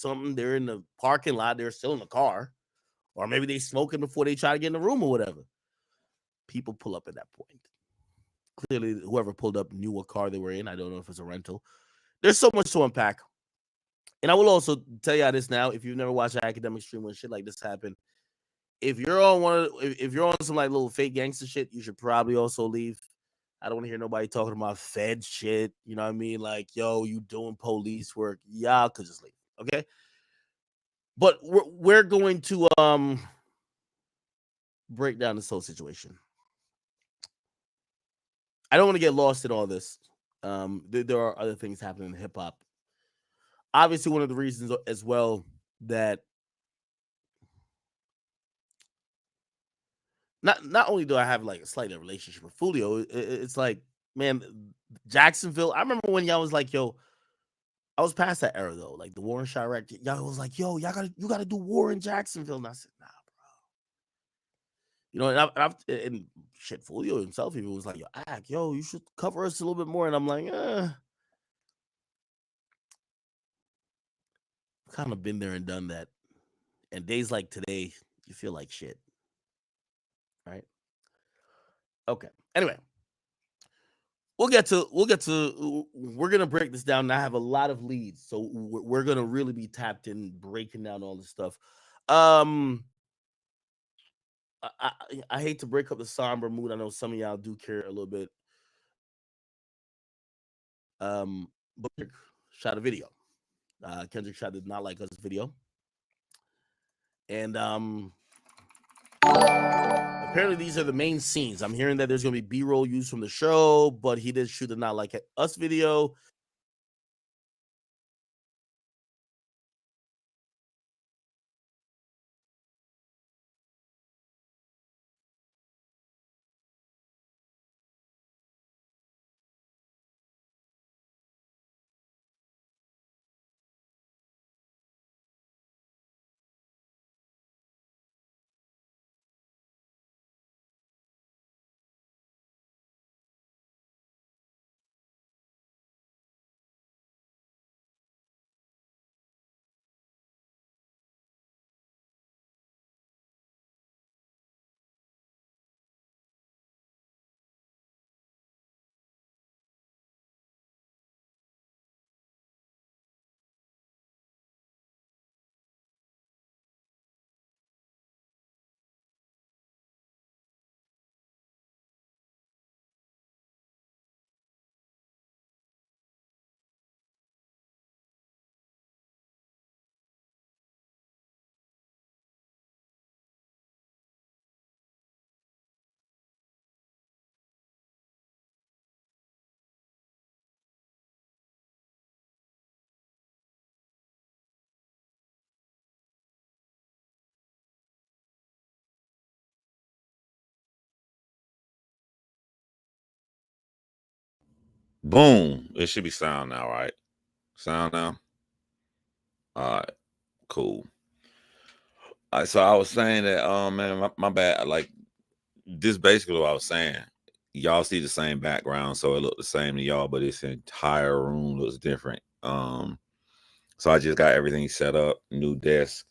something. They're in the parking lot. They're still in the car. Or maybe they smoking before they try to get in the room or whatever. People pull up at that point. Clearly, whoever pulled up knew what car they were in. I don't know if it's a rental. There's so much to unpack. And I will also tell y'all this now. If you've never watched an academic stream when shit like this happen, if you're on if you're on some like little fake gangster shit, you should probably also leave. I don't want to hear nobody talking about Fed shit. You know what I mean? Like, yo, you doing police work? Y'all could just leave. Okay. But we're going to break down this whole situation. I don't want to get lost in all this. There are other things happening in hip hop. Obviously, one of the reasons as well that not only do I have like a slight relationship with Foolio, it's like, man, Jacksonville. I remember when y'all was like, yo, I was past that era though, like the war in Chirac. Y'all was like, yo, you gotta do war in Jacksonville. And I said, nah, bro. You know, and shit, Foolio himself even was like, yo, you should cover us a little bit more. And I'm like, kind of been there and done that. And days like today, you feel like shit. Right? Okay. Anyway, we're gonna break this down. And I have a lot of leads, so we're gonna really be tapped in, breaking down all this stuff. I hate to break up the somber mood. I know some of y'all do care a little bit. But shot a video. Kendrick shot did not like us video, and apparently these are the main scenes. I'm hearing that there's gonna be B-roll used from the show, but he did shoot a not like us video. Boom. It should be sound now, right? Sound now? All right. Cool. All right, so I was saying that, man, my bad. Like, this basically what I was saying. Y'all see the same background, so it looked the same to y'all, but this entire room looks different. So I just got everything set up, new desk.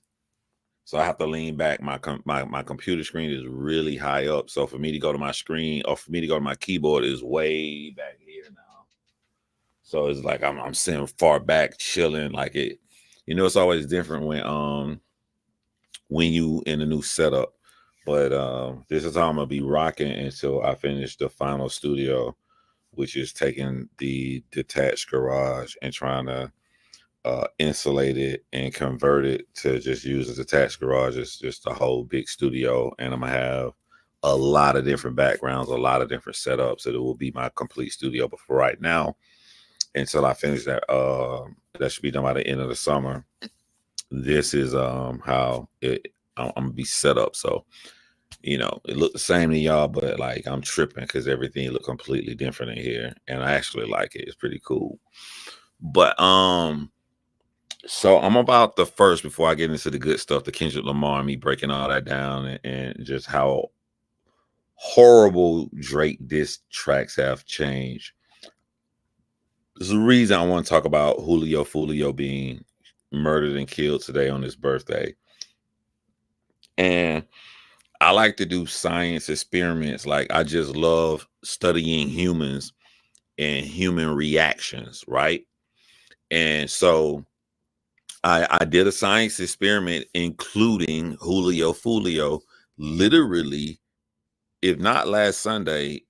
So I have to lean back. My computer screen is really high up. So for me to go to my screen, or for me to go to my keyboard, is way back here now. So it's like I'm sitting far back, chilling. Like it, you know, it's always different when you in a new setup. But this is how I'm gonna be rocking until I finish the final studio, which is taking the detached garage and trying to insulate it and convert it to just use as attached garage. It's just a whole big studio, and I'm gonna have a lot of different backgrounds, a lot of different setups. So it will be my complete studio. But for right now, until I finish that, that should be done by the end of the summer. This is how I'm gonna be set up. So, you know, it looked the same to y'all, but like I'm tripping because everything look completely different in here, and I actually like it. It's pretty cool. But so I'm about the first, before I get into the good stuff, the Kendrick Lamar, me breaking all that down, and just how horrible Drake diss tracks have changed. There's a reason I want to talk about Julio Foolio being murdered and killed today on his birthday. And I like to do science experiments. Like, I just love studying humans and human reactions, right? And so I did a science experiment including Julio Foolio. Literally, if not last Sunday,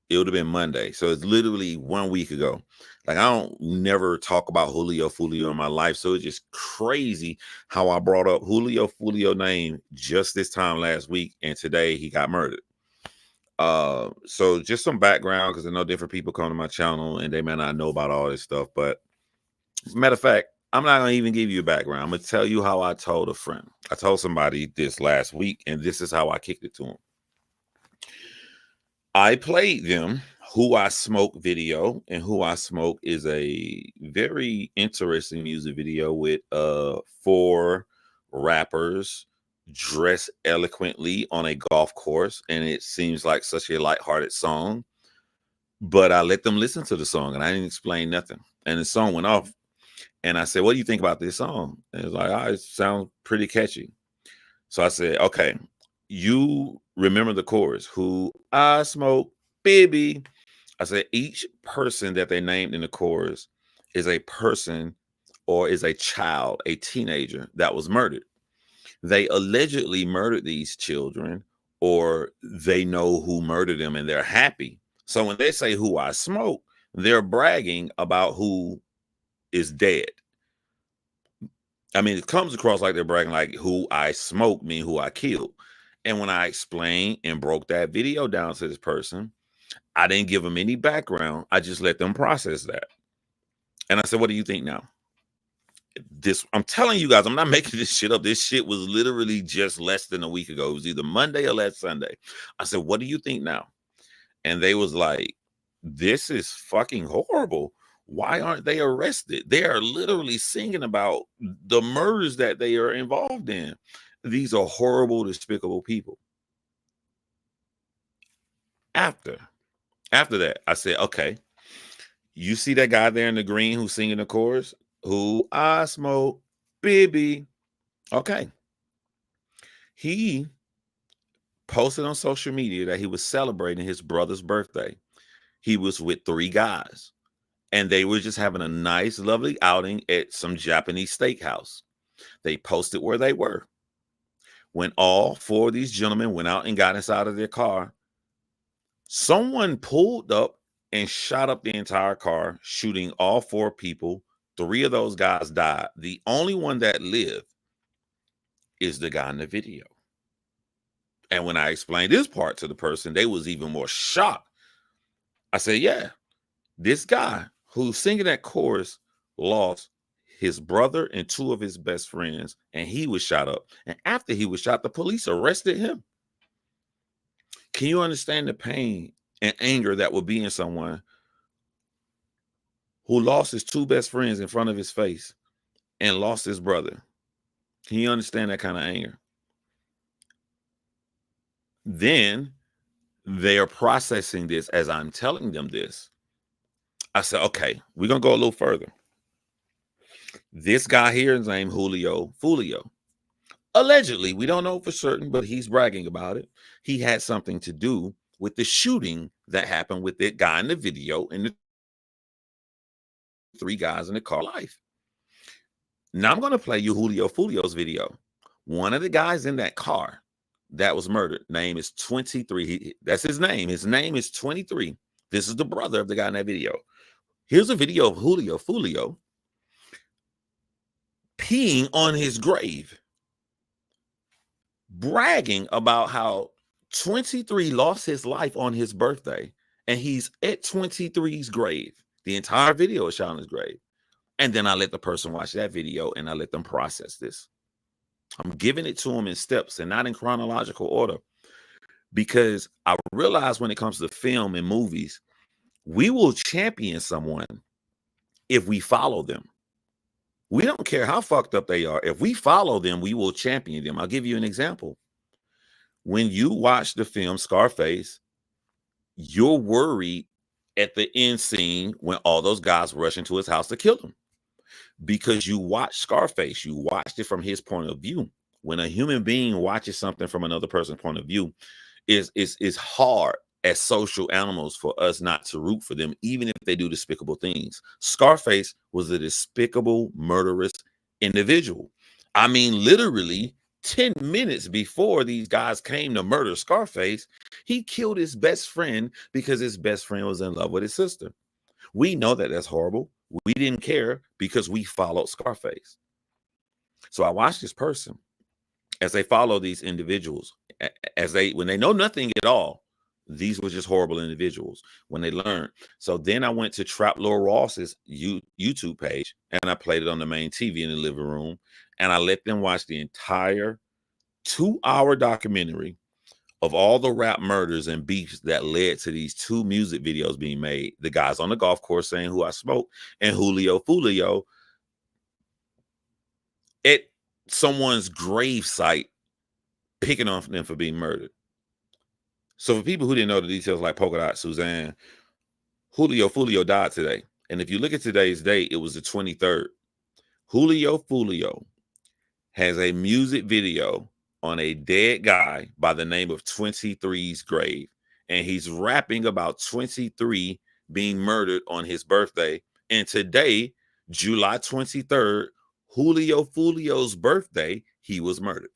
it would have been Monday. So it's literally 1 week ago. Like, I don't never talk about Julio Foolio in my life. So it's just crazy how I brought up Julio Foolio name just this time last week, and today he got murdered. So just some background, because I know different people come to my channel and they may not know about all this stuff. But matter of fact, I'm not gonna even give you a background. I'm gonna tell you how I told a friend. I told somebody this last week, and this is how I kicked it to them. I played them Who I Smoke video, and Who I Smoke is a very interesting music video with 4 rappers dressed eloquently on a golf course, and it seems like such a lighthearted song. But I let them listen to the song, and I didn't explain nothing. And the song went off, and I said, "What do you think about this song?" And it's like, "Oh, it sounds pretty catchy." So I said, "Okay, you remember the chorus, Who I Smoke, baby." I said, each person that they named in the chorus is a person or is a child, a teenager that was murdered. They allegedly murdered these children, or they know who murdered them and they're happy. So when they say Who I Smoke, they're bragging about who is dead. I mean, it comes across like they're bragging, like Who I Smoke mean who I killed. And when I explained and broke that video down to this person, I didn't give them any background. I just let them process that. And I said, "What do you think now?" I'm telling you guys, I'm not making this shit up. This shit was literally just less than a week ago. It was either Monday or last Sunday. I said, "What do you think now?" And they was like, "This is fucking horrible. Why aren't they arrested? They are literally singing about the murders that they are involved in. These are horrible, despicable people." After that, I said, "Okay, you see that guy there in the green who's singing the chorus? Who I Smoke, baby." Okay. He posted on social media that he was celebrating his brother's birthday. He was with 3 guys, and they were just having a nice, lovely outing at some Japanese steakhouse. They posted where they were. When all 4 of these gentlemen went out and got inside of their car, someone pulled up and shot up the entire car, shooting all 4 people. 3 of those guys died. The only one that lived is the guy in the video. And when I explained this part to the person, they was even more shocked. I said, "Yeah, this guy who's singing that chorus lost his brother and 2 of his best friends, and he was shot up. And after he was shot, the police arrested him." Can you understand the pain and anger that would be in someone who lost his 2 best friends in front of his face and lost his brother? Can you understand that kind of anger? Then they are processing this as I'm telling them this. I said, "Okay, we're going to go a little further. This guy here is named Julio Foolio. Allegedly, we don't know for certain, but he's bragging about it. He had something to do with the shooting that happened with that guy in the video and the 3 guys in the car life." Now I'm going to play you Julio Foolio's video. One of the guys in that car that was murdered, name is 23. That's his name. His name is 23. This is the brother of the guy in that video. Here's a video of Julio Foolio peeing on his grave, bragging about how 23 lost his life on his birthday, and he's at 23's grave. The entire video is shot on his grave. And then I let the person watch that video, and I let them process this. I'm giving it to them in steps and not in chronological order, because I realize when it comes to film and movies, we will champion someone if we follow them. We don't care how fucked up they are. If we follow them, we will champion them. I'll give you an example. When you watch the film Scarface, you're worried at the end scene when all those guys rush into his house to kill him. because you watch Scarface, you watched it from his point of view. When a human being watches something from another person's point of view, is hard as social animals for us not to root for them, even if they do despicable things. Scarface was a despicable, murderous individual. I mean, literally 10 minutes before these guys came to murder Scarface, he killed his best friend because his best friend was in love with his sister. We know that that's horrible. We didn't care because we followed Scarface. So I watched this person as they follow these individuals, when they know nothing at all, these were just horrible individuals when they learned. So then I went to Trap Lord Ross's YouTube page and I played it on the main TV in the living room, and I let them watch the entire 2-hour documentary of all the rap murders and beefs that led to these 2 music videos being made. The guys on the golf course saying "Who I Smoke" and Julio Foolio at someone's grave site picking on them for being murdered. So for people who didn't know the details, like Polka Dot Suzanne, Julio Foolio died today. And if you look at today's date, it was the 23rd. Julio Foolio has a music video on a dead guy by the name of 23's grave. And he's rapping about 23 being murdered on his birthday. And today, July 23rd, Julio Foolio's birthday, he was murdered.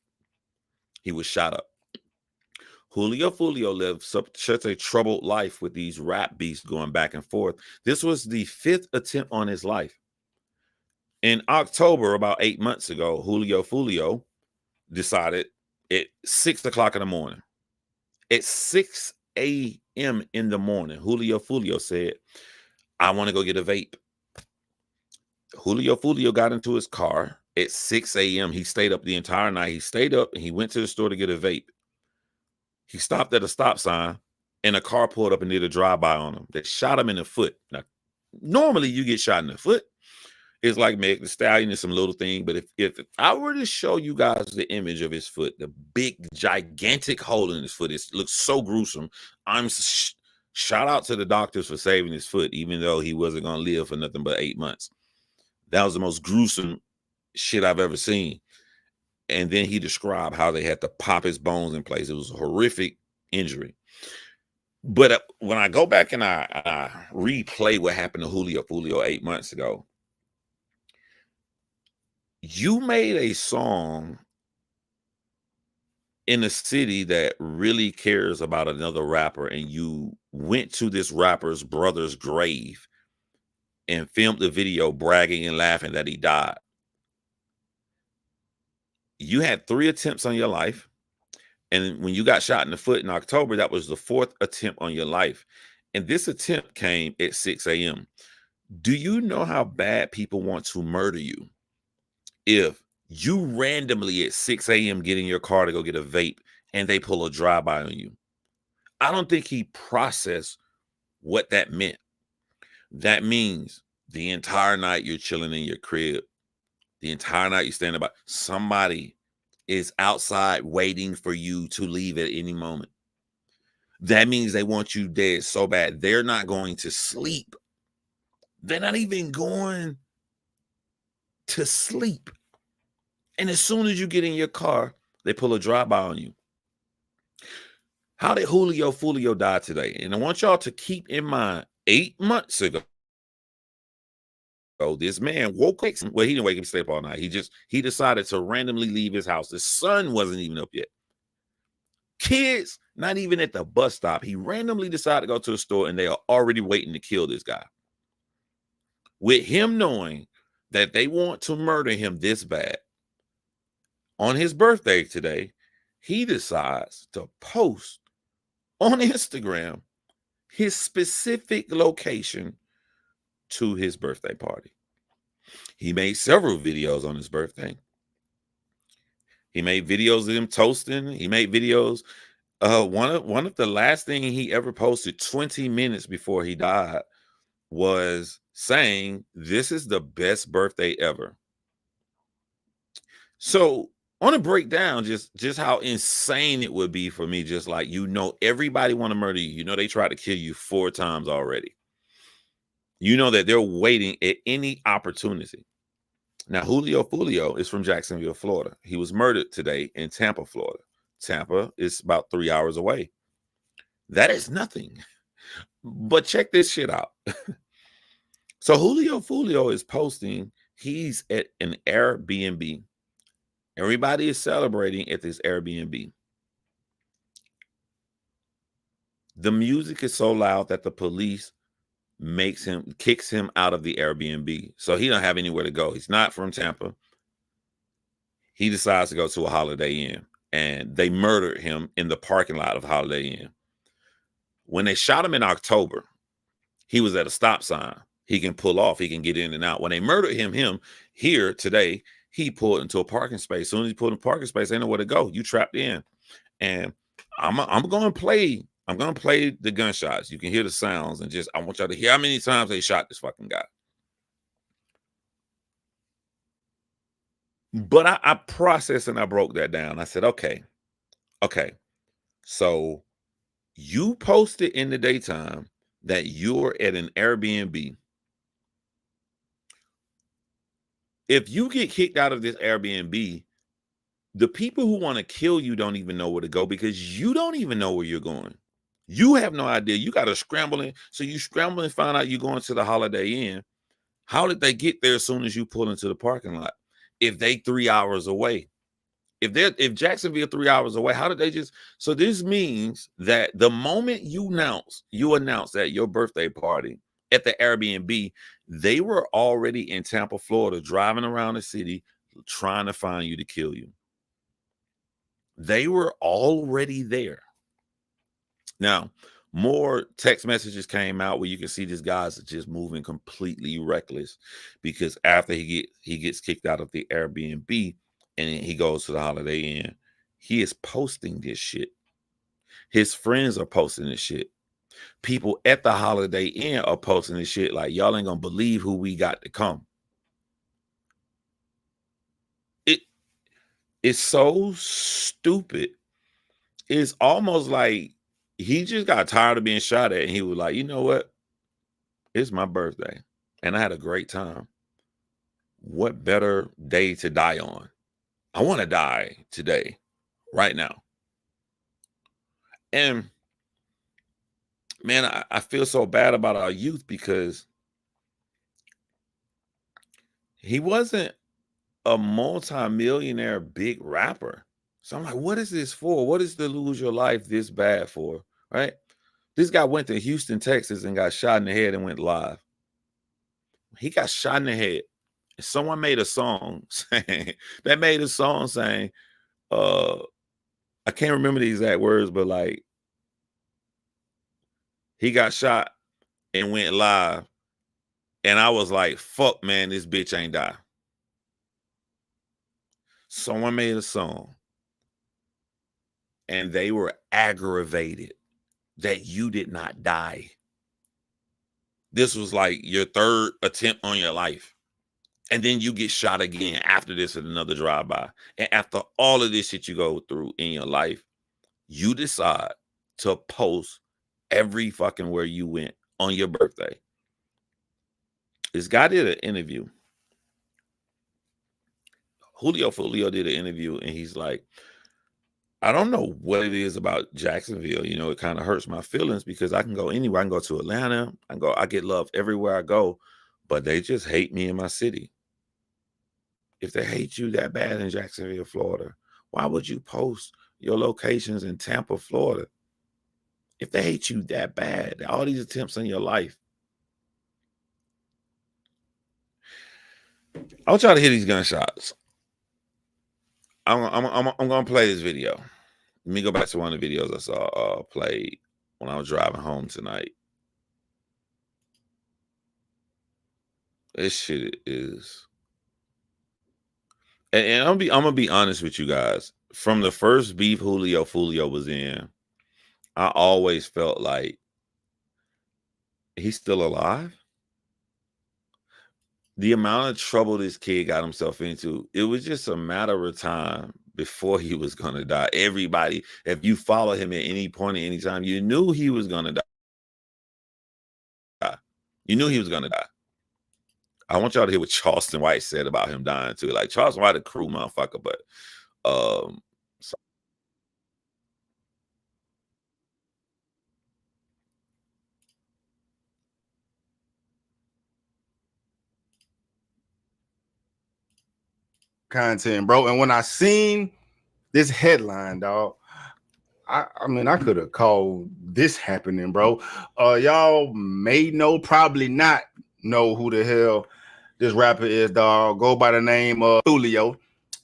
He was shot up. Julio Foolio lived such a troubled life with these rap beasts going back and forth. This was the 5th attempt on his life. In October, about 8 months ago, Julio Foolio decided at 6 o'clock in the morning, at 6 a.m. in the morning, Julio Foolio said, "I want to go get a vape." Julio Foolio got into his car at 6 a.m. He stayed up the entire night. He stayed up and he went to the store to get a vape. He stopped at a stop sign and a car pulled up and did a drive-by on him. They shot him in the foot. Now, normally you get shot in the foot. It's like Meg the Stallion is some little thing. But if I were to show you guys the image of his foot, the big, gigantic hole in his foot, it looks so gruesome. Shout out to the doctors for saving his foot, even though he wasn't going to live for nothing but 8 months. That was the most gruesome shit I've ever seen. And then he described how they had to pop his bones in place. It was a horrific injury. But when I go back and I replay what happened to Julio Foolio 8 months ago, you made a song in a city that really cares about another rapper, and you went to this rapper's brother's grave and filmed the video bragging and laughing that he died. You had 3 attempts on your life. And when you got shot in the foot in October, that was the 4th attempt on your life. And this attempt came at 6 a.m. Do you know how bad people want to murder you if you randomly at 6 a.m. get in your car to go get a vape and they pull a drive-by on you? I don't think he processed what that meant. That means the entire night you're chilling in your crib. The entire night you're standing by. Somebody is outside waiting for you to leave at any moment. That means they want you dead so bad. They're not going to sleep. They're not even going to sleep. And as soon as you get in your car, they pull a drive-by on you. How did Julio Foolio die today? And I want y'all to keep in mind, 8 months ago, this man woke up. Well, he didn't wake up, stay up all night. He decided to randomly leave his house. The sun wasn't even up yet. Kids, not even at the bus stop. He randomly decided to go to a store and they are already waiting to kill this guy. With him knowing that they want to murder him this bad, on his birthday today, he decides to post on Instagram his specific location to his birthday party. He made several videos on his birthday. He made videos of him toasting. He made videos. One of the last thing he ever posted 20 minutes before he died was saying, "This is the best birthday ever." So I want to break down just how insane it would be for me. Just like, everybody want to murder you. They tried to kill you 4 times already. That they're waiting at any opportunity. Now, Julio Foolio is from Jacksonville, Florida. He was murdered today in Tampa, Florida. Tampa is about 3 hours away. That is nothing. But check this shit out. So Julio Foolio is posting, he's at an Airbnb. Everybody is celebrating at this Airbnb. The music is so loud that the police kicks him out of the Airbnb. So he don't have anywhere to go. He's not from Tampa. He decides to go to a Holiday Inn, and they murdered him in the parking lot of Holiday Inn. When they shot him in October, he was at a stop sign. He can pull off. He can get in and out. When they murdered him here today, he pulled into a parking space. As soon as he pulled in a parking space, they know where to go. You trapped in. And I'm going to play. I'm going to play the gunshots. You can hear the sounds, and I want y'all to hear how many times they shot this fucking guy. But I processed and I broke that down. I said, okay. So you posted in the daytime that you're at an Airbnb. If you get kicked out of this Airbnb, the people who want to kill you don't even know where to go because you don't even know where you're going. You have no idea. You got to scramble in. So you scramble and find out you're going to the Holiday Inn. How did they get there as soon as you pull into the parking lot? If they 3 hours away, if Jacksonville 3 hours away, how did they just? So this means that the moment you announce that your birthday party at the Airbnb, they were already in Tampa, Florida, driving around the city, trying to find you to kill you. They were already there. Now, more text messages came out where you can see this guy's just moving completely reckless because after he gets kicked out of the Airbnb and he goes to the Holiday Inn, he is posting this shit. His friends are posting this shit. People at the Holiday Inn are posting this shit like, y'all ain't gonna believe who we got to come. It's so stupid. It's almost like he just got tired of being shot at and he was like, you know what? It's my birthday and I had a great time. What better day to die on? I want to die today, right now. And man, I feel so bad about our youth because he wasn't a multi-millionaire big rapper. So I'm like, what is this for? What is to lose your life this bad for? Right? This guy went to Houston, Texas and got shot in the head and went live. He got shot in the head. Someone made a song saying, I can't remember the exact words, but like, he got shot and went live. And I was like, fuck, man, this bitch ain't die. Someone made a song and they were aggravated that you did not die. This was like your third attempt on your life. And then you get shot again after this at another drive-by. And after all of this shit you go through in your life, you decide to post every fucking where you went on your birthday. This guy did an interview. Julio Foolio did an interview and he's like, I don't know what it is about Jacksonville. You know, it kind of hurts my feelings because I can go anywhere. I can go to Atlanta. I get love everywhere I go, but they just hate me in my city. If they hate you that bad in Jacksonville, Florida, why would you post your locations in Tampa, Florida? If they hate you that bad, all these attempts in your life. I want y'all to hear these gunshots. I'm gonna play this video. Let me go back to one of the videos I saw played when I was driving home tonight. This shit is, and I'm gonna be honest with you guys. From the first beef Julio Foolio was in, I always felt like he's still alive. The amount of trouble this kid got himself into, it was just a matter of time before he was gonna die. Everybody, if you follow him at any point at any time, you knew he was gonna die. You knew he was gonna die. I want y'all to hear what Charleston White said about him dying too. Like Charleston White, a crew motherfucker, but so content, bro. And when I seen this headline, dog, I mean, I could have called this happening, bro. Y'all may know, probably not know who the hell this rapper is, dog. Go by the name of Julio.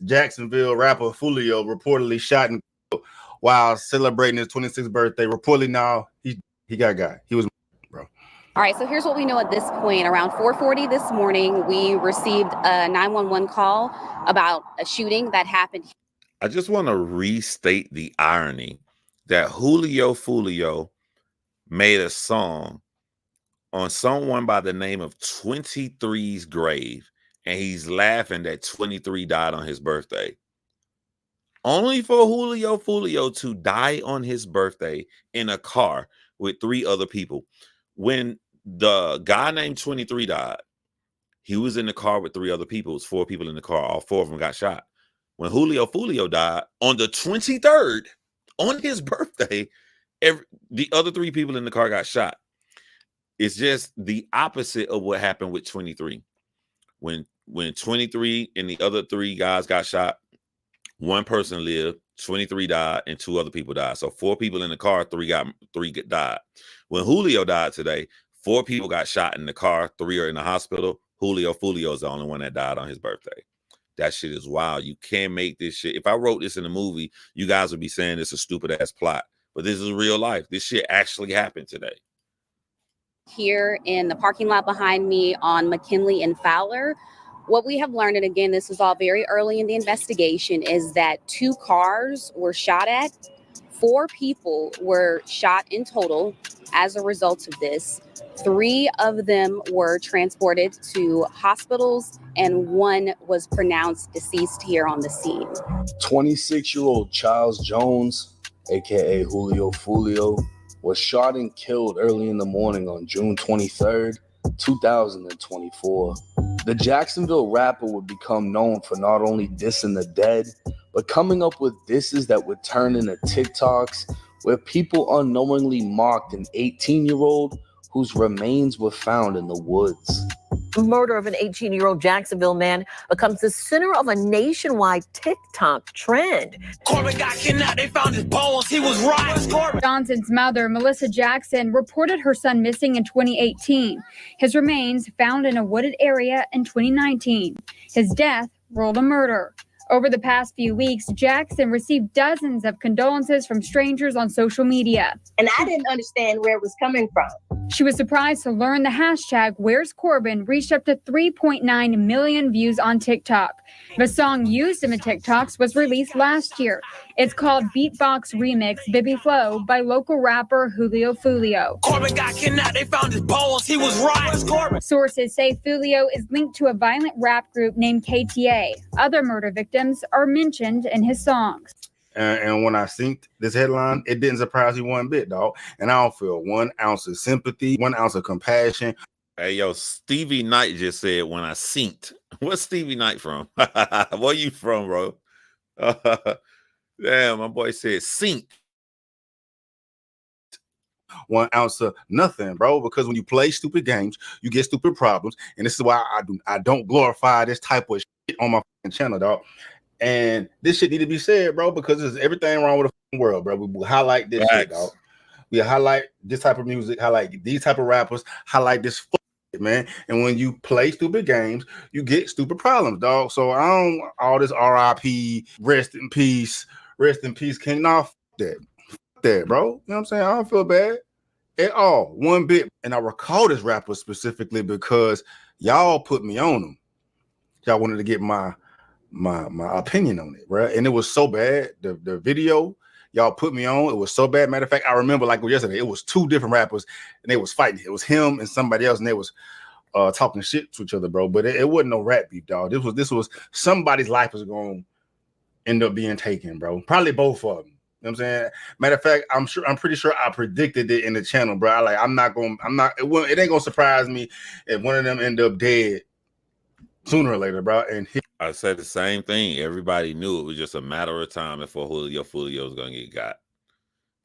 Jacksonville rapper Foolio reportedly shot and killed while celebrating his 26th birthday. Reportedly now he got He was, bro. All right, so here's what we know at this point. Around 4:40 this morning, we received a 911 call about a shooting that happened. I just want to restate the irony that Julio Foolio made a song on someone by the name of 23's grave, and he's laughing that 23 died on his birthday. Only for Julio Foolio to die on his birthday in a car with 3 other people. When the guy named 23 died, he was in the car with 3 other people. It was 4 people in the car. All 4 of them got shot. When Julio Foolio died on the 23rd, on his birthday, the other 3 people in the car got shot. It's just the opposite of what happened with 23. When 23 and the other 3 guys got shot, 1 person lived, 23 died, and 2 other people died. So 4 people in the car, 3 died. When Julio died today, 4 people got shot in the car, 3 are in the hospital. Julio Foolio is the only one that died on his birthday. That shit is wild. You can't make this shit. If I wrote this in a movie, you guys would be saying it's a stupid ass plot. But this is real life. This shit actually happened today. Here in the parking lot behind me on McKinley and Fowler, what we have learned, and again, this is all very early in the investigation, is that 2 cars were shot at. 4 people were shot in total as a result of this. 3 of them were transported to hospitals, and 1 was pronounced deceased here on the scene. 26-year-old Charles Jones, aka Julio Foolio, was shot and killed early in the morning on June 23rd, 2024. The Jacksonville rapper would become known for not only dissing the dead, but coming up with disses that would turn into TikToks where people unknowingly mocked an 18-year-old whose remains were found in the woods. The murder of an 18-year-old Jacksonville man becomes the center of a nationwide TikTok trend. Corbin got kidnapped. They found his bones. He was right. Johnson's mother, Melissa Jackson, reported her son missing in 2018. His remains found in a wooded area in 2019. His death ruled a murder. Over the past few weeks, Jackson received dozens of condolences from strangers on social media. And I didn't understand where it was coming from. She was surprised to learn the hashtag Where's Corbin reached up to 3.9 million views on TikTok. The song used in the TikToks was released last year. It's called Beatbox Remix Bibby Flow by local rapper Julio Foolio. Corbin got kidnapped. They found his bones. He was right. Sources say Foolio is linked to a violent rap group named KTA. Other murder victims are mentioned in his songs. And when I synced this headline, it didn't surprise me one bit, dog. And I don't feel 1 ounce of sympathy, 1 ounce of compassion. Hey, yo, Stevie Knight just said when I synced. What's Stevie Knight from? Where you from, bro? Damn, my boy said synced. 1 ounce of nothing, bro, because when you play stupid games, you get stupid problems. And this is why I don't glorify this type of shit on my channel, dog. And this shit need to be said, bro, because there's everything wrong with the world, bro. We highlight this shit, dog. We highlight this type of music, highlight these type of rappers, highlight this shit, man. And when you play stupid games, you get stupid problems, dog. So I don't all this RIP, rest in peace, King. Nah, that, bro. You know what I'm saying? I don't feel bad at all, one bit. And I recall this rapper specifically because y'all put me on him. Y'all wanted to get my opinion on it, right? And it was so bad. The video y'all put me on, it was so bad. Matter of fact, I remember like yesterday, it was 2 different rappers and they was fighting. It was him and somebody else, and they was talking shit to each other, bro. But it wasn't no rap beef, dog. This was somebody's life was going to end up being taken, bro. Probably both of them. You know what I'm saying? Matter of fact, I'm pretty sure I predicted it in the channel, bro. It ain't gonna surprise me if one of them end up dead sooner or later, bro. And I said the same thing. Everybody knew it was just a matter of time before Julio Foolio was gonna get got.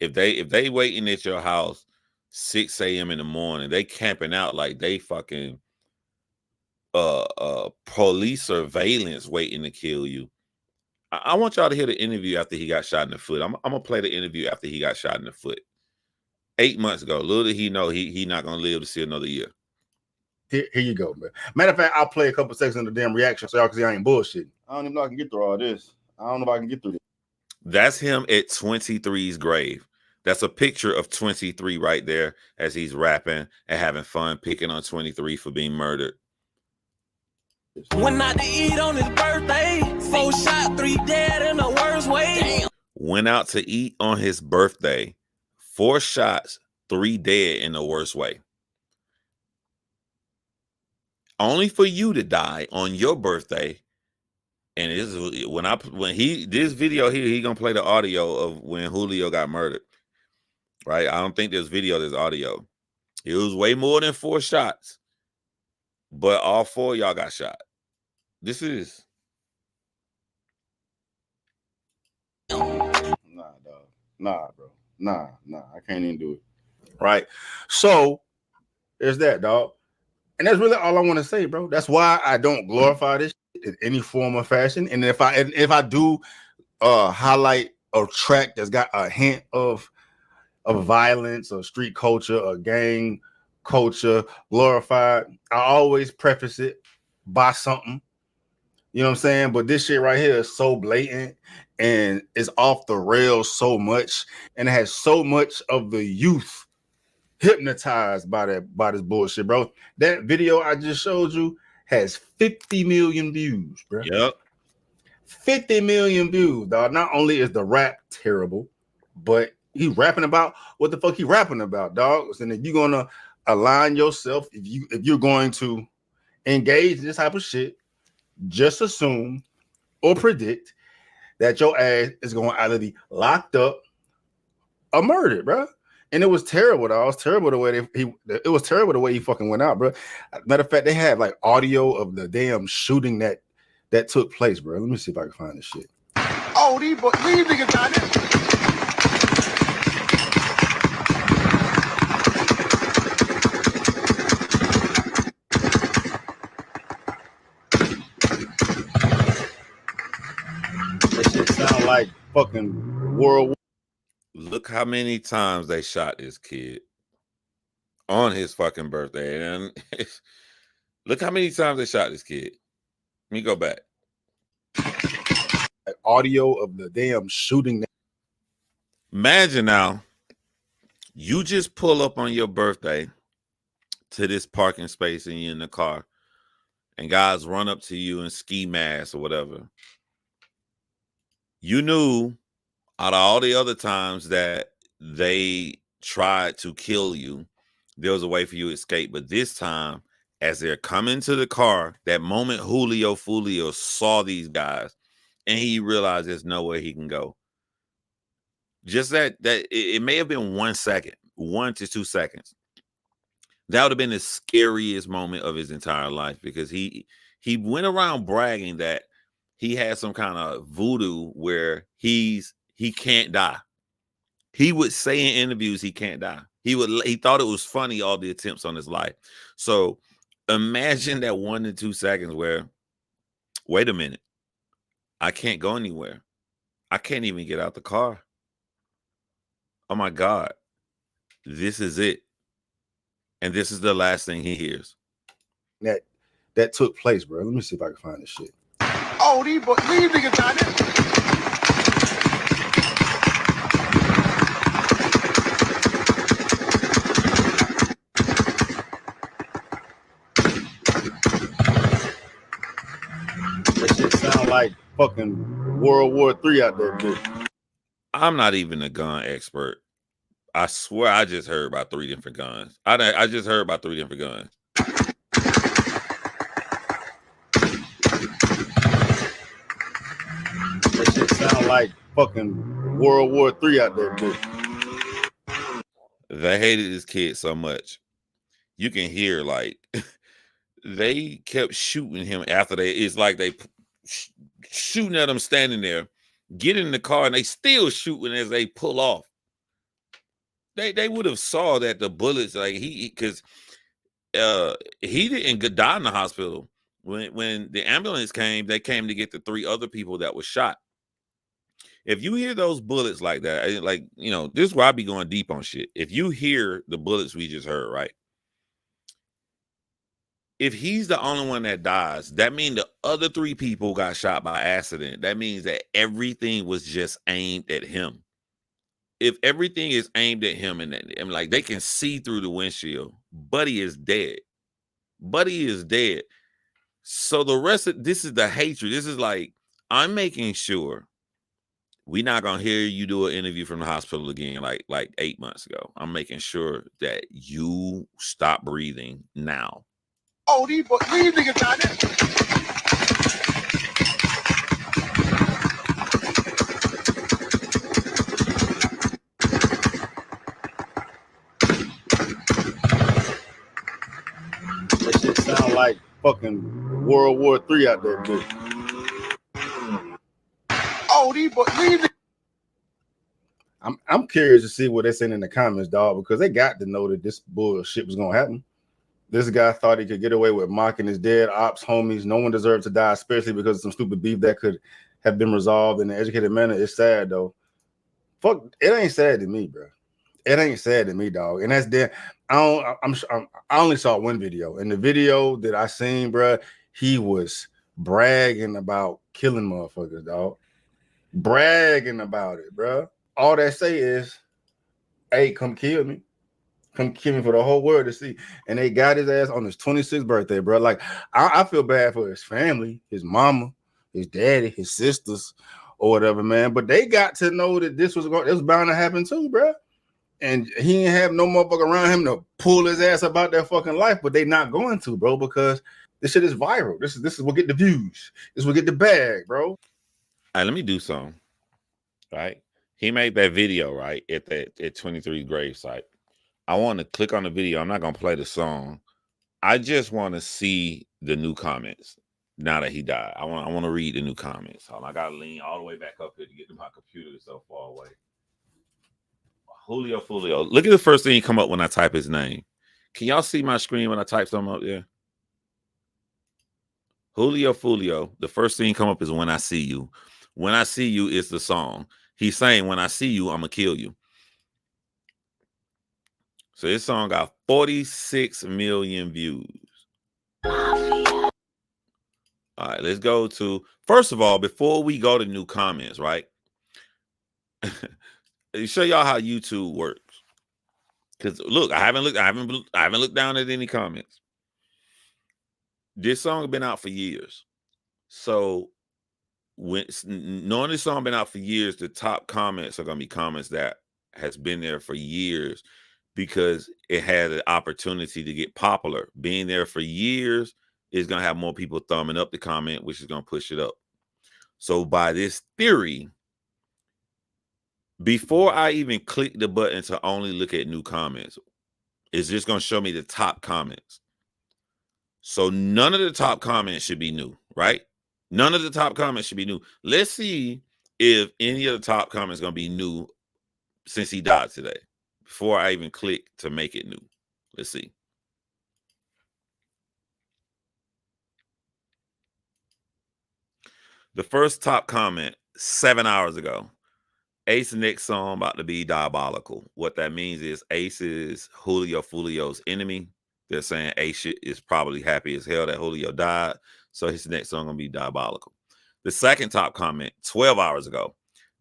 If they waiting at your house 6 a.m. in the morning, they camping out like they fucking police surveillance waiting to kill you. I want y'all to hear the interview after he got shot in the foot. I'm gonna play the interview after he got shot in the foot 8 months ago. Little did he know he not gonna live to see another year. Here you go, man. Matter of fact, I'll play a couple seconds of the damn reaction so y'all can see I ain't bullshitting. I don't even know if I can get through all this. I don't know if I can get through this. That's him at 23's grave. That's a picture of 23 right there as he's rapping and having fun, picking on 23 for being murdered. Went out to eat on his birthday. 4 shot, 3 dead in the worst way. Damn. Went out to eat on his birthday. 4 shots, 3 dead in the worst way. Only for you to die on your birthday. And this is this video here, he gonna play the audio of when Julio got murdered. Right? I don't think there's video, there's audio. It was way more than 4 shots. But all 4 of y'all got shot. This is nah, dog. Nah, bro. Nah. I can't even do it. Right. So there's that, dog. And that's really all I want to say, bro. That's why I don't glorify this in any form or fashion. And if I do highlight a track that's got a hint of violence or street culture or gang culture glorified, I always preface it by something. You know what I'm saying? But this shit right here is so blatant and it's off the rails so much, and it has so much of the youth hypnotized by this bullshit, bro. That video I just showed you has 50 million views, bro. Yep. 50 million views, dog. Not only is the rap terrible, but he rapping about what the fuck he rapping about, dog. And if you're gonna align yourself, if you're going to engage in this type of shit, just assume or predict that your ass is going to either be locked up or murdered, bro. And it was terrible, dog. It was terrible the way it was terrible the way he fucking went out, bro. Matter of fact, they have like audio of the damn shooting that took place, bro. Let me see if I can find this shit. Oh, these niggas out there. That shit sound like fucking World War. Look how many times they shot this kid on his fucking birthday. And look how many times they shot this kid. Let me go back. Audio of the damn shooting. Imagine now, you just pull up on your birthday to this parking space and you're in the car, and guys run up to you in ski masks or whatever. You knew out of all the other times that they tried to kill you, there was a way for you to escape. But this time, as they're coming to the car, that moment Julio Foolio saw these guys and he realized there's nowhere he can go. Just that it may have been 1 second, 1 to 2 seconds. That would have been the scariest moment of his entire life, because he went around bragging that he had some kind of voodoo where he can't die. He would say in interviews he can't die. He thought it was funny, all the attempts on his life. So imagine that 1 to 2 seconds where, wait a minute, I can't go anywhere. I can't even get out the car. Oh my God, this is it. And this is the last thing he hears. That took place, bro. Let me see if I can find this shit. Oh, these niggas out there. That shit sound like fucking World War III out there, dude. I'm not even a gun expert. I swear I just heard about 3 different guns. I just heard about 3 different guns. That shit sound like fucking World War III out there, dude. They hated this kid so much. You can hear like they kept shooting him after it's like they shooting at him standing there, get in the car, and they still shooting as they pull off. They would have saw that the bullets, like because he didn't die in the hospital. When the ambulance came, they came to get the 3 other people that were shot. If you hear those bullets like that, like, you know, this is where I be going deep on shit. If you hear the bullets we just heard, right? If he's the only one that dies, that means the other 3 people got shot by accident. That means that everything was just aimed at him. If everything is aimed at him and like they can see through the windshield, Buddy is dead. Buddy is dead. So the rest of this is the hatred. This is like, I'm making sure we're not gonna hear you do an interview from the hospital again, like 8 months ago. I'm making sure that you stop breathing now. Oh, these niggas down there. That shit sound like fucking World War III out there, bitch. Oh, these niggas. I'm curious to see what they're saying in the comments, dog, because they got to know that this bullshit was gonna happen. This guy thought he could get away with mocking his dead ops, homies. No one deserved to die, especially because of some stupid beef that could have been resolved in an educated manner. It's sad, though. Fuck, it ain't sad to me, bro. It ain't sad to me, dog. And that's there. I only saw one video. In the video that I seen, bro, he was bragging about killing motherfuckers, dog. Bragging about it, bro. All that say is, hey, come kill me. Come kill me for the whole world to see. And they got his ass on his 26th birthday, bro. Like, I feel bad for his family, his mama, his daddy, his sisters, or whatever, man. But they got to know that this was bound to happen too, bro. And he ain't have no motherfucker around him to pull his ass about their fucking life, but they not going to, bro, because this shit is viral. This is what get the views. This will get the bag, bro. All right, let me do something. Right? He made that video, right, at 23 gravesite. I want to click on the video. I'm not going to play the song. I just want to see the new comments now that he died. I want to read the new comments. I got to lean all the way back up here to get to my computer. It's so far away. Julio Foolio. Look at the first thing come up when I type his name. Can y'all see my screen when I type something up there? Julio Foolio. The first thing come up is When I See You. When I See You is the song. He's saying, when I see you, I'm going to kill you. So this song got 46 million views. All right, let's go to, first of all, before we go to new comments, right? Show y'all how YouTube works. Because look, I haven't looked down at any comments. This song has been out for years. So knowing this song been out for years, the top comments are gonna be comments that has been there for years because it had an opportunity to get popular. Being there for years is gonna have more people thumbing up the comment, which is gonna push it up. So by this theory, before I even click the button to only look at new comments, it's just gonna show me the top comments. So none of the top comments should be new, right? None of the top comments should be new. Let's see if any of the top comments going to be new since he died today, before I even click to make it new. Let's see. The first top comment 7 hours ago. Ace next song about to be diabolical. What that means is Ace is Julio Foolio's enemy. They're saying Ace is probably happy as hell that Julio died. So his next song gonna be diabolical. The second top comment 12 hours ago.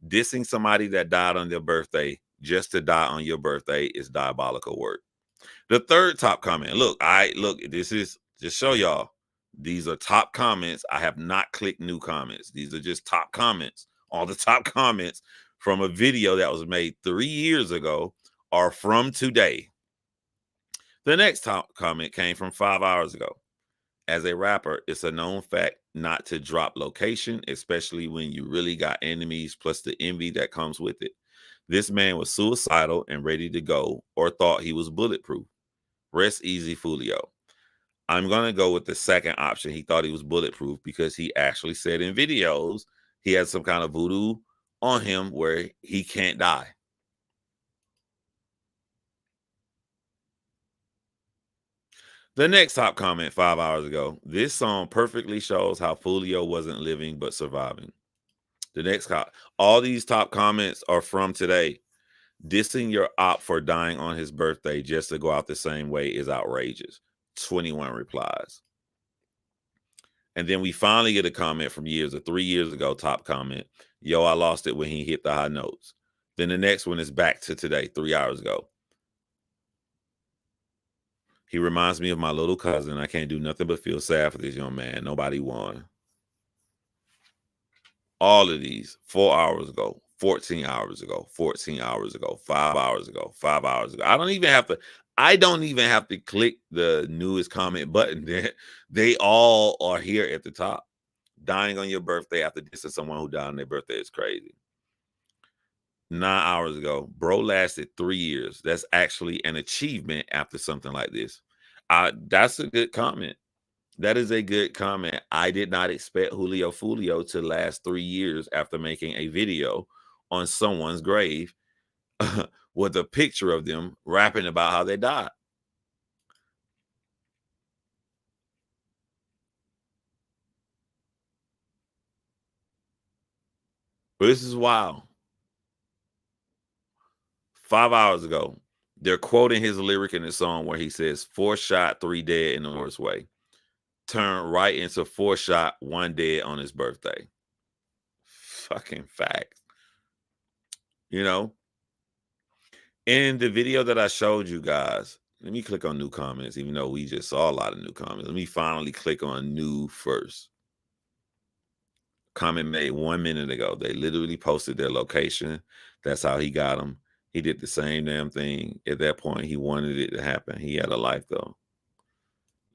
Dissing somebody that died on their birthday just to die on your birthday is diabolical work. The third top comment. Look, this is just show y'all. These are top comments. I have not clicked new comments. These are just top comments. All the top comments from a video that was made 3 years ago are from today. The next top comment came from 5 hours ago. As a rapper, it's a known fact not to drop location, especially when you really got enemies plus the envy that comes with it. This man was suicidal and ready to go, or thought he was bulletproof. Rest easy, Foolio. I'm going to go with the second option. He thought he was bulletproof because he actually said in videos he had some kind of voodoo on him where he can't die. The next top comment 5 hours ago. This song perfectly shows how Foolio wasn't living but surviving. The next all these top comments are from today. Dissing your op for dying on his birthday just to go out the same way is outrageous. 21 replies. And then we finally get a comment from 3 years ago, top comment. Yo, I lost it when he hit the high notes. Then the next one is back to today, 3 hours ago. He reminds me of my little cousin. I can't do nothing but feel sad for this young man. Nobody won. All of these 4 hours ago, 14 hours ago, 14 hours ago, 5 hours ago, 5 hours ago. I don't even have to click the newest comment button. They all are here at the top. Dying on your birthday after dissing someone who died on their birthday is crazy. 9 hours ago, bro lasted 3 years. That's actually an achievement after something like this. That's a good comment. That is a good comment. I did not expect Julio Foolio to last 3 years after making a video on someone's grave with a picture of them rapping about how they died. But this is wild. 5 hours ago, they're quoting his lyric in the song where he says, 4 shot, 3 dead in the worst way. Turn right into 4 shot, 1 dead on his birthday. Fucking facts. You know? In the video that I showed you guys, let me click on new comments, even though we just saw a lot of new comments. Let me finally click on new first. Comment made 1 minute ago. They literally posted their location. That's how he got them. He did the same damn thing. At that point, he wanted it to happen. He had a life, though.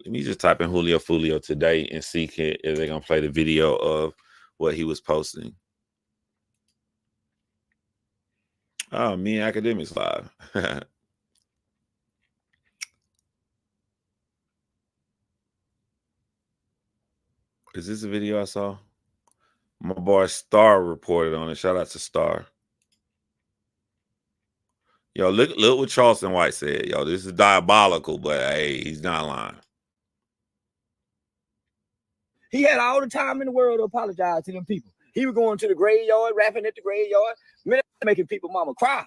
Let me just type in Julio Foolio today and see if they're going to play the video of what he was posting. Oh, me and Academics Live. Is this a video I saw? My boy Star reported on it. Shout out to Star. Yo, look what Charleston White said. Yo, this is diabolical, but hey, he's not lying. He had all the time in the world to apologize to them people. He was going to the graveyard, rapping at the graveyard, making people mama cry.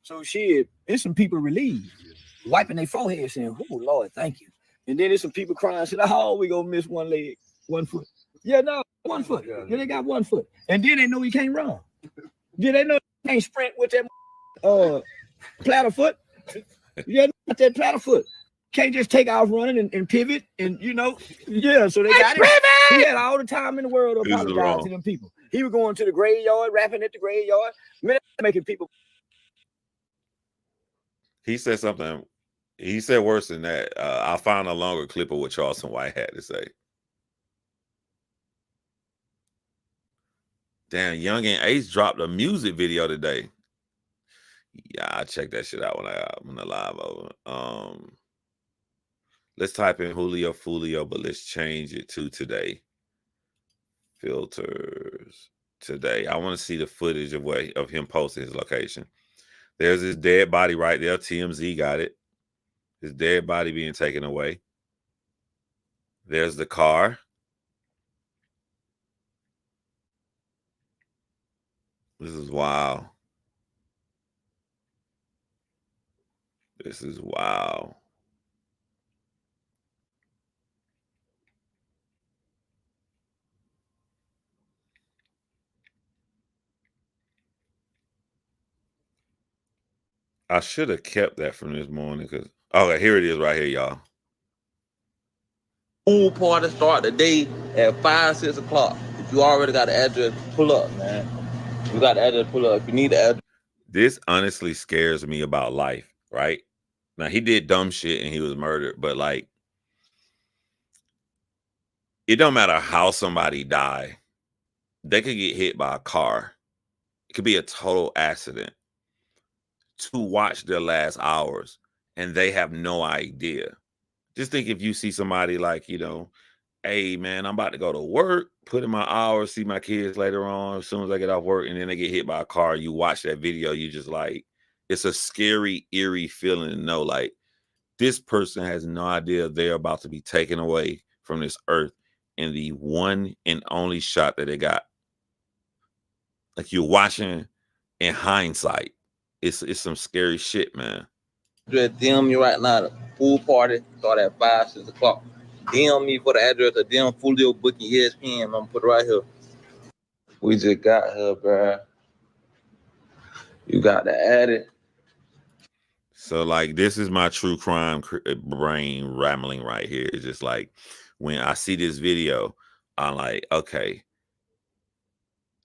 So shit, there's some people relieved, wiping their forehead saying, oh, Lord, thank you. And then there's some people crying, saying, oh, we gonna miss 1 leg, 1 foot. Yeah, no, 1 foot. Yeah, they got 1 foot. And then they know he can't run. Yeah, they know he can't sprint with that platter foot. Yeah, that platter foot. Can't just take off running and pivot and, yeah, so they got it. He had all the time in the world to apologize to them people. He was going to the graveyard, rapping at the graveyard, making people. He said something. He said worse than that. I'll find a longer clip of what Charleston White had to say. Damn, Young and Ace dropped a music video today. Yeah, I'll check that shit out when I live over. Let's type in Julio Foolio, but let's change it to today. Filters today. I want to see the footage of him posting his location. There's his dead body right there. TMZ got it. His dead body being taken away. There's the car. This is wild. This is wild. I should have kept that from this morning because okay, here it is right here, y'all. Pool party start the day at 5, 6 o'clock. If you already got the address, pull up, man. You got the address, pull up. If you need the address. This honestly scares me about life, right? Now he did dumb shit and he was murdered, but like it don't matter how somebody die, they could get hit by a car. It could be a total accident. To watch their last hours and they have no idea. Just think if you see somebody like, hey man, I'm about to go to work, put in my hours, see my kids later on as soon as I get off work, and then they get hit by a car. You watch that video, you just like, it's a scary, eerie feeling to know like this person has no idea they're about to be taken away from this earth in the one and only shot that they got. Like you're watching in hindsight. It's some scary shit, man. Just DM me right now. The pool party start at 5, 6 o'clock. DM me for the address of DM Foolio Booking ESPN. I'm gonna put it right here. We just got her, bruh. You got to add it. So like this is my true crime brain rambling right here. It's just like when I see this video, I'm like, okay,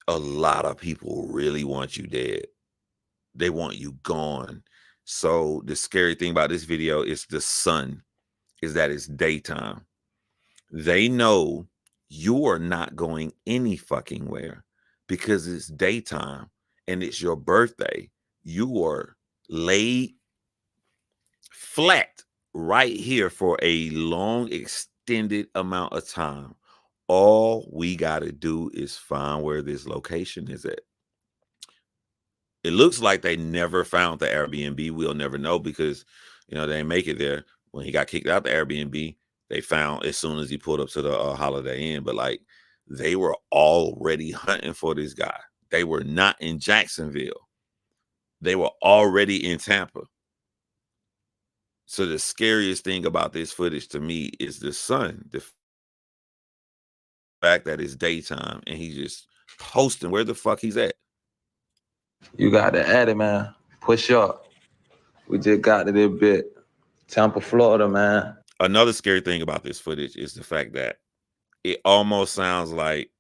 a lot of people really want you dead. They want you gone. So the scary thing about this video is the sun, is that it's daytime. They know you are not going any fucking where because it's daytime and it's your birthday. You are laid flat right here for a long extended amount of time. All we got to do is find where this location is at. It looks like they never found the Airbnb. We'll never know because, they didn't make it there. When he got kicked out the Airbnb, they found as soon as he pulled up to the Holiday Inn. But like they were already hunting for this guy. They were not in Jacksonville. They were already in Tampa. So the scariest thing about this footage to me is the sun. The fact that it's daytime and he's just posting where the fuck he's at. You got to add it, man. Push up. We just got to this bit. Tampa, Florida, man. Another scary thing about this footage is the fact that it almost sounds like,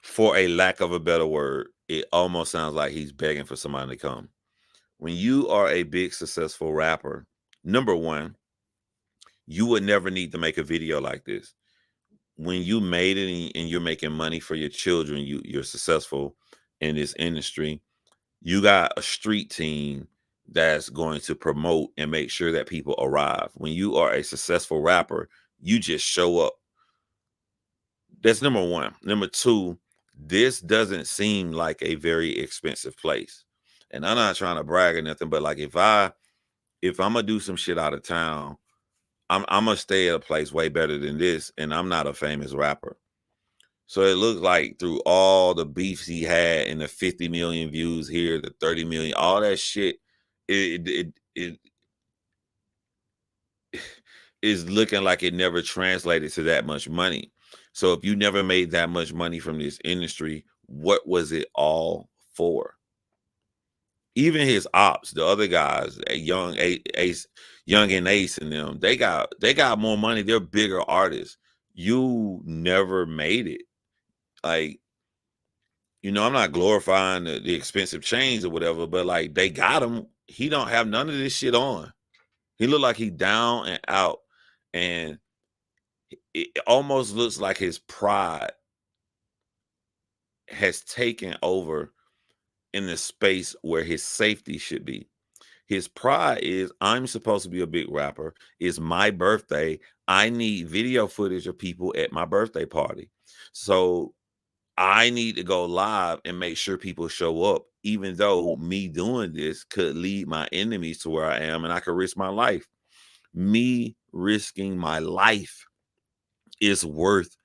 for a lack of a better word, it almost sounds like he's begging for somebody to come. When you are a big, successful rapper, number one, you would never need to make a video like this. When you made it and you're making money for your children, you're successful in this industry, you got a street team that's going to promote and make sure that people arrive. When you are a successful rapper, you just show up. That's number one. Number two, this doesn't seem like a very expensive place. And I'm not trying to brag or nothing, but like if I'm gonna do some shit out of town, I'm gonna stay at a place way better than this, and I'm not a famous rapper. So it looks like through all the beefs he had and the 50 million views here, the 30 million, all that shit, it is looking like it never translated to that much money. So if you never made that much money from this industry, what was it all for? Even his ops, the other guys, Young and Ace and them, they got more money. They're bigger artists. You never made it. Like, I'm not glorifying the expensive chains or whatever, but like they got him. He don't have none of this shit on. He looked like he down and out, and it almost looks like his pride has taken over in the space where his safety should be. His pride is, I'm supposed to be a big rapper. It's my birthday. I need video footage of people at my birthday party. So I need to go live and make sure people show up, even though me doing this could lead my enemies to where I am and I could risk my life. Me risking my life is worth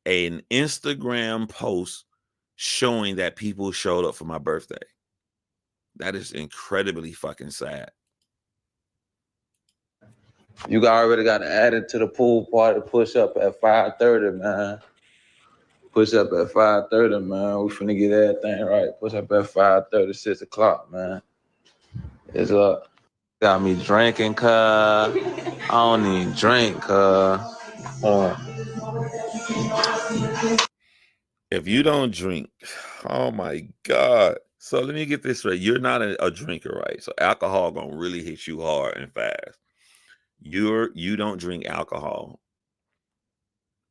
an Instagram post showing that people showed up for my birthday. That is incredibly fucking sad. You already got to add it to the pool party. Push up at 5:30, man. Push up at 5:30, man. We finna get everything right. Push up at 5:30, 6 o'clock, man. It's up. Got me drinking, cuz. I don't even drink, cuz. If you don't drink, oh my God. So let me get this straight. You're not a drinker, right? So alcohol gonna really hit you hard and fast. You don't drink alcohol,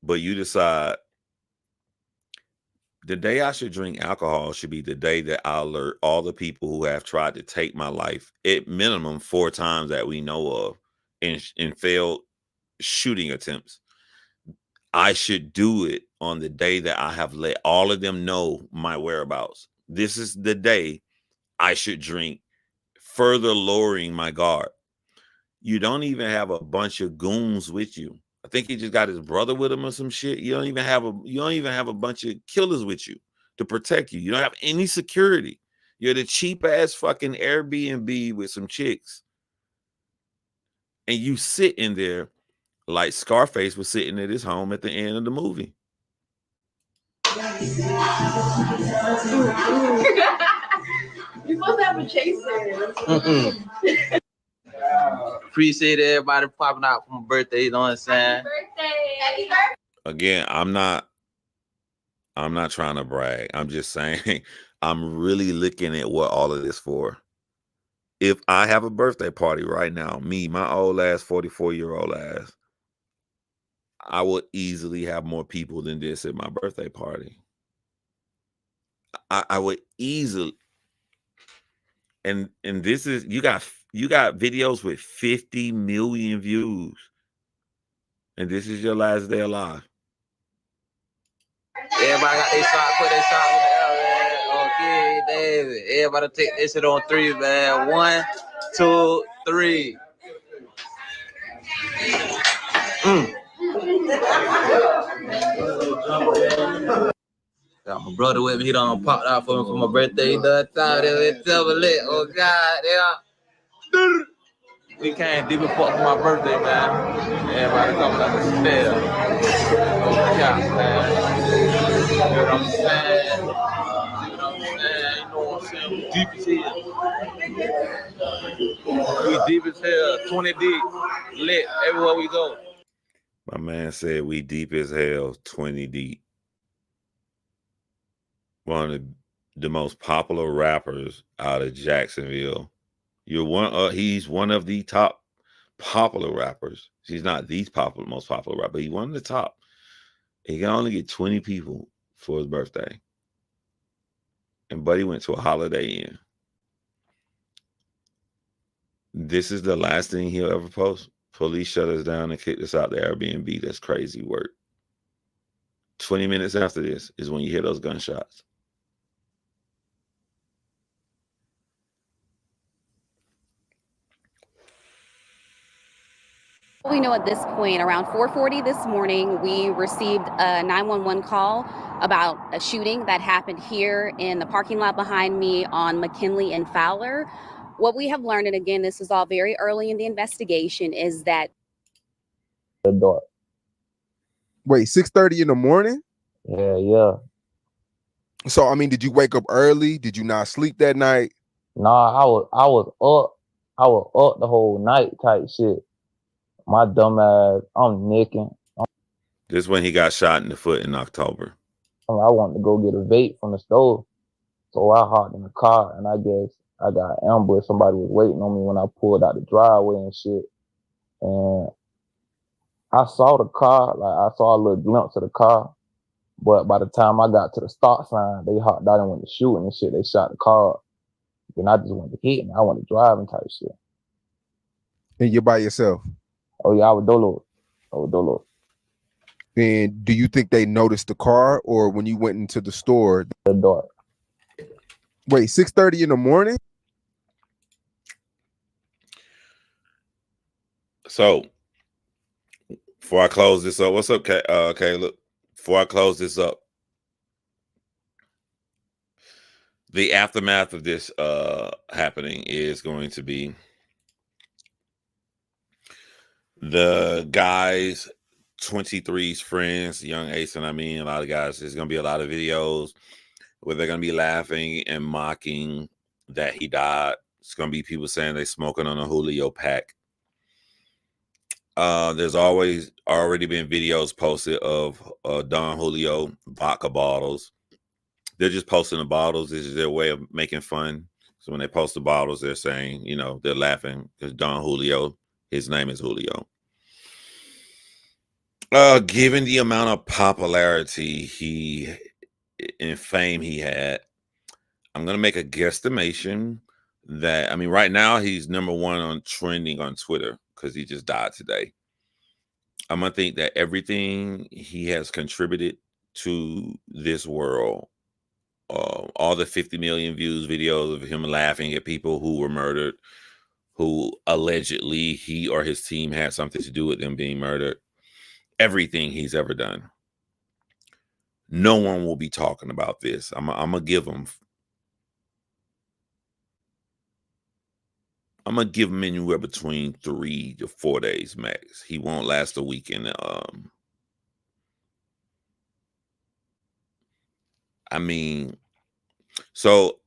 but you decide The day I should drink alcohol should be the day that I alert all the people who have tried to take my life at minimum 4 times that we know of in failed shooting attempts. I should do it on the day that I have let all of them know my whereabouts. This is the day I should drink, further lowering my guard. You don't even have a bunch of goons with you. I think he just got his brother with him or some shit. You don't even have a bunch of killers with you to protect you. You don't have any security. You're the cheap ass fucking Airbnb with some chicks. And you sit in there like Scarface was sitting at his home at the end of the movie. You're supposed to have a chaser. Appreciate everybody popping out for my birthday, you know what I'm saying? Happy birthday. Again, I'm not trying to brag. I'm just saying I'm really looking at what all of this for. If I have a birthday party right now, me, my old ass 44-year-old ass, I would easily have more people than this at my birthday party. I would easily, and this is you got videos with 50 million views, and this is your last day alive. Everybody got their shot, put their shot in the air, man. Okay, David. Everybody take this shit on 3, man. 1, 2, 3. Got my brother with me. He done popped out for me for my birthday. He done time with lit. Oh God, yeah. We came deep and fuck for my birthday, man. Everybody coming like a stare. Oh God, man. You know what I'm saying? You know what I'm saying? We deep as hell. We deep as hell. 20 deep. Lit everywhere we go. My man said we deep as hell, 20 deep. One of the most popular rappers out of Jacksonville. He's one of the top popular rappers. He's not the most popular rapper. He's one of the top. He can only get 20 people for his birthday. And Buddy went to a Holiday Inn. This is the last thing he'll ever post. Police shut us down and kicked us out the Airbnb. That's crazy work. 20 minutes after this is when you hear those gunshots. We know at this point, around 4:40 this morning, we received a 911 call about a shooting that happened here in the parking lot behind me on McKinley and Fowler. What we have learned, and again, this is all very early in the investigation, is that the door. Wait, 6:30 in the morning? Yeah. So I mean, did you wake up early? Did you not sleep that night? Nah, I was up. I was up the whole night type shit. My dumb ass, I'm nicking. This is when he got shot in the foot in October. I wanted to go get a vape from the store. So I hopped in the car, and I guess I got ambushed. Somebody was waiting on me when I pulled out the driveway and shit. And I saw the car, like I saw a little glimpse of the car. But by the time I got to the stop sign, they hopped out and went to shooting and shit. They shot the car. Then I just went to hitting. I went to driving type shit. And you're by yourself? Oh yeah, I was dolo. And do you think they noticed the car, or when you went into the store? The door. Wait, 6:30 in the morning? So, before I close this up, what's up, Caleb? Before I close this up, the aftermath of this happening is going to be the guys, 23's friends, young Ace, and I mean a lot of guys. There's going to be a lot of videos where they're going to be laughing and mocking that he died. It's going to be people saying they're smoking on a Julio pack. There's already been videos posted of Don Julio vodka bottles. They're just posting the bottles. This is their way of making fun. So when they post the bottles, they're saying, they're laughing because Don Julio, his name is Julio. Given the amount of popularity he and fame he had, I'm gonna make a guesstimation that, I mean, right now he's #1 on trending on Twitter because he just died today. I'm gonna think that everything he has contributed to this world, all the 50 million views videos of him laughing at people who were murdered, who allegedly he or his team had something to do with them being murdered, everything he's ever done, no one will be talking about this. I'm gonna give him anywhere between 3 to 4 days max. He won't last a weekend. I mean, so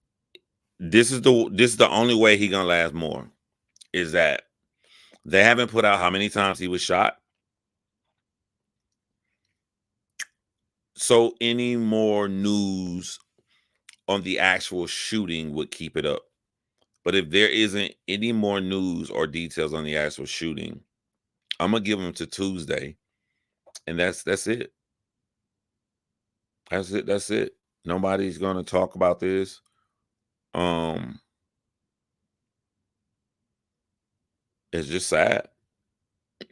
this is the only way he gonna last more, is that they haven't put out how many times he was shot. So any more news on the actual shooting would keep it up. But if there isn't any more news or details on the actual shooting, I'm gonna give him to Tuesday, and that's it. That's it. Nobody's gonna talk about this. It's just sad.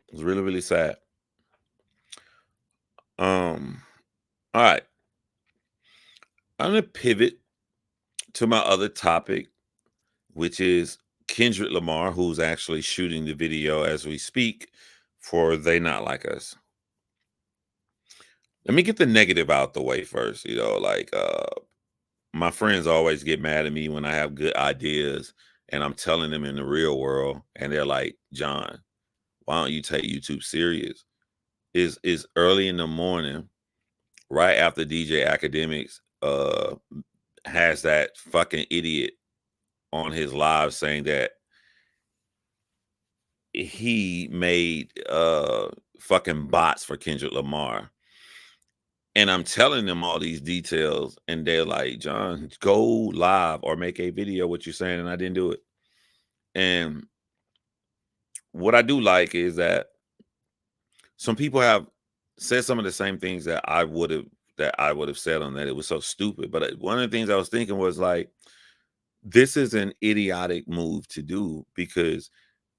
It's really, really sad. All right. I'm gonna pivot to my other topic, which is Kendrick Lamar, who's actually shooting the video as we speak for They Not Like Us. Let me get the negative out the way first. Like my friends always get mad at me when I have good ideas and I'm telling them in the real world, and they're like, John, why don't you take YouTube serious? Is early in the morning, right after DJ Academics has that fucking idiot on his live saying that he made fucking bots for Kendrick Lamar. And I'm telling them all these details, and they're like, John, go live or make a video what you're saying, and I didn't do it. And what I do like is that some people have said some of the same things that I would have said on that. It was so stupid. But one of the things I was thinking was like, this is an idiotic move to do, because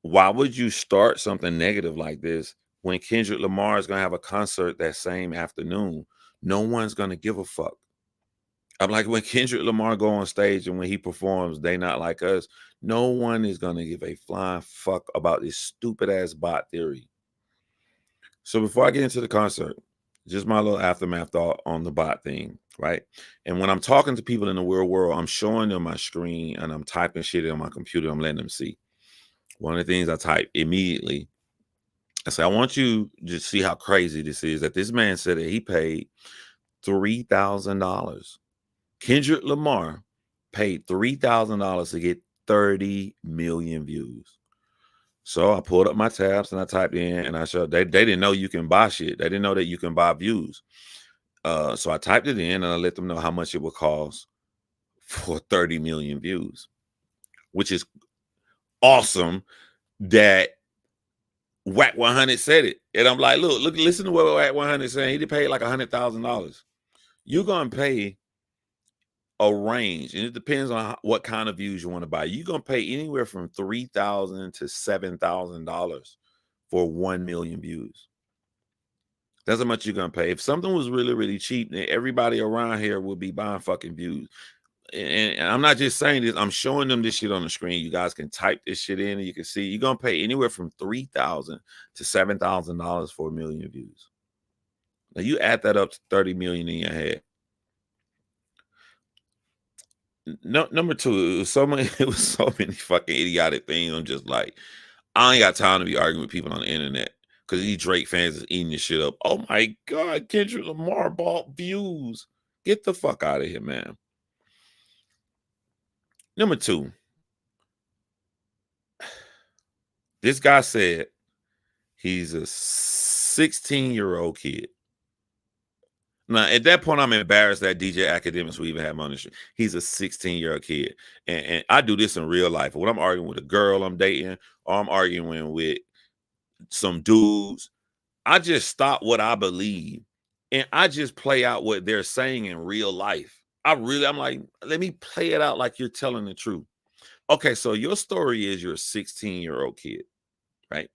why would you start something negative like this when Kendrick Lamar is going to have a concert that same afternoon? No one's going to give a fuck. I'm like, when Kendrick Lamar go on stage and when he performs They Not Like Us, no one is going to give a flying fuck about this stupid ass bot theory. So before I get into the concert, just my little aftermath thought on the bot thing, right? And when I'm talking to people in the real world, I'm showing them my screen and I'm typing shit on my computer. I'm letting them see. One of the things I type immediately, I say, I want you to see how crazy this is, that this man said that he paid $3,000. Kendrick Lamar paid $3,000 to get 30 million views. So I pulled up my tabs and I typed in and I showed they didn't know you can buy shit. They didn't know that you can buy views. So I typed it in and I let them know how much it would cost for 30 million views, which is awesome that Whack 100 said it. And I'm like, look, listen to what Whack 100 saying. He paid like $100,000. You're going to pay a range, and it depends on what kind of views you want to buy. You're going to pay anywhere from $3,000 to $7,000 for 1 million views. That's how much you're going to pay. If something was really, really cheap, then everybody around here would be buying fucking views. And I'm not just saying this, I'm showing them this shit on the screen. You guys can type this shit in and you can see you're going to pay anywhere from $3,000 to $7,000 for 1 million views. Now you add that up to 30 million in your head. No, number two, it was so many fucking idiotic things. I'm just like, I ain't got time to be arguing with people on the internet because these Drake fans is eating this shit up. Oh my God, Kendrick Lamar bought views. Get the fuck out of here, man. Number two, this guy said he's a 16-year-old kid. Now, at that point, I'm embarrassed that DJ Academics will even have him on the show. He's a 16-year-old kid. And I do this in real life. When I'm arguing with a girl I'm dating or I'm arguing with some dudes, I just stop what I believe and I just play out what they're saying in real life. I'm like, let me play it out like you're telling the truth. Okay, so your story is you're a 16-year-old kid, right?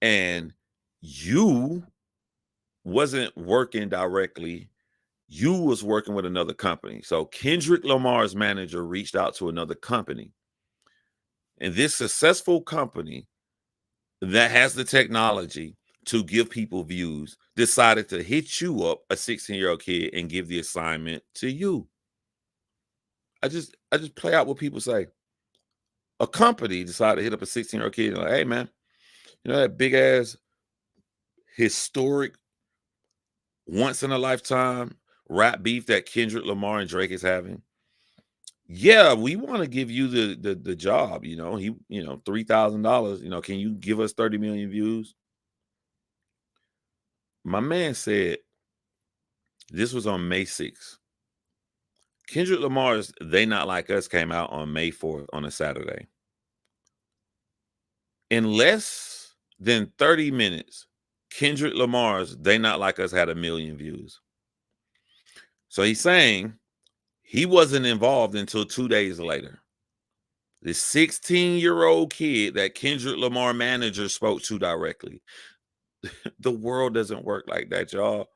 And you wasn't working directly. You was working with another company. So Kendrick Lamar's manager reached out to another company. And this successful company that has the technology to give people views decided to hit you up, a 16-year-old kid, and give the assignment to you. I just play out what people say. A company decided to hit up a 16-year-old kid and like, hey man, you know that big ass historic once in a lifetime rap beef that Kendrick Lamar and Drake is having? Yeah, we want to give you the job, you know. He, you know, $3,000, you know, can you give us 30 million views? My man said this was on May 6th. Kendrick Lamar's They Not Like Us came out on May 4th on a Saturday. In less than 30 minutes, Kendrick Lamar's They Not Like Us had 1 million views. So he's saying he wasn't involved until 2 days later. The 16-year-old kid that Kendrick Lamar manager spoke to directly. The world doesn't work like that, y'all.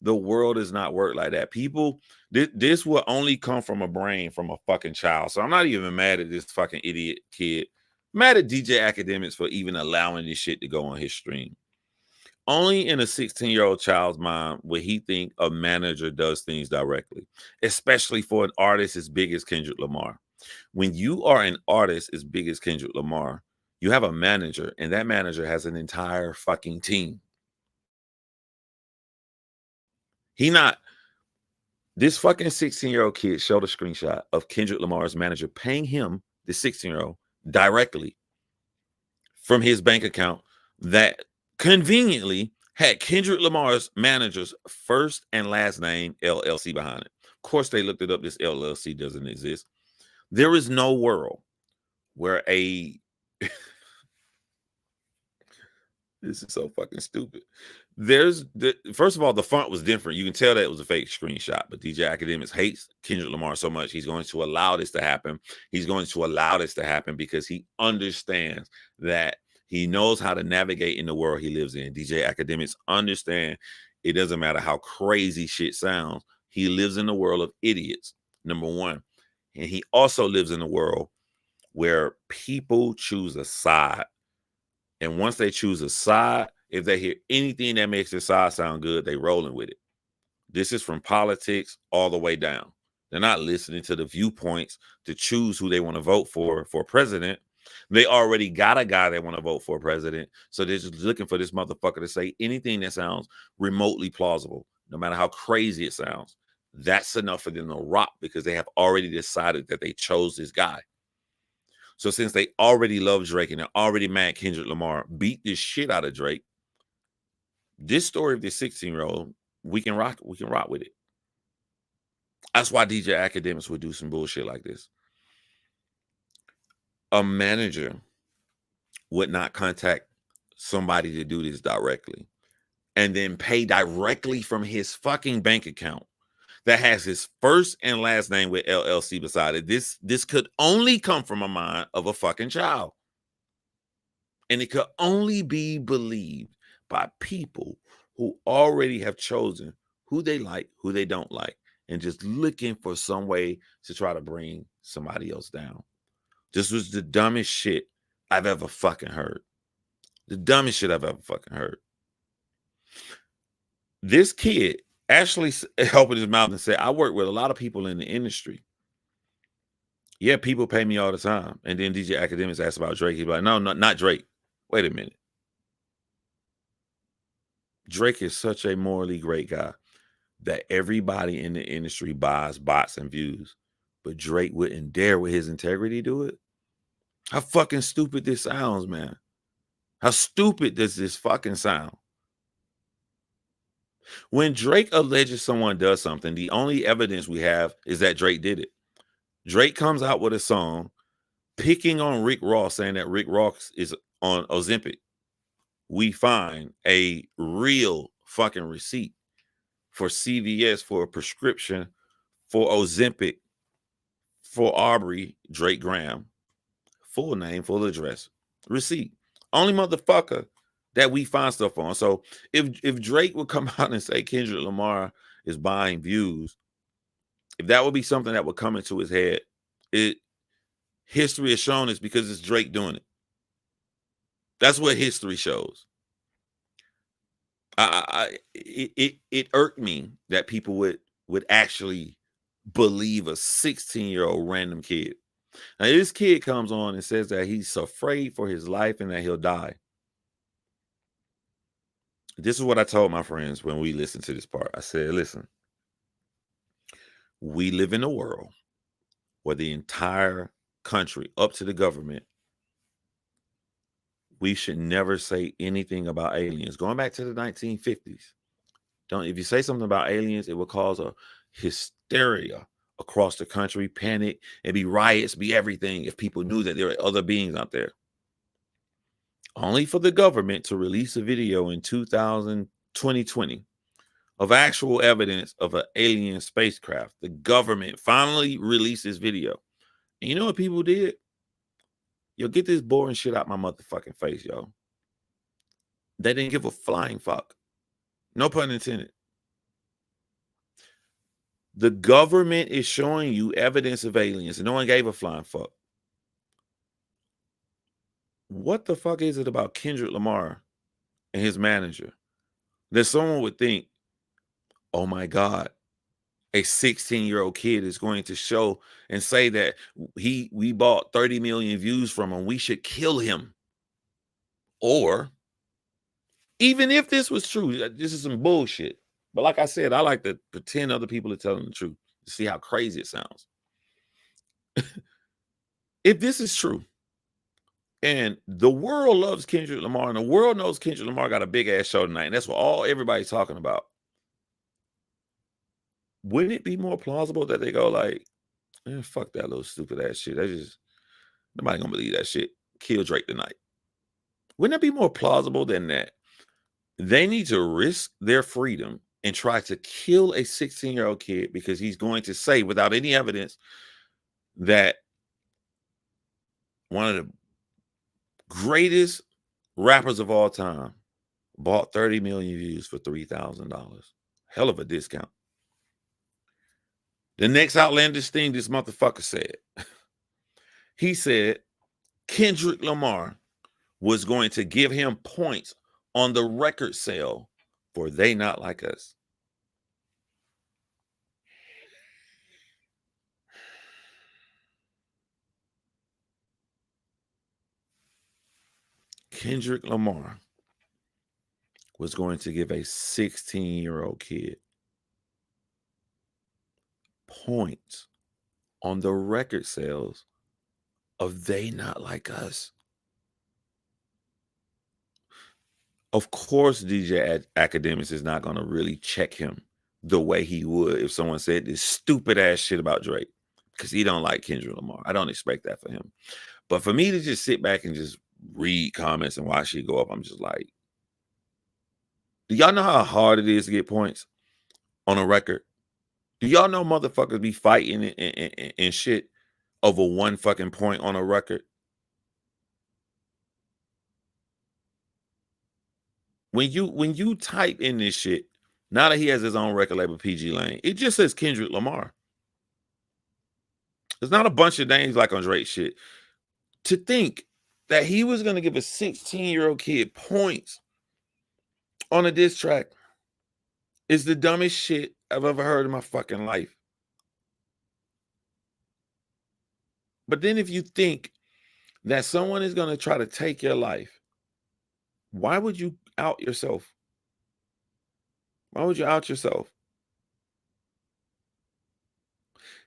The world does not work like that. People, this will only come from a brain from a fucking child. So I'm not even mad at this fucking idiot kid. I'm mad at DJ Academics for even allowing this shit to go on his stream. Only in a 16-year-old child's mind would he think a manager does things directly, especially for an artist as big as Kendrick Lamar. When you are an artist as big as Kendrick Lamar, you have a manager, and that manager has an entire fucking team. This fucking 16-year-old kid showed a screenshot of Kendrick Lamar's manager paying him, the 16-year-old, directly from his bank account that conveniently had Kendrick Lamar's manager's first and last name, LLC, behind it. Of course, they looked it up. This LLC doesn't exist. There is no world where this is so fucking stupid. First of all, the font was different. You can tell that it was a fake screenshot, but DJ Academics hates Kendrick Lamar so much, he's going to allow this to happen. He's going to allow this to happen because he understands that he knows how to navigate in the world he lives in. DJ Academics understand it doesn't matter how crazy shit sounds. He lives in the world of idiots, number one. And he also lives in a world where people choose a side. And once they choose a side, if they hear anything that makes their side sound good, they rolling with it. This is from politics all the way down. They're not listening to the viewpoints to choose who they want to vote for president. They already got a guy they want to vote for president. So they're just looking for this motherfucker to say anything that sounds remotely plausible, no matter how crazy it sounds. That's enough for them to rock because they have already decided that they chose this guy. So since they already love Drake and they're already mad Kendrick Lamar beat this shit out of Drake, this story of this 16-year-old, we can rock with it. That's why DJ Academics would do some bullshit like this. A manager would not contact somebody to do this directly and then pay directly from his fucking bank account that has his first and last name with LLC beside it. This could only come from a mind of a fucking child. And it could only be believed by people who already have chosen who they like, who they don't like, and just looking for some way to try to bring somebody else down. This was the dumbest shit I've ever fucking heard. The dumbest shit I've ever fucking heard. This kid actually opened his mouth and said, I work with a lot of people in the industry. Yeah, people pay me all the time. And then DJ Academics asked about Drake. He's like, no, not Drake. Wait a minute. Drake is such a morally great guy that everybody in the industry buys bots and views. But Drake wouldn't dare with his integrity do it. How fucking stupid this sounds, man. How stupid does this fucking sound? When Drake alleges someone does something, the only evidence we have is that Drake did it. Drake comes out with a song picking on Rick Ross, saying that Rick Ross is on Ozempic. We find a real fucking receipt for CVS for a prescription for Ozempic for Aubrey Drake Graham. Full name, full address, receipt. Only motherfucker that we find stuff on. So if Drake would come out and say Kendrick Lamar is buying views, if that would be something that would come into his head, history has shown it's because it's Drake doing it. That's what history shows. It irked me that people would actually believe a 16-year-old random kid. Now, this kid comes on and says that he's afraid for his life and that he'll die. This is what I told my friends when we listened to this part. I said, listen, we live in a world where the entire country, up to the government, we should never say anything about aliens. Going back to the 1950s, if you say something about aliens, it will cause a hysteria across the country, panic, and be riots, be everything if people knew that there are other beings out there. Only for the government to release a video in 2020 of actual evidence of an alien spacecraft. The government finally released this video. And you know what people did? Yo, get this boring shit out my motherfucking face, yo. They didn't give a flying fuck. No pun intended. The government is showing you evidence of aliens, and no one gave a flying fuck. What the fuck is it about Kendrick Lamar and his manager that someone would think, oh my God, a 16-year-old kid is going to show and say that we bought 30 million views from him, we should kill him? Or even if this was true, this is some bullshit. But like I said, I like to pretend other people are telling the truth to see how crazy it sounds. If this is true, and the world loves Kendrick Lamar, and the world knows Kendrick Lamar got a big ass show tonight, and that's what everybody's talking about, wouldn't it be more plausible that they go like, fuck that little stupid ass shit? Nobody gonna believe that shit. Kill Drake tonight. Wouldn't that be more plausible than that? They need to risk their freedom and try to kill a 16-year-old kid because he's going to say without any evidence that one of the greatest rappers of all time bought 30 million views for $3,000. Hell of a discount. The next outlandish thing this motherfucker said, he said Kendrick Lamar was going to give him points on the record sale for They Not Like Us. Kendrick Lamar was going to give a 16-year-old kid points on the record sales of They Not Like Us. Of course, DJ Academics is not going to really check him the way he would if someone said this stupid ass shit about Drake, because he don't like Kendrick Lamar. I don't expect that for him. But for me to just sit back and just read comments and watch it go up, I'm just like, do y'all know how hard it is to get points on a record? Do y'all know motherfuckers be fighting and shit over one fucking point on a record? When you type in this shit, now that he has his own record label, PG Lane, it just says Kendrick Lamar. There's not a bunch of names like on Drake shit. To think that he was going to give a 16-year-old kid points on a diss track is the dumbest shit I've ever heard in my fucking life. But then if you think that someone is going to try to take your life, why would you out yourself? Why would you out yourself?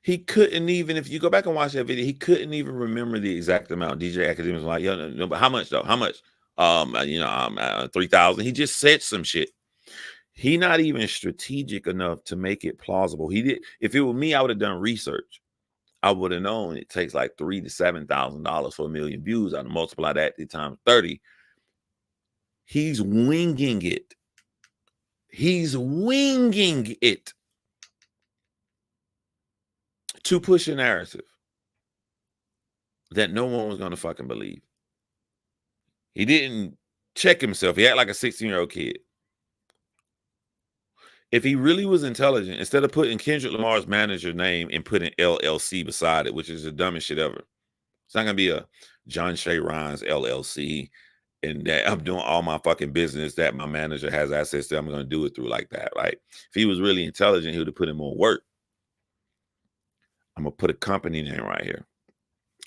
He couldn't even, if you go back and watch that video, he couldn't even remember the exact amount. DJ Academics was like, yo, no, but how much though? How much? 3,000. He just said some shit. He not even strategic enough to make it plausible. He did. If it were me, I would have done research. I would have known it takes like $3,000 to $7,000 for a million views. I'd multiply that times 30. He's winging it. He's winging it to push a narrative that no one was going to fucking believe. He didn't check himself. He acted like a 16-year-old kid. If he really was intelligent, instead of putting Kendrick Lamar's manager name and putting LLC beside it, which is the dumbest shit ever. It's not going to be a John Shay Rhines LLC and that I'm doing all my fucking business that my manager has access to. I'm going to do it through like that, right? If he was really intelligent, he would have put in more work. I'm going to put a company name right here.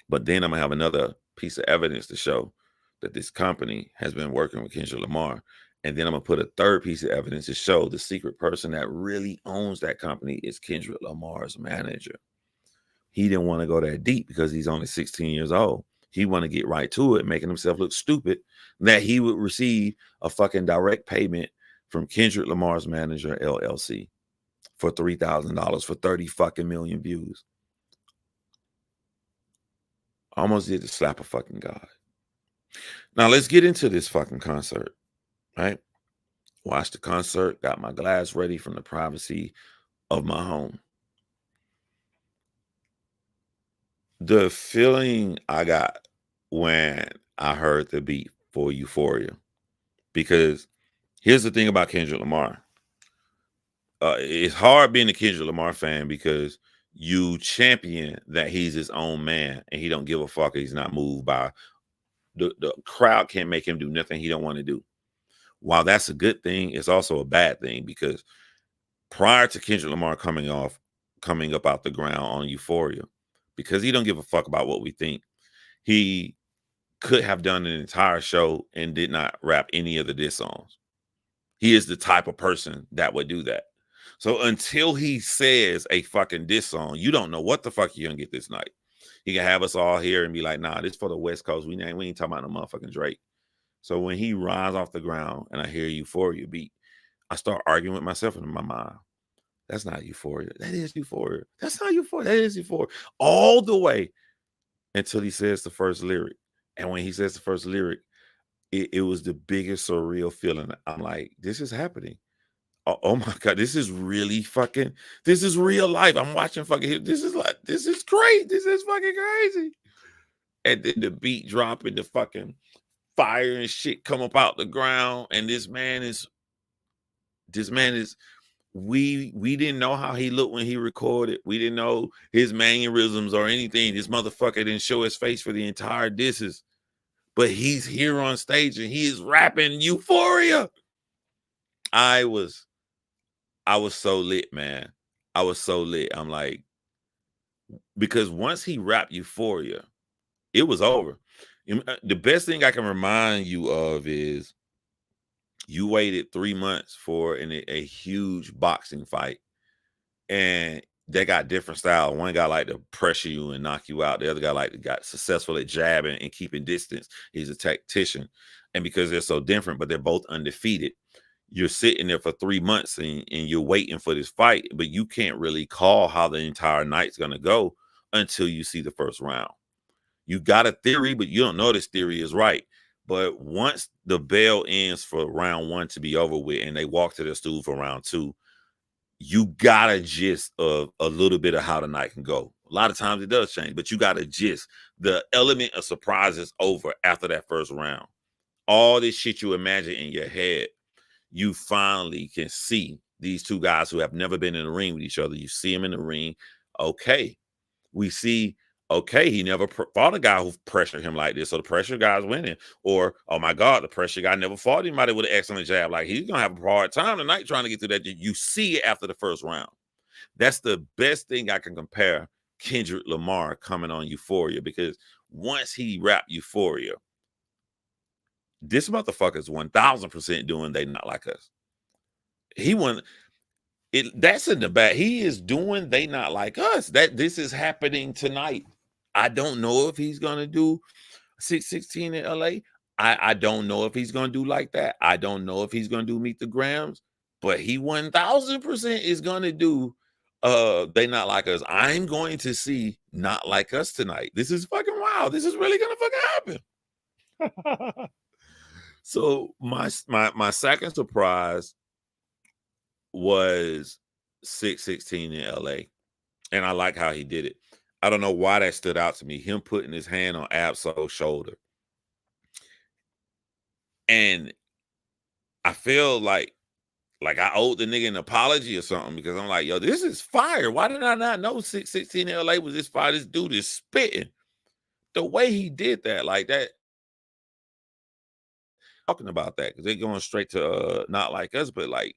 But then I'm going to have another piece of evidence to show that this company has been working with Kendrick Lamar. And then I'm going to put a third piece of evidence to show the secret person that really owns that company is Kendrick Lamar's manager. He didn't want to go that deep because he's only 16 years old. He want to get right to it, making himself look stupid, that he would receive a fucking direct payment from Kendrick Lamar's manager, LLC, for $3,000 for 30 fucking million views. Almost did to slap a fucking god. Now let's get into this fucking concert, right? Watched the concert, got my glass ready from the privacy of my home. The feeling I got when I heard the beat for Euphoria, because here's the thing about Kendrick Lamar. It's hard being a Kendrick Lamar fan because you champion that he's his own man and he don't give a fuck. He's not moved by the crowd. Can't make him do nothing he don't want to do. While that's a good thing, it's also a bad thing because prior to Kendrick Lamar coming up out the ground on Euphoria, because he don't give a fuck about what we think, he could have done an entire show and did not rap any of the diss songs. He is the type of person that would do that. So until he says a fucking diss song, you don't know what the fuck you're gonna get this night. He can have us all here and be like, nah, this for the West Coast. We ain't talking about no motherfucking Drake. So when he rides off the ground and I hear Euphoria beat, I start arguing with myself in my mind. That's not Euphoria. That is Euphoria. That's not Euphoria. That is Euphoria. All the way until he says the first lyric. And when he says the first lyric, it was the biggest surreal feeling. I'm like, this is happening. Oh my God, this is really fucking, this is real life. I'm watching fucking, this is great. This is fucking crazy. And then the beat drop and the fucking fire and shit come up out the ground. And this man is, we didn't know how he looked when he recorded. We didn't know his mannerisms or anything. This motherfucker didn't show his face for the entire disses. But he's here on stage and he is rapping Euphoria. I was so lit, man. I was so lit. I'm like, because once he rapped Euphoria, it was over. The best thing I can remind you of is you waited 3 months for a huge boxing fight, and they got different style. One guy like to pressure you and knock you out. The other guy got successful at jabbing and keeping distance. He's a tactician. And because they're so different, but they're both undefeated, you're sitting there for 3 months and you're waiting for this fight, but you can't really call how the entire night's going to go until you see the first round. You got a theory, but you don't know this theory is right. But once the bell ends for round 1 to be over with and they walk to their stool for round 2, you got a gist of a little bit of how the night can go. A lot of times it does change, but you got a gist. The element of surprise is over after that first round. All this shit you imagine in your head, you finally can see these two guys who have never been in the ring with each other. You see them in the ring. Okay. We see, okay, he never fought a guy who pressured him like this. So the pressure guy's winning. Or, oh my God, the pressure guy never fought anybody with an excellent jab. Like, he's going to have a hard time tonight trying to get through that. You see it after the first round. That's the best thing I can compare Kendrick Lamar coming on Euphoria, because once he rapped Euphoria, this motherfucker's 1000% doing They Not Like Us. He won it. That's in the back. He is doing They Not Like Us. This is happening tonight. I don't know if he's gonna do 616 in LA. I don't know if he's gonna do like that. I don't know if he's gonna do Meet the Grams, but he 1000% is gonna do They Not Like Us. I'm going to see Not Like Us tonight. This is fucking wild. This is really gonna fucking happen. So my second surprise was 616 in LA. And I like how he did it. I don't know why that stood out to me. Him putting his hand on Absol's shoulder. And I feel like I owed the nigga an apology or something, because I'm like, yo, this is fire. Why did I not know 616 in LA was this fire? This dude is spitting. The way he did that, like that. Talking about that, because they're going straight to Not Like Us, but like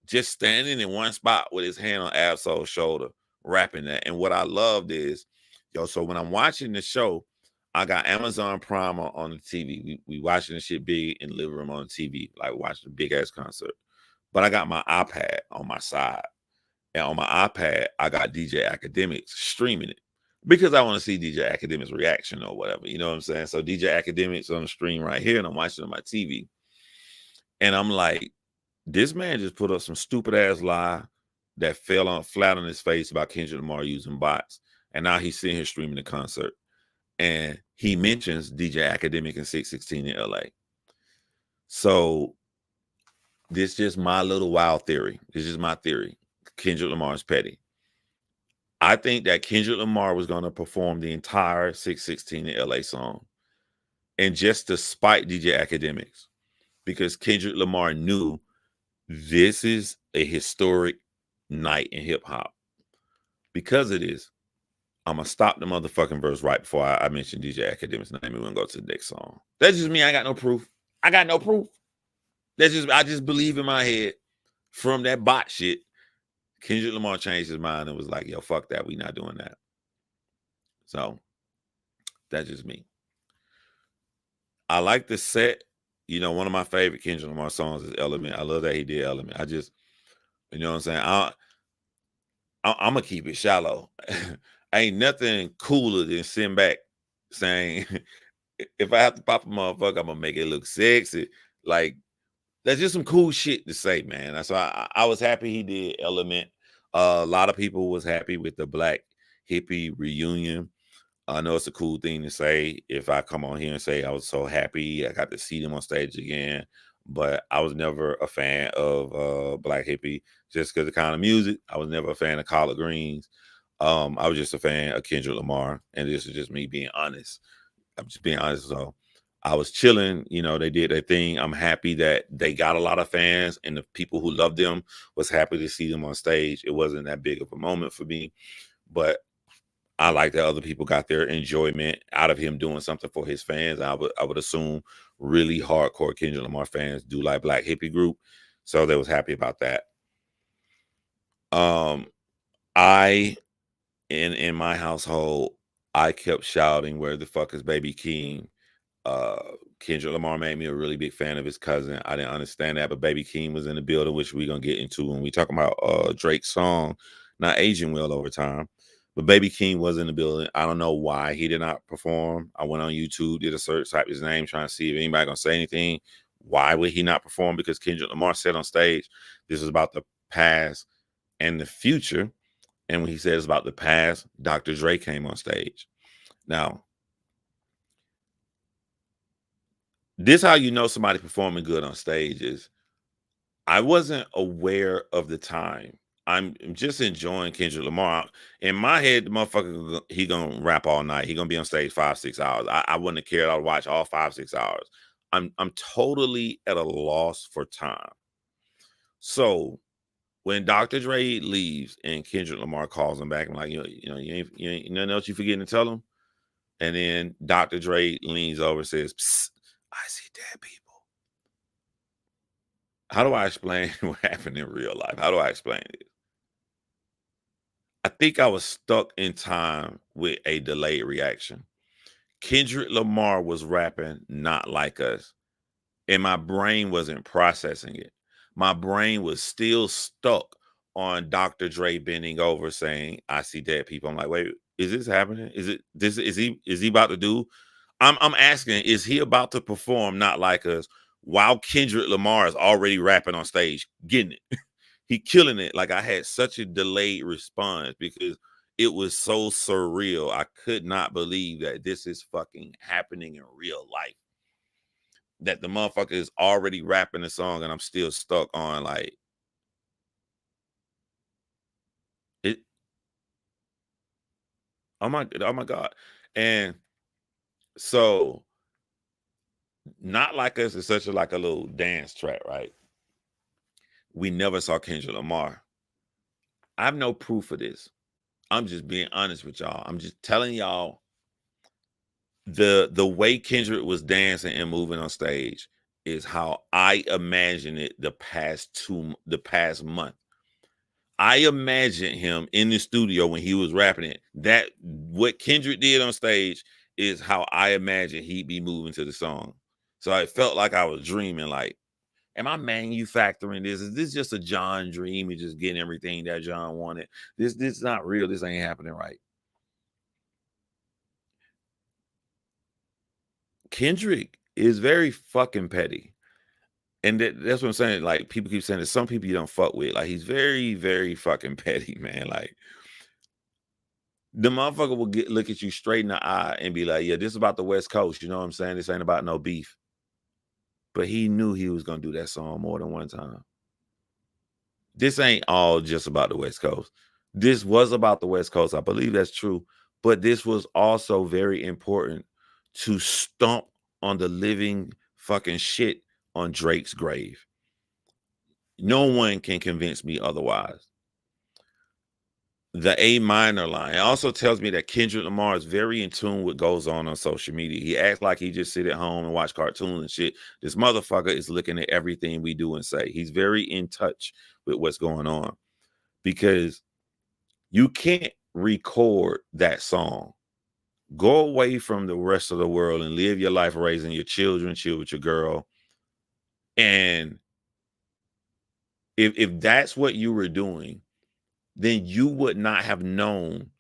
just standing in one spot with his hand on Absol's shoulder, rapping that. And what I loved is, yo, so when I'm watching the show, I got Amazon Prime on the TV. We watching the shit big in the living room on the TV, like watching a big ass concert. But I got my iPad on my side. And on my iPad, I got DJ Academics streaming it, because I want to see DJ Academics' reaction or whatever. You know what I'm saying? So DJ Academics on the stream right here, and I'm watching on my TV. And I'm like, this man just put up some stupid ass lie that fell flat on his face about Kendrick Lamar using bots. And now he's sitting here streaming the concert. And he mentions DJ Academic and 616 in LA. So this is just my little wild theory. This is my theory. Kendrick Lamar is petty. I think that Kendrick Lamar was going to perform the entire 616 in LA song. And just to spite DJ Academics, because Kendrick Lamar knew this is a historic night in hip hop. Because it is, I'm going to stop the motherfucking verse right before I mention DJ Academics' name. We're going to go to the next song. That's just me. I got no proof. I just believe in my head from that bot shit. Kendrick Lamar changed his mind and was like, yo, fuck that. We not doing that. So that's just me. I like the set. You know, one of my favorite Kendrick Lamar songs is Element. I love that he did Element. I just, you know what I'm saying? I'm going to keep it shallow. Ain't nothing cooler than sitting back saying, if I have to pop a motherfucker, I'm going to make it look sexy. Like, that's just some cool shit to say, man. So I was happy he did Element. A lot of people was happy with the Black Hippie reunion. I know it's a cool thing to say. If I come on here and say I was so happy I got to see them on stage again, but I was never a fan of Black Hippie just because of the kind of music. I was never a fan of Collard Greens. I was just a fan of Kendrick Lamar, and this is just me being honest. I'm just being honest. So I was chilling. You know, they did their thing. I'm happy that they got a lot of fans, and the people who loved them was happy to see them on stage. It wasn't that big of a moment for me, but I like that other people got their enjoyment out of him doing something for his fans. I would assume really hardcore Kendrick Lamar fans do like Black Hippie Group, so they was happy about that. In my household, I kept shouting, "Where the fuck is Baby King?" Kendrick Lamar made me a really big fan of his cousin. I didn't understand that, but Baby King was in the building, which we're gonna get into when we talk about Drake's song not aging well over time. But Baby King was in the building. I don't know why he did not perform. I went on YouTube, did a search, typed his name, trying to see if anybody gonna say anything. Why would he not perform? Because Kendrick Lamar said on stage, this is about the past and the future. And when he said it's about the past, Dr. Dre came on stage. Now, this how you know somebody performing good on stage is I wasn't aware of the time. I'm just enjoying Kendrick Lamar. In my head, the motherfucker, he gonna rap all night. He gonna be on stage 5-6 hours. I wouldn't have cared. I'd watch all 5-6 hours. I'm totally at a loss for time. So when Dr. Dre leaves and Kendrick Lamar calls him back, I'm like, you ain't nothing else you forgetting to tell him. And then Dr. Dre leans over and says, "Psst, I see dead people." How do I explain what happened in real life? How do I explain it? I think I was stuck in time with a delayed reaction. Kendrick Lamar was rapping Not Like Us, and my brain wasn't processing it. My brain was still stuck on Dr. Dre bending over saying, "I see dead people." I'm like, wait, is this happening? Is he about to do? I'm asking, is he about to perform Not Like Us while Kendrick Lamar is already rapping on stage, getting it? He killing it. Like, I had such a delayed response because it was so surreal. I could not believe that this is fucking happening in real life. That the motherfucker is already rapping the song and I'm still stuck on like, Oh my God. And so Not Like Us is such a like a little dance track, right? We never saw Kendrick Lamar. I have no proof of this. I'm just being honest with y'all. I'm just telling y'all the way Kendrick was dancing and moving on stage is how I imagine it the past month. I imagine him in the studio when he was rapping it. That what Kendrick did on stage is how I imagine he'd be moving to the song. So I felt like I was dreaming. Like, am I manufacturing this? Is this just a John dream and just getting everything that John wanted? This is not real. This ain't happening right. Kendrick is very fucking petty. And that's what I'm saying. Like, people keep saying that some people you don't fuck with. Like, he's very, very fucking petty, man. Like, the motherfucker will look at you straight in the eye and be like, yeah, this is about the West Coast. You know what I'm saying? This ain't about no beef. But he knew he was going to do that song more than one time. This ain't all just about the West Coast. This was about the West Coast. I believe that's true. But this was also very important to stomp on the living fucking shit on Drake's grave. No one can convince me otherwise. The A minor line. It also tells me that Kendrick Lamar is very in tune with what goes on social media. He acts like he just sit at home and watch cartoons and shit. This motherfucker is looking at everything we do and say. He's very in touch with what's going on, because you can't record that song, go away from the rest of the world and live your life raising your children, chill with your girl. And if that's what you were doing, then you would not have known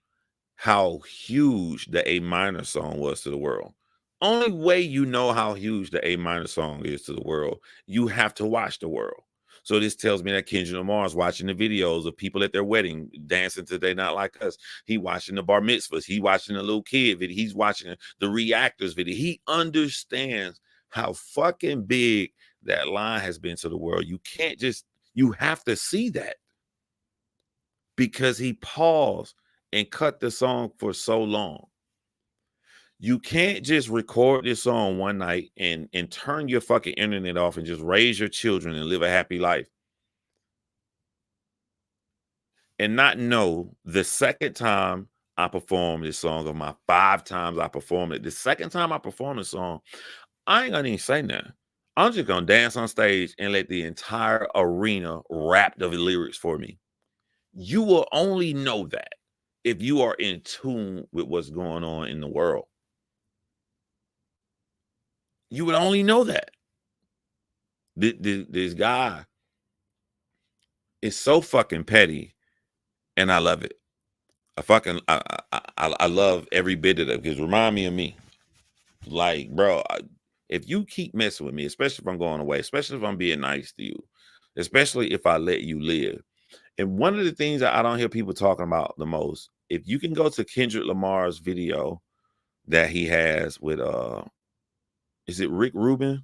how huge the A minor song was to the world. Only way you know how huge the A minor song is to the world, you have to watch the world. So this tells me that Kendrick Lamar is watching the videos of people at their wedding dancing to They Not Like Us. He watching the bar mitzvahs. He watching the little kid video. He's watching the reactors video. He understands how fucking big that line has been to the world. You can't just, you have to see that, because he paused and cut the song for so long. You can't just record this song one night and turn your fucking internet off and just raise your children and live a happy life and not know the second time I performed this song, of my 5 times I performed it, the second time I performed the song, I ain't gonna even say nothing. I'm just gonna dance on stage and let the entire arena rap the lyrics for me. You will only know that if you are in tune with what's going on in the world. You would only know that. This guy is so fucking petty, and I love it. I love every bit of it, because remind me of me. Like, bro, if you keep messing with me, especially if I'm going away, especially if I'm being nice to you, especially if I let you live. And one of the things that I don't hear people talking about the most, if you can go to Kendrick Lamar's video that he has with is it Rick Rubin?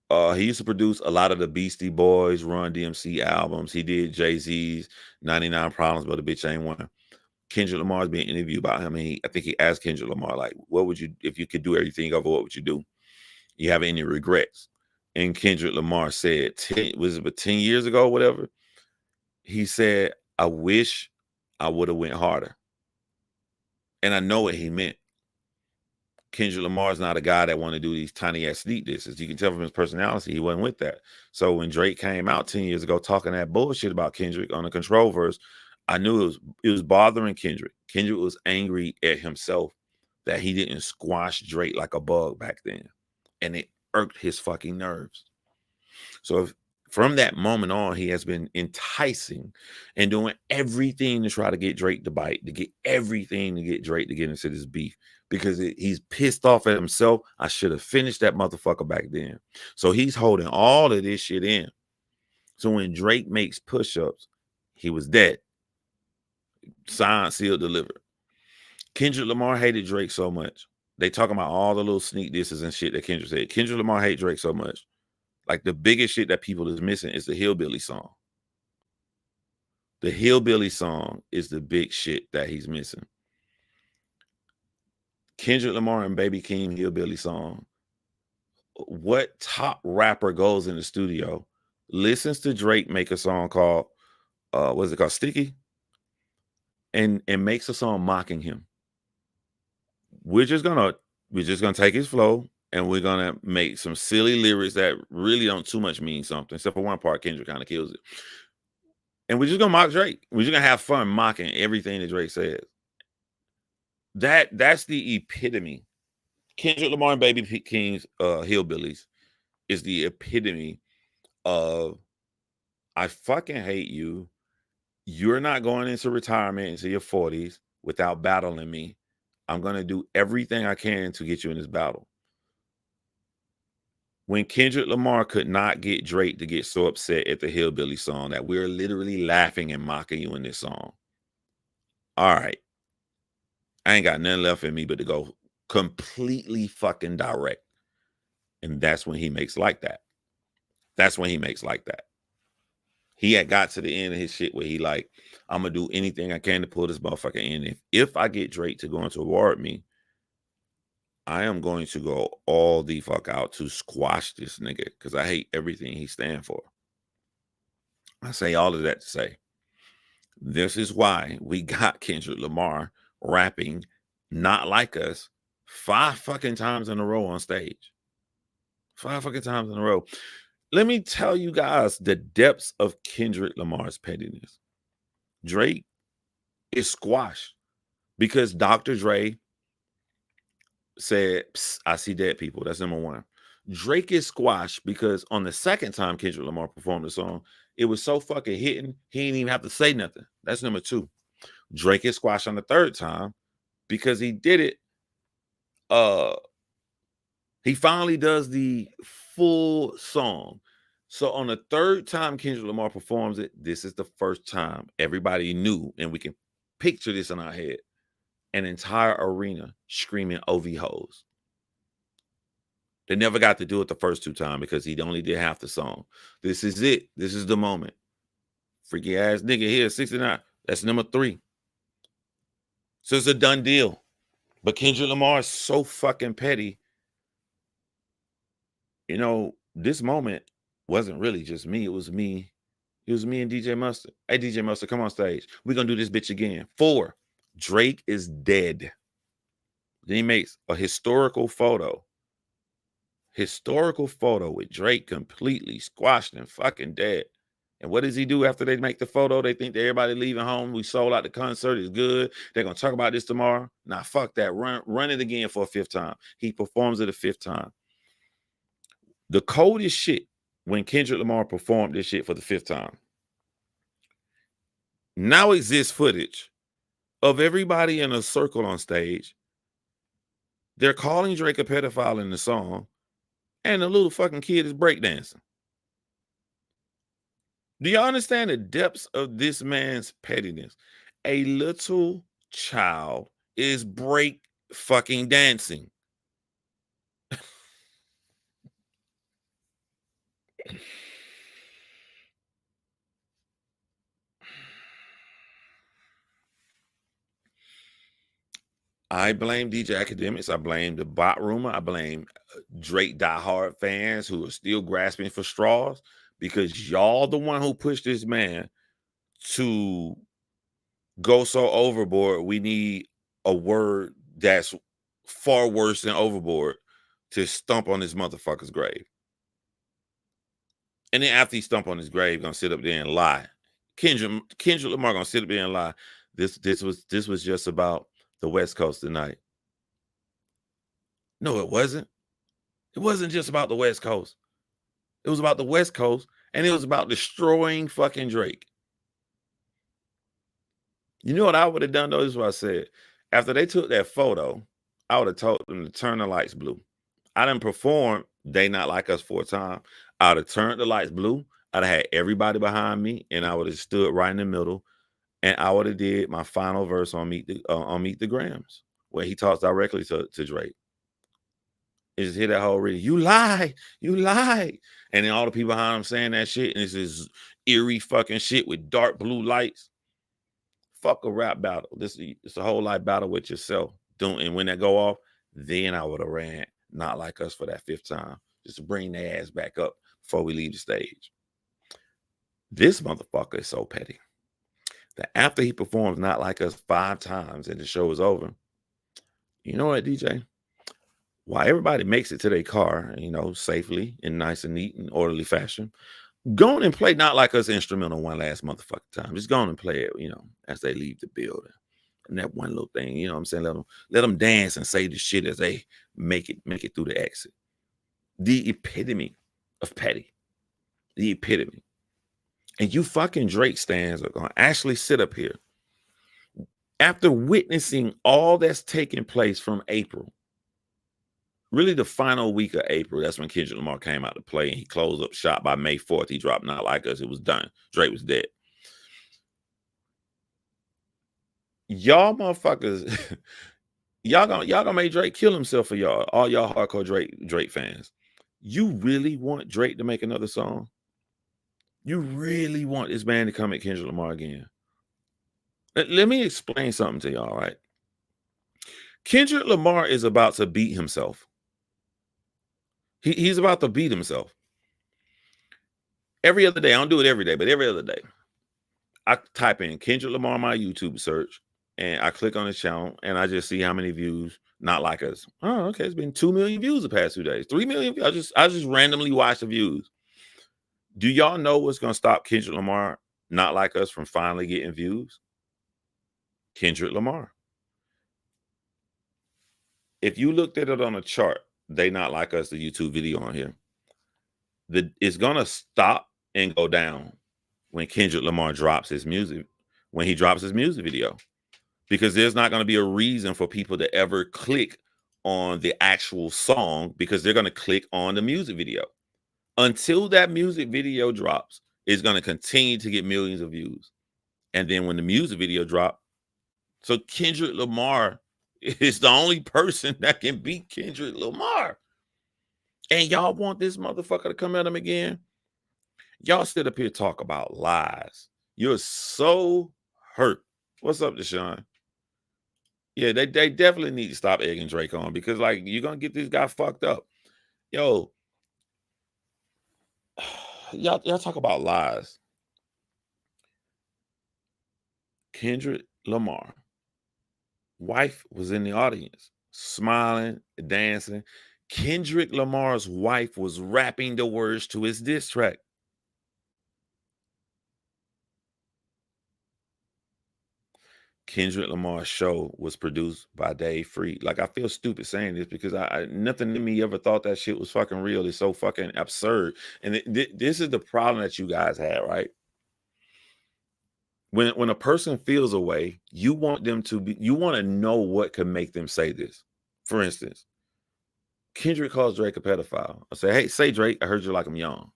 He used to produce a lot of the Beastie Boys, Run DMC albums. He did Jay-Z's 99 Problems, but the bitch ain't one. Kendrick Lamar's being interviewed about him, and I think he asked Kendrick Lamar, like, what would you, if you could do everything over, what would you do? You have any regrets? And Kendrick Lamar said, 10 years ago, whatever, he said, I wish I would have went harder. And I know what he meant. Kendrick Lamar is not a guy that want to do these tiny ass sneak disses. You can tell from his personality, he wasn't with that. So when Drake came out 10 years ago talking that bullshit about Kendrick on the Control verse, I knew it was bothering Kendrick. Kendrick was angry at himself that he didn't squash Drake like a bug back then. And it irked his fucking nerves. So from that moment on, he has been enticing and doing everything to try to get Drake to bite, to get everything to get Drake to get into this beef, because he's pissed off at himself. I should have finished that motherfucker back then. So he's holding all of this shit in. So when Drake makes push-ups, he was dead. Signed, sealed, delivered. Kendrick Lamar hated Drake so much. They talking about all the little sneak disses and shit that Kendrick said. Kendrick Lamar hate Drake so much. Like, the biggest shit that people is missing is the Hillbilly song. The Hillbilly song is the big shit that he's missing. Kendrick Lamar and Baby Keem Hillbilly song. What top rapper goes in the studio, listens to Drake make a song called what is it called, Sticky, and makes a song mocking him? We're just gonna take his flow and we're gonna make some silly lyrics that really don't too much mean something, except for one part. Kendrick kind of kills it, and we're just gonna mock Drake. We're just gonna have fun mocking everything that Drake says. That's the epitome. Kendrick Lamar and Baby Keem's Hillbillies is the epitome of I fucking hate you. You're not going into retirement into your 40s without battling me. I'm going to do everything I can to get you in this battle. When Kendrick Lamar could not get Drake to get so upset at the Hillbilly song that we're literally laughing and mocking you in this song. All right. I ain't got nothing left in me but to go completely fucking direct. And that's when he makes like that. That's when he makes like that. He had got to the end of his shit where he like, I'm going to do anything I can to pull this motherfucker in. If I get Drake to go into war with me, I am going to go all the fuck out to squash this nigga because I hate everything he stands for. I say all of that to say, this is why we got Kendrick Lamar rapping Not Like Us 5 fucking times in a row on stage. 5 fucking times in a row. Let me tell you guys the depths of Kendrick Lamar's pettiness. Drake is squashed because Dr. Dre said, I see dead people. That's number one. Drake is squashed because on the second time Kendrick Lamar performed the song, it was so fucking hitting, he didn't even have to say nothing. That's number two. Drake is squashed on the third time because he did it. He finally does the full song. So on the third time Kendrick Lamar performs it, this is the first time everybody knew, and we can picture this in our head, an entire arena screaming OV hoes. They never got to do it the first 2 times because he only did half the song. This is it. This is the moment. Freaky ass nigga here, 69. That's number 3. So it's a done deal. But Kendrick Lamar is so fucking petty. You know, this moment wasn't really just me. It was me. It was me and DJ Mustard. Hey, DJ Mustard, come on stage. We're going to do this bitch again. 4, Drake is dead. Then he makes a historical photo. Historical photo with Drake completely squashed and fucking dead. And what does he do after they make the photo? They think that everybody leaving home. We sold out the concert. It's good. They're going to talk about this tomorrow. Nah, fuck that. Run it again for a 5th time. He performs it a 5th time. The coldest shit when Kendrick Lamar performed this shit for the 5th time. Now exists footage of everybody in a circle on stage. They're calling Drake a pedophile in the song, and the little fucking kid is breakdancing. Do y'all understand the depths of this man's pettiness? A little child is break fucking dancing. I blame DJ Academics. I blame the bot rumor. I blame Drake diehard fans who are still grasping for straws because y'all the one who pushed this man to go so overboard. We need a word that's far worse than overboard to stomp on this motherfucker's grave. And then after he stomp on his grave, gonna sit up there and lie. Kendrick Lamar gonna sit up there and lie. This was just about the West Coast tonight. No, it wasn't. It wasn't just about the West Coast. It was about the West Coast, and it was about destroying fucking Drake. You know what I would have done, though? This is what I said. After they took that photo, I would have told them to turn the lights blue. I didn't perform They Not Like Us 4 times. I would have turned the lights blue. I'd have had everybody behind me, and I would have stood right in the middle, and I would have did my final verse on Meet the Grams, where he talks directly to Drake. And just hear that whole reading, you lied, and then all the people behind him saying that shit, and it's this eerie fucking shit with dark blue lights. Fuck a rap battle. It's a whole life battle with yourself. And when that go off, Then I would have ran Not Like Us for that 5th time, just to bring their ass back up before we leave the stage. This motherfucker is so petty that after he performs Not Like Us 5 times and the show is over, you know what, DJ? While everybody makes it to their car, safely in nice and neat and orderly fashion, go on and play Not Like Us instrumental one last motherfucking time. Just go on and play it, as they leave the building. And that one little thing, you know what I'm saying? Let them dance and say the shit as they make it through the exit. The epitome of petty. The epitome. And you fucking Drake stans are gonna actually sit up here after witnessing all that's taking place from April. Really the final week of April, that's when Kendrick Lamar came out to play, and he closed up shop by May 4th. He dropped Not Like Us. It was done. Drake was dead. Y'all motherfuckers, y'all gonna make Drake kill himself for y'all, all y'all hardcore Drake fans. You really want Drake to make another song? You really want this man to come at Kendrick Lamar again? Let me explain something to y'all, right? Kendrick Lamar is about to beat himself. He's about to beat himself. Every other day, I don't do it every day, but every other day, I type in Kendrick Lamar on my YouTube search, and I click on his channel, and I just see how many views Not Like Us. Oh, okay, it's been 2 million views the past 2 days, 3 million. I just randomly watch the views. Do y'all know what's gonna stop Kendrick Lamar Not Like Us from finally getting views? Kendrick Lamar. If you looked at it on a chart, They Not Like Us, the YouTube video on here, it's gonna stop and go down when Kendrick Lamar drops his music, when he drops his music video, because there's not going to be a reason for people to ever click on the actual song, because they're going to click on the music video. Until that music video drops, it's going to continue to get millions of views. And then when the music video drop, so Kendrick Lamar is the only person that can beat Kendrick Lamar. And y'all want this motherfucker to come at him again? Y'all sit up here talk about lies. You're so hurt. What's up, Deshaun? Yeah, they definitely need to stop egging Drake on, because you're gonna get this guy fucked up. Yo, y'all talk about lies. Kendrick Lamar wife was in the audience, smiling, dancing. Kendrick Lamar's wife was rapping the words to his diss track. Kendrick Lamar's show was produced by Dave Freed. I feel stupid saying this, because I nothing in me ever thought that shit was fucking real. It's so fucking absurd. And this is the problem that you guys had, right? When a person feels a way, you want them to be, you want to know what could make them say this. For instance, Kendrick calls Drake a pedophile. I say, hey, say Drake, I heard you like him young.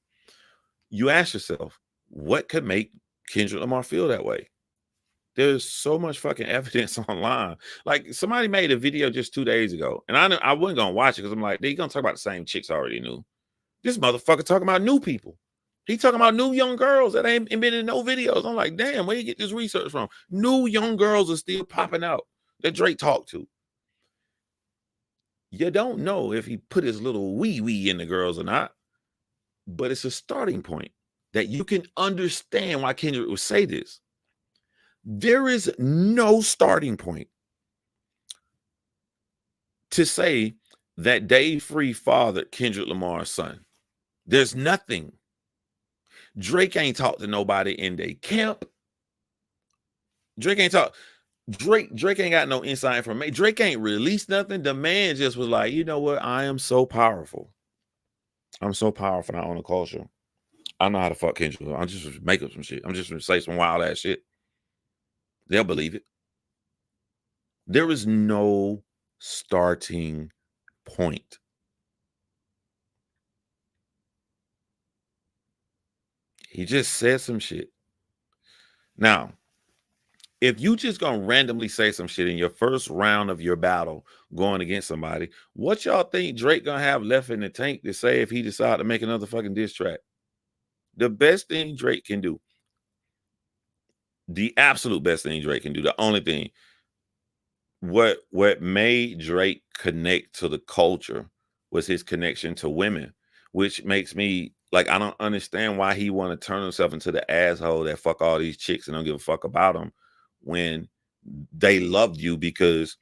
You ask yourself, what could make Kendrick Lamar feel that way? There's so much fucking evidence online. Somebody made a video just 2 days ago, and I wasn't gonna watch it because I'm like, they're gonna talk about the same chicks I already knew. This motherfucker talking about new people. He talking about new young girls that ain't been in no videos. I'm like, damn, where you get this research from? New young girls are still popping out that Drake talked to. You don't know if he put his little wee in the girls or not, but it's a starting point that you can understand why Kendrick would say this. There is no starting point to say that Dave Free fathered Kendrick Lamar's son. There's nothing. Drake ain't talked to nobody in their camp. Drake ain't got no inside information. Drake ain't released nothing. The man just was like, you know what? I am so powerful. I'm so powerful. I own a culture. I know how to fuck Kendrick. I'm just make up some shit. I'm just gonna say some wild ass shit. They'll believe it. There is no starting point. He just said some shit. Now, if you just gonna randomly say some shit in your first round of your battle going against somebody, what y'all think Drake gonna have left in the tank to say if he decide to make another fucking diss track? The best thing Drake can do, the absolute best thing Drake can do, the only thing, what made Drake connect to the culture was his connection to women, which makes me like, I don't understand why he want to turn himself into the asshole that fuck all these chicks and don't give a fuck about them when they loved you because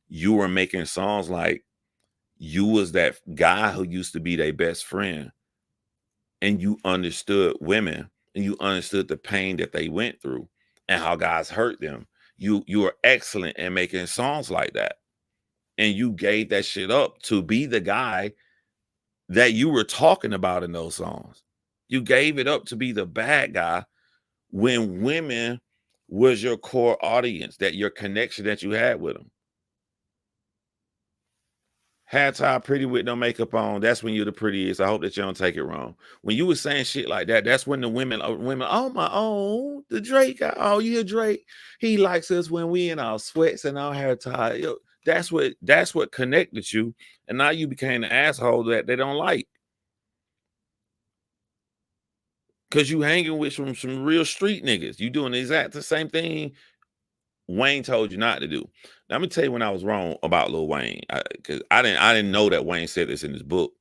you were making songs like you was that guy who used to be their best friend, and you understood women and you understood the pain that they went through and how guys hurt them. You were excellent in making songs like that. And you gave that shit up to be the guy that you were talking about in those songs. You gave it up to be the bad guy when women was your core audience, that your connection that you had with them. Hair tie pretty with no makeup on, that's when you're the prettiest. I hope that you don't take it wrong. When you were saying shit like that, that's when the women, oh my own, the Drake, oh, you hear Drake? He likes us when we in our sweats and our hair tie. Yo, that's what connected you. And now you became the asshole that they don't like. Because you hanging with some real street niggas. You doing the exact the same thing Wayne told you not to do. Now, let me tell you when I was wrong about Lil Wayne, because I didn't know that Wayne said this in his book.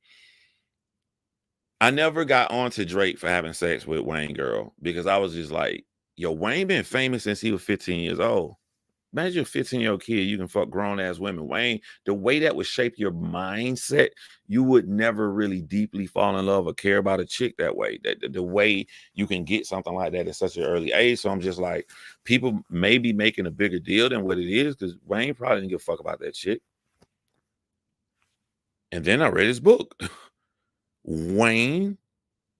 I never got onto Drake for having sex with Wayne girl because I was just like, yo, Wayne been famous since he was 15 years old. Imagine a 15-year-old kid, you can fuck grown-ass women. Wayne, the way that would shape your mindset, you would never really deeply fall in love or care about a chick that way. The way you can get something like that at such an early age. So I'm just like, people may be making a bigger deal than what it is because Wayne probably didn't give a fuck about that shit. And then I read his book. Wayne,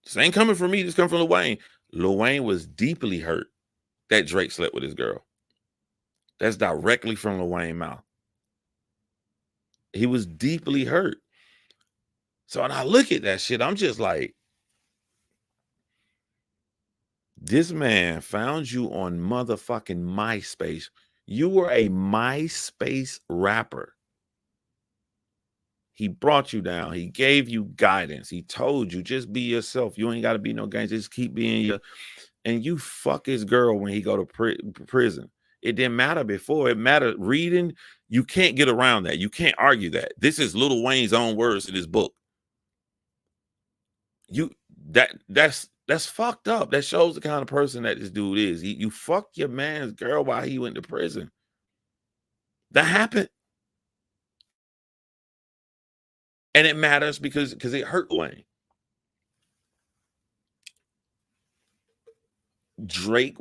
this ain't coming from me, this coming from Lil Wayne. Lil Wayne was deeply hurt that Drake slept with his girl. That's directly from Lil Wayne's mouth. He was deeply hurt. So when I look at that shit, I'm just like, this man found you on motherfucking MySpace. You were a MySpace rapper. He brought you down. He gave you guidance. He told you, just be yourself. You ain't got to be no gangster. Just keep being your... And you fuck his girl when he go to prison. It didn't matter before. It mattered reading. You can't get around that. You can't argue that. This is Lil Wayne's own words in his book. That's fucked up. That shows the kind of person that this dude is. You fucked your man's girl while he went to prison. That happened. And it matters because it hurt Wayne. Drake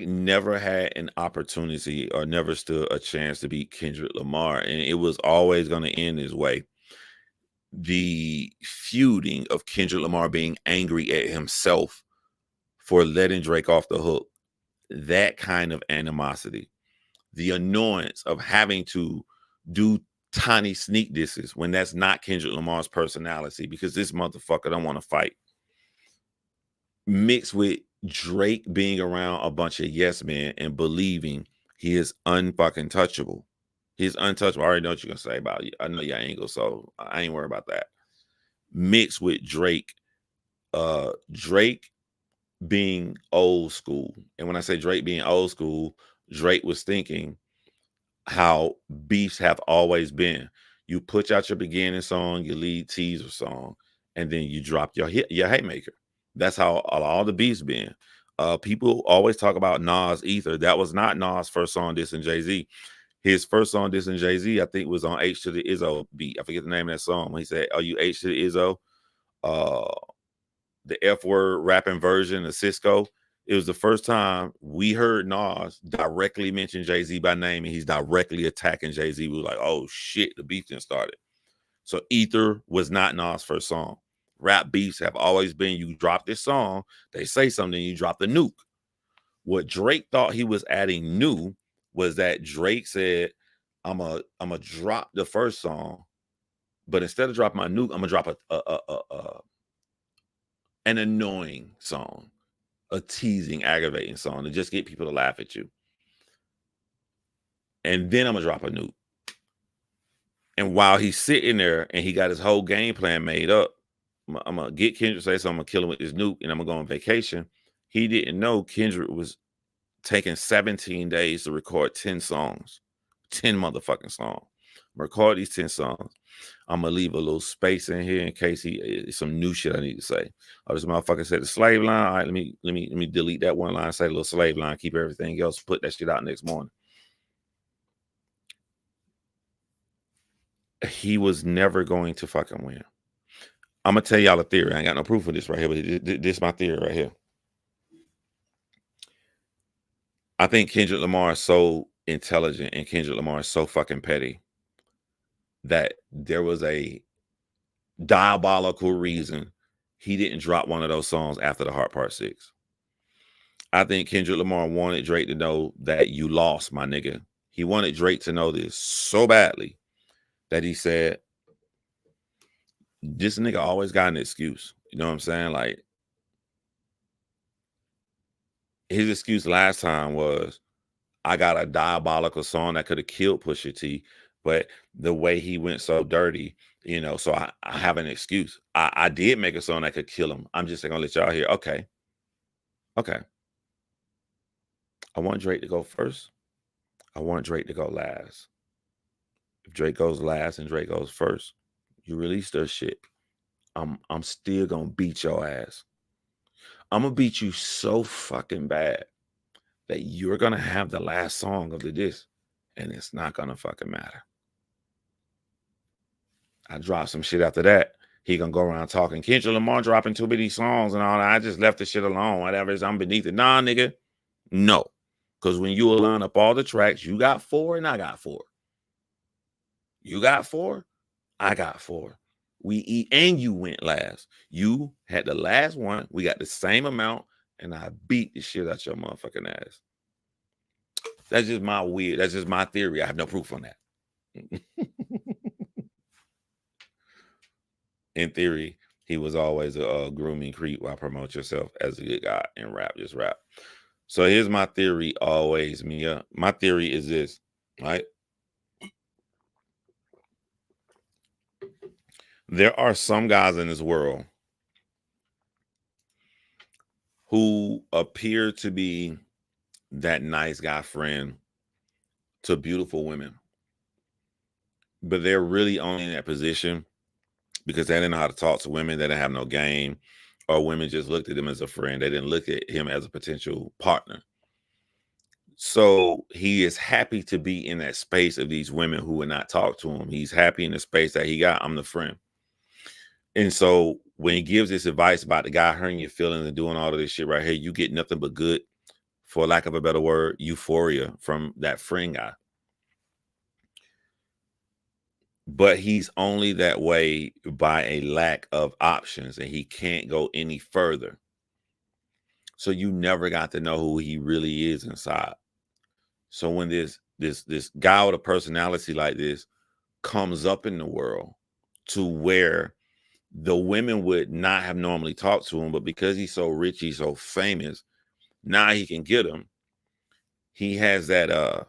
never had an opportunity or never stood a chance to beat Kendrick Lamar, and it was always going to end his way. The feuding of Kendrick Lamar being angry at himself for letting Drake off the hook, that kind of animosity, the annoyance of having to do tiny sneak disses when that's not Kendrick Lamar's personality because this motherfucker don't want to fight, mixed with Drake being around a bunch of yes men and believing he is unfucking touchable. He's untouchable. I already know what you're gonna say about you. I know your angle, so I ain't worried about that. Mixed with Drake, Drake being old school. And when I say Drake being old school, Drake was thinking how beefs have always been. You put out your beginning song, your lead teaser song, and then you drop your haymaker. That's how all the beefs been. People always talk about Nas Ether. That was not Nas' first song dissing Jay-Z. His first song dissing Jay-Z, I think, was on H to the Izzo beat. I forget the name of that song. When he said, "Are you H to the Izzo?" The F word rapping version of Cisco. It was the first time we heard Nas directly mention Jay-Z by name, and he's directly attacking Jay-Z. We were like, oh shit, the beef done started. So Ether was not Nas' first song. Rap beefs have always been, you drop this song, they say something, you drop the nuke. What Drake thought he was adding new was that Drake said, I'm a drop the first song, but instead of dropping my nuke, I'm gonna drop an annoying song, a teasing, aggravating song to just get people to laugh at you. And then I'm gonna drop a nuke. And while he's sitting there and he got his whole game plan made up, I'm gonna get Kendrick to say something, I'm gonna kill him with this nuke, and I'm gonna go on vacation. He didn't know Kendrick was taking 17 days to record 10 songs, 10 motherfucking songs. Record these 10 songs. I'm gonna leave a little space in here in case some new shit I need to say. Oh, this motherfucker said the slave line. All right, let me delete that one line, say a little slave line, keep everything else, put that shit out next morning. He was never going to fucking win. I'm gonna tell y'all a theory. I ain't got no proof of this right here, but this is my theory right here. I think Kendrick Lamar is so intelligent and Kendrick Lamar is so fucking petty that there was a diabolical reason he didn't drop one of those songs after the Heart Part 6. I think Kendrick Lamar wanted Drake to know that you lost, my nigga. He wanted Drake to know this so badly that he said, this nigga always got an excuse. You know what I'm saying? Like, his excuse last time was, I got a diabolical song that could have killed Pusha T, but the way he went so dirty, you know, so I have an excuse. I did make a song that could kill him. I'm just gonna let y'all hear. Okay. I want Drake to go first. I want Drake to go last. If Drake goes last and Drake goes first, you release their shit. I'm still gonna beat your ass. I'm gonna beat you so fucking bad that you're gonna have the last song of the disc, and it's not gonna fucking matter. I drop some shit after that. He gonna go around talking Kendrick Lamar dropping too many songs and all that. I just left the shit alone. Whatever is, I'm beneath it. Nah, nigga. No. Because when you line up all the tracks, you got 4 and I got 4. You got 4, I got 4. We eat and you went last. You had the last one. We got the same amount, and I beat the shit out your motherfucking ass. That's just my theory. I have no proof on that. In theory, he was always a grooming creep while promote yourself as a good guy and rap, just rap. So here's my theory always, Mia. My theory is this, right? There are some guys in this world who appear to be that nice guy friend to beautiful women, but they're really only in that position because they didn't know how to talk to women. They didn't have no game, or women just looked at him as a friend. They didn't look at him as a potential partner. So he is happy to be in that space of these women who would not talk to him. He's happy in the space that he got. I'm the friend. And so when he gives this advice about the guy hurting your feelings and doing all of this shit right here, you get nothing but good, for lack of a better word, euphoria from that friend guy. But he's only that way by a lack of options, and he can't go any further. So you never got to know who he really is inside. So when this guy with a personality like this comes up in the world to where the women would not have normally talked to him, but because he's so rich, he's so famous, now he can get them. He has that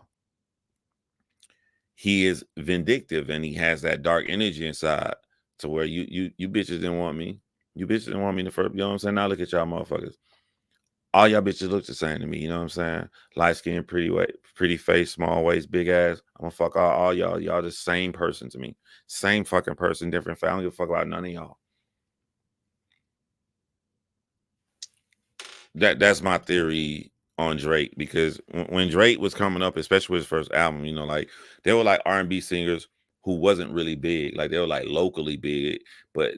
he is vindictive, and he has that dark energy inside to where you bitches didn't want me. You bitches didn't want me in the first, you know what I'm saying? Now look at y'all motherfuckers. All y'all bitches look the same to me, you know what I'm saying? Light skin, pretty face, small waist, big ass. I'm gonna fuck all y'all. Y'all the same person to me. Same fucking person, different family. I don't give a fuck about none of y'all. That's my theory on Drake, because when Drake was coming up, especially with his first album, you know, like there were like R&B singers who wasn't really big, like they were like locally big, but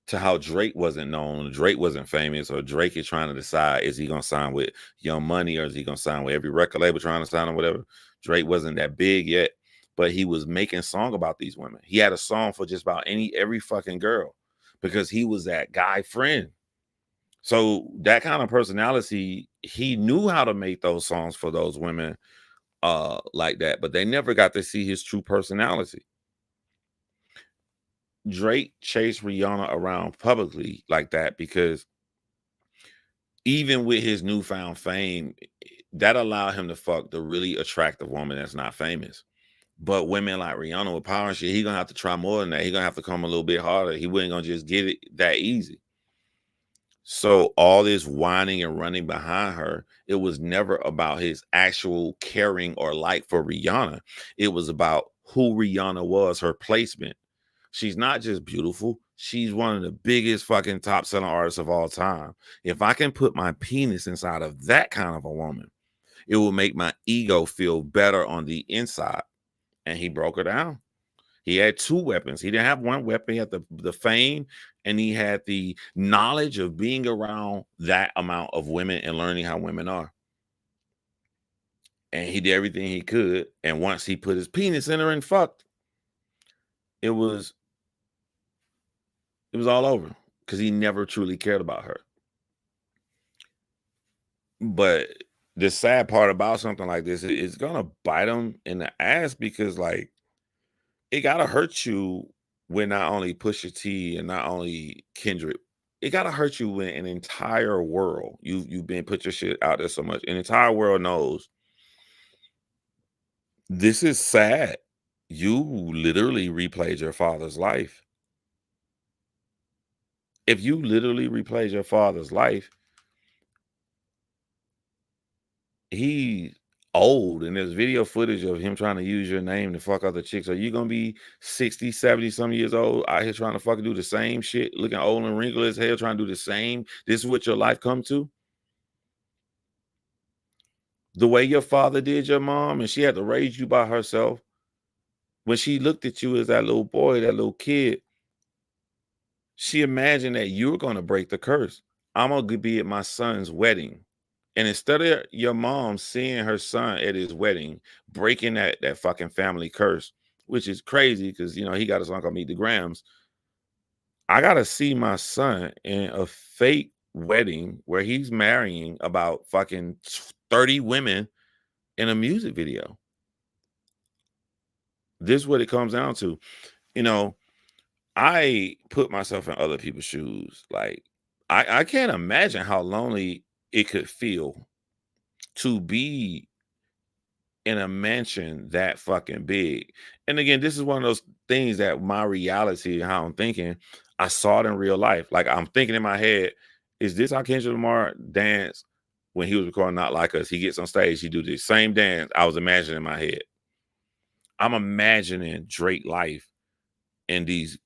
to how Drake wasn't known, Drake wasn't famous, or Drake is trying to decide, is he gonna sign with Young Money, or is he gonna sign with every record label trying to sign or whatever? Drake wasn't that big yet, but he was making song about these women. He had a song for just about every fucking girl, because he was that guy friend. So that kind of personality, he knew how to make those songs for those women like that, but they never got to see his true personality. Drake chased Rihanna around publicly like that because even with his newfound fame, that allowed him to fuck the really attractive woman that's not famous. But women like Rihanna with power and shit, he gonna have to try more than that. He gonna have to come a little bit harder. He wasn't gonna just get it that easy. So all this whining and running behind her, it was never about his actual caring or like for Rihanna. It was about who Rihanna was, her placement. She's not just beautiful. She's one of the biggest fucking top selling artists of all time. If I can put my penis inside of that kind of a woman, it will make my ego feel better on the inside. And he broke her down. He had two weapons. He didn't have one weapon. He had the fame, and he had the knowledge of being around that amount of women and learning how women are. And he did everything he could. And once he put his penis in her and fucked, it was all over because he never truly cared about her. But the sad part about something like this, it's gonna bite him in the ass because, like, it gotta hurt you when not only Pusha T and not only Kendrick, it gotta hurt you when an entire world, you've been put your shit out there so much, an entire world knows this is sad. You literally replayed your father's life. If you literally replayed your father's life, he's old and there's video footage of him trying to use your name to fuck other chicks. Are you gonna be 60, 70 some years old out here trying to fucking do the same shit, looking old and wrinkled as hell, trying to do the same? This is what your life come to? The way your father did your mom, and she had to raise you by herself. When she looked at you as that little boy, that little kid, she imagined that you were going to break the curse. I'm going to be at my son's wedding. And instead of your mom seeing her son at his wedding, breaking that fucking family curse, which is crazy because, you know, he got his uncle Meet the Grams. I got to see my son in a fake wedding where he's marrying about fucking 30 women in a music video. This is what it comes down to. You know, I put myself in other people's shoes. Like, I can't imagine how lonely it could feel to be in a mansion that fucking big. And again, this is one of those things that my reality, how I'm thinking, I saw it in real life. Like, I'm thinking in my head, is this how Kendrick Lamar danced when he was recording Not Like Us? He gets on stage, he do the same dance I was imagining in my head. I'm imagining Drake life in these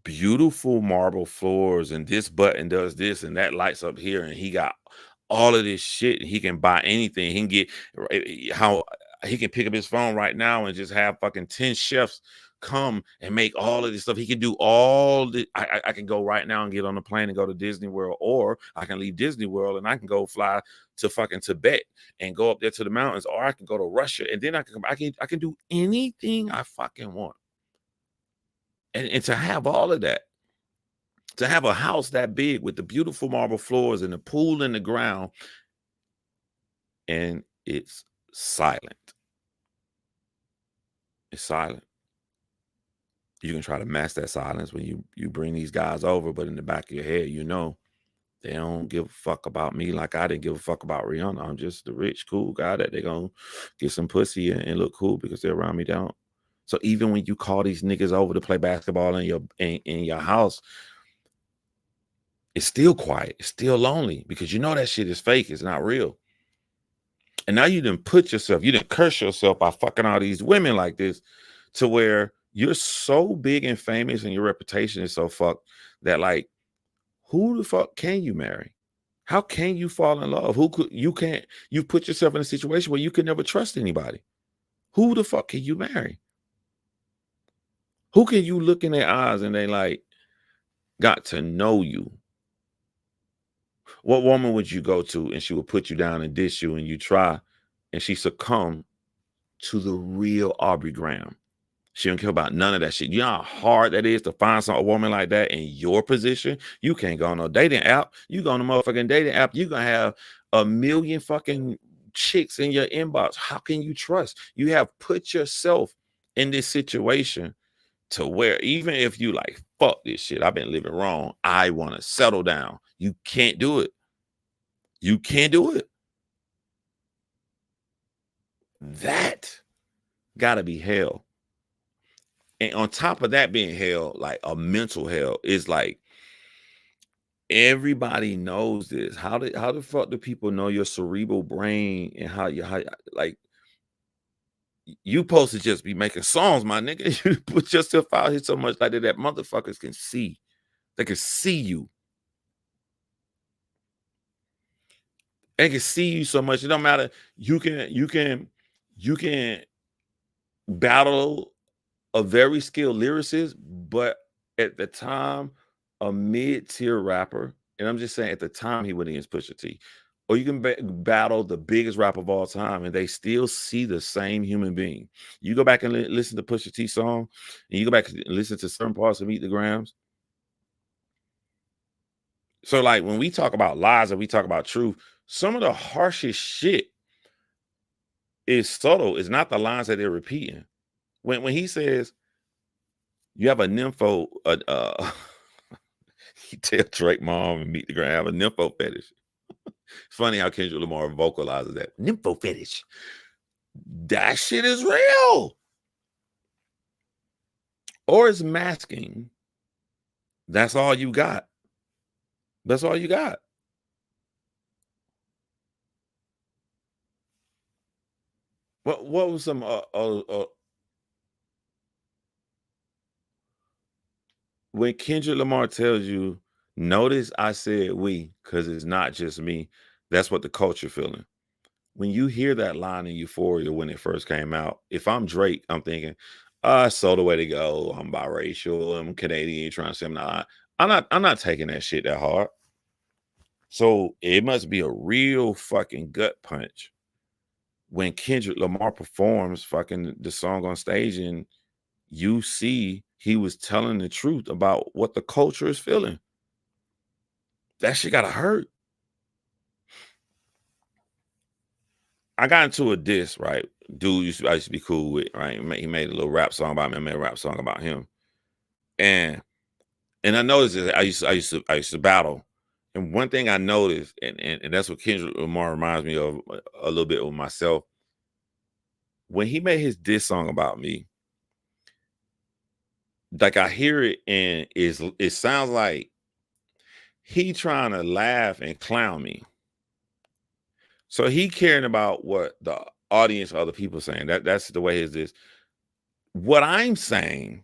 beautiful marble floors, and this button does this and that lights up here, and he got all of this shit, and he can buy anything. He can get how he can pick up his phone right now and just have fucking 10 chefs come and make all of this stuff. He can do all the I can go right now and get on a plane and go to Disney World, or I can leave Disney World and I can go fly to fucking Tibet and go up there to the mountains, or I can go to Russia, and then I can do anything I fucking want. And to have all of that, to have a house that big with the beautiful marble floors and the pool in the ground, and it's silent. It's silent. You can try to mask that silence when you bring these guys over, but in the back of your head, you know, they don't give a fuck about me like I didn't give a fuck about Rihanna. I'm just the rich, cool guy that they're going to get some pussy and look cool because they're around me down. So even when you call these niggas over to play basketball in your house, it's still quiet. It's still lonely because you know that shit is fake. It's not real. And now you didn't curse yourself by fucking all these women like this, to where you're so big and famous and your reputation is so fucked that, like, who the fuck can you marry? How can you fall in love? You put yourself in a situation where you can never trust anybody. Who the fuck can you marry? Who can you look in their eyes and they like got to know you? What woman would you go to and she would put you down and dish you and you try and she succumb to the real Aubrey Graham? She don't care about none of that shit. You know how hard that is to find a woman like that in your position? You can't go on no dating app. You go on a motherfucking dating app, you're going to have a million fucking chicks in your inbox. How can you trust? You have put yourself in this situation to where even if you like, fuck this shit, I've been living wrong, I want to settle down. You can't do it. You can't do it. That gotta be hell. And on top of that being hell, like a mental hell, is like Everybody knows this. How the fuck do people know your cerebral brain and how like you supposed to just be making songs, my nigga. You put yourself out here so much like that motherfuckers can see. They can see you. They can see you so much. It don't matter. You can battle a very skilled lyricist, but at the time, a mid-tier rapper, and I'm just saying at the time he went against Pusha T. Or you can battle the biggest rapper of all time, and they still see the same human being. You go back and listen to Pusha T song, and you go back and listen to certain parts of Meet the Grams. So, like, when we talk about lies and we talk about truth, some of the harshest shit is subtle. It's not the lines that they're repeating. When he says, you have a nympho, you tell Drake mom and Meet the Gram, have a nympho fetish. It's funny how Kendrick Lamar vocalizes that. Nympho fetish. That shit is real. Or it's masking. That's all you got. That's all you got. What was some when Kendrick Lamar tells you, notice I said we, because it's not just me. That's what the culture feeling. When you hear that line in Euphoria when it first came out, if I'm Drake, I'm thinking, so the way to go. I'm biracial. I'm Canadian. Trying to say I'm not taking that shit that hard. So it must be a real fucking gut punch when Kendrick Lamar performs fucking the song on stage and you see he was telling the truth about what the culture is feeling. That shit gotta hurt. I got into a diss, right? Dude I used to be cool with, right? He made a little rap song about me. I made a rap song about him. And I noticed that I used to battle. And one thing I noticed, and that's what Kendrick Lamar reminds me of a little bit with myself. When he made his diss song about me, like I hear it and it sounds like he trying to laugh and clown me. So he caring about what the audience, other people saying. That's the way his is. What I'm saying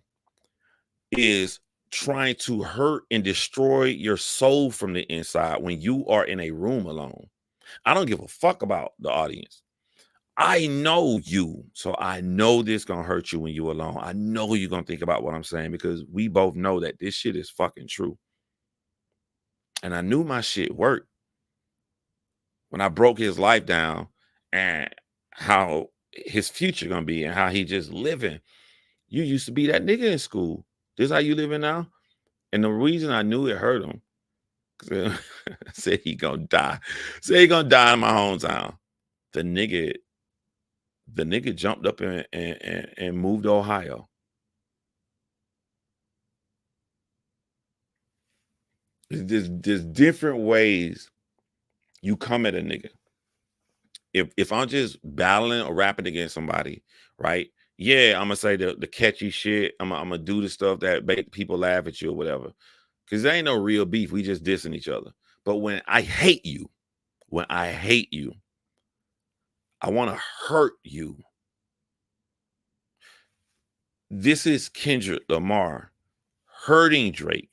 is trying to hurt and destroy your soul from the inside when you are in a room alone. I don't give a fuck about the audience. I know you, so I know this gonna hurt you when you're alone. I know you're gonna think about what I'm saying because we both know that this shit is fucking true. And I knew my shit worked when I broke his life down and how his future gonna be and how he just living. You used to be that nigga in school. This how you living now? And the reason I knew it hurt him, said he gonna die. Said he gonna die in my hometown. The nigga jumped up and moved to Ohio. There's different ways you come at a nigga. If I'm just battling or rapping against somebody, right? Yeah, I'm gonna say the catchy shit. I'm gonna do the stuff that make people laugh at you or whatever. Because there ain't no real beef. We just dissing each other. But when I hate you, I want to hurt you. This is Kendrick Lamar hurting Drake.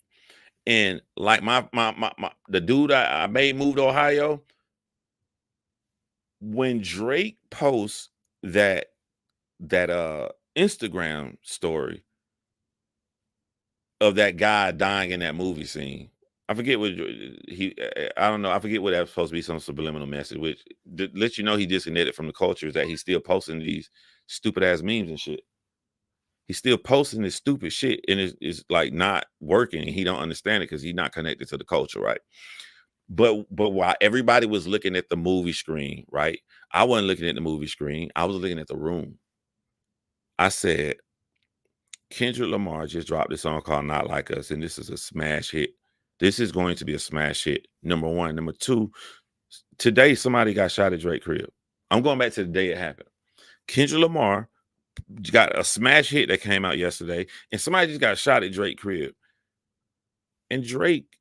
And like the dude I made move to Ohio, when Drake posts that Instagram story of that guy dying in that movie scene, I forget what I don't know. I forget what that's supposed to be, some subliminal message, which lets you know he disconnected from the culture, is that he's still posting these stupid ass memes and shit. He's still posting this stupid shit and it's like not working. He don't understand it because he's not connected to the culture, right? But while everybody was looking at the movie screen, right? I wasn't looking at the movie screen. I was looking at the room. I said, Kendrick Lamar just dropped this song called Not Like Us, and this is a smash hit. This is going to be a smash hit. Number one. Number two, today somebody got shot at Drake crib. I'm going back to the day it happened. Kendrick Lamar got a smash hit that came out yesterday, and somebody just got shot at Drake crib. And Drake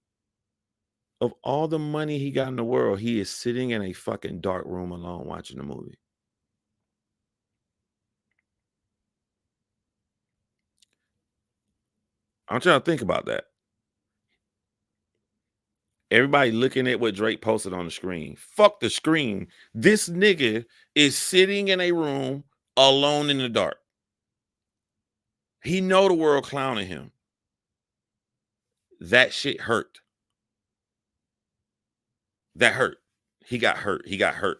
Of all the money he got in the world, he is sitting in a fucking dark room alone watching the movie. I'm trying to think about that. Everybody looking at what Drake posted on the screen. Fuck the screen. This nigga is sitting in a room alone in the dark. He know the world clowning him. That shit hurt. That hurt. He got hurt. He got hurt.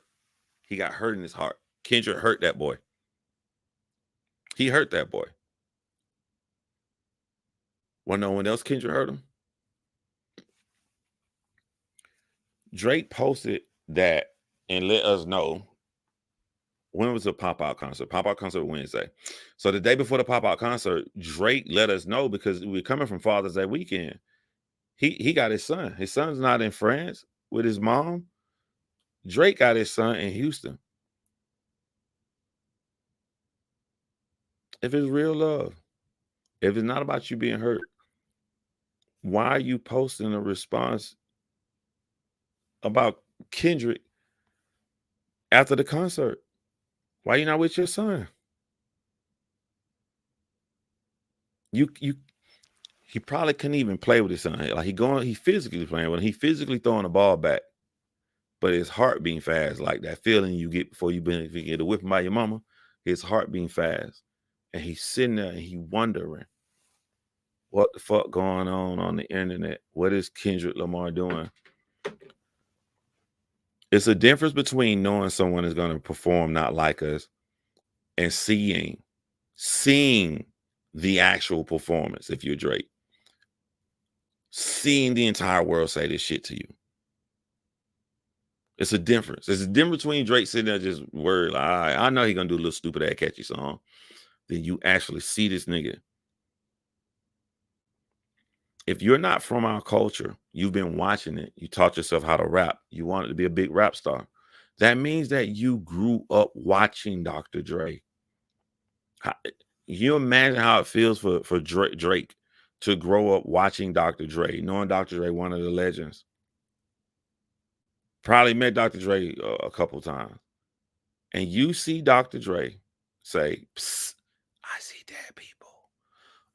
He got hurt in his heart. Kendrick hurt that boy. He hurt that boy. Well, no one else Kendrick hurt him. Drake posted that and let us know when was the pop-out concert. Pop-out concert Wednesday. So the day before the pop-out concert, Drake let us know because we're coming from Father's Day weekend. He got his son. His son's not in France with his mom. Drake got his son in Houston. If it's real love, if it's not about you being hurt, why are you posting a response about Kendrick after the concert? Why are you not with your son? He probably couldn't even play with his son. Like he physically playing with him. He physically throwing the ball back, but his heart beating fast, like that feeling you get before you get a whipping by your mama. His heart beating fast, and he's sitting there and he wondering what the fuck going on the internet. What is Kendrick Lamar doing? It's a difference between knowing someone is going to perform not like us and seeing the actual performance. If you're Drake, seeing the entire world say this shit to you. It's a difference. There's a difference between Drake sitting there just worried, like, all right, I know he's going to do a little stupid ass catchy song. Then you actually see this nigga. If you're not from our culture, you've been watching it, you taught yourself how to rap, you wanted to be a big rap star. That means that you grew up watching Dr. Dre. You imagine how it feels for Drake to grow up watching Dr. Dre, knowing Dr. Dre, one of the legends. Probably met Dr. Dre a couple times. And you see Dr. Dre say, "Psst, I see dead people,"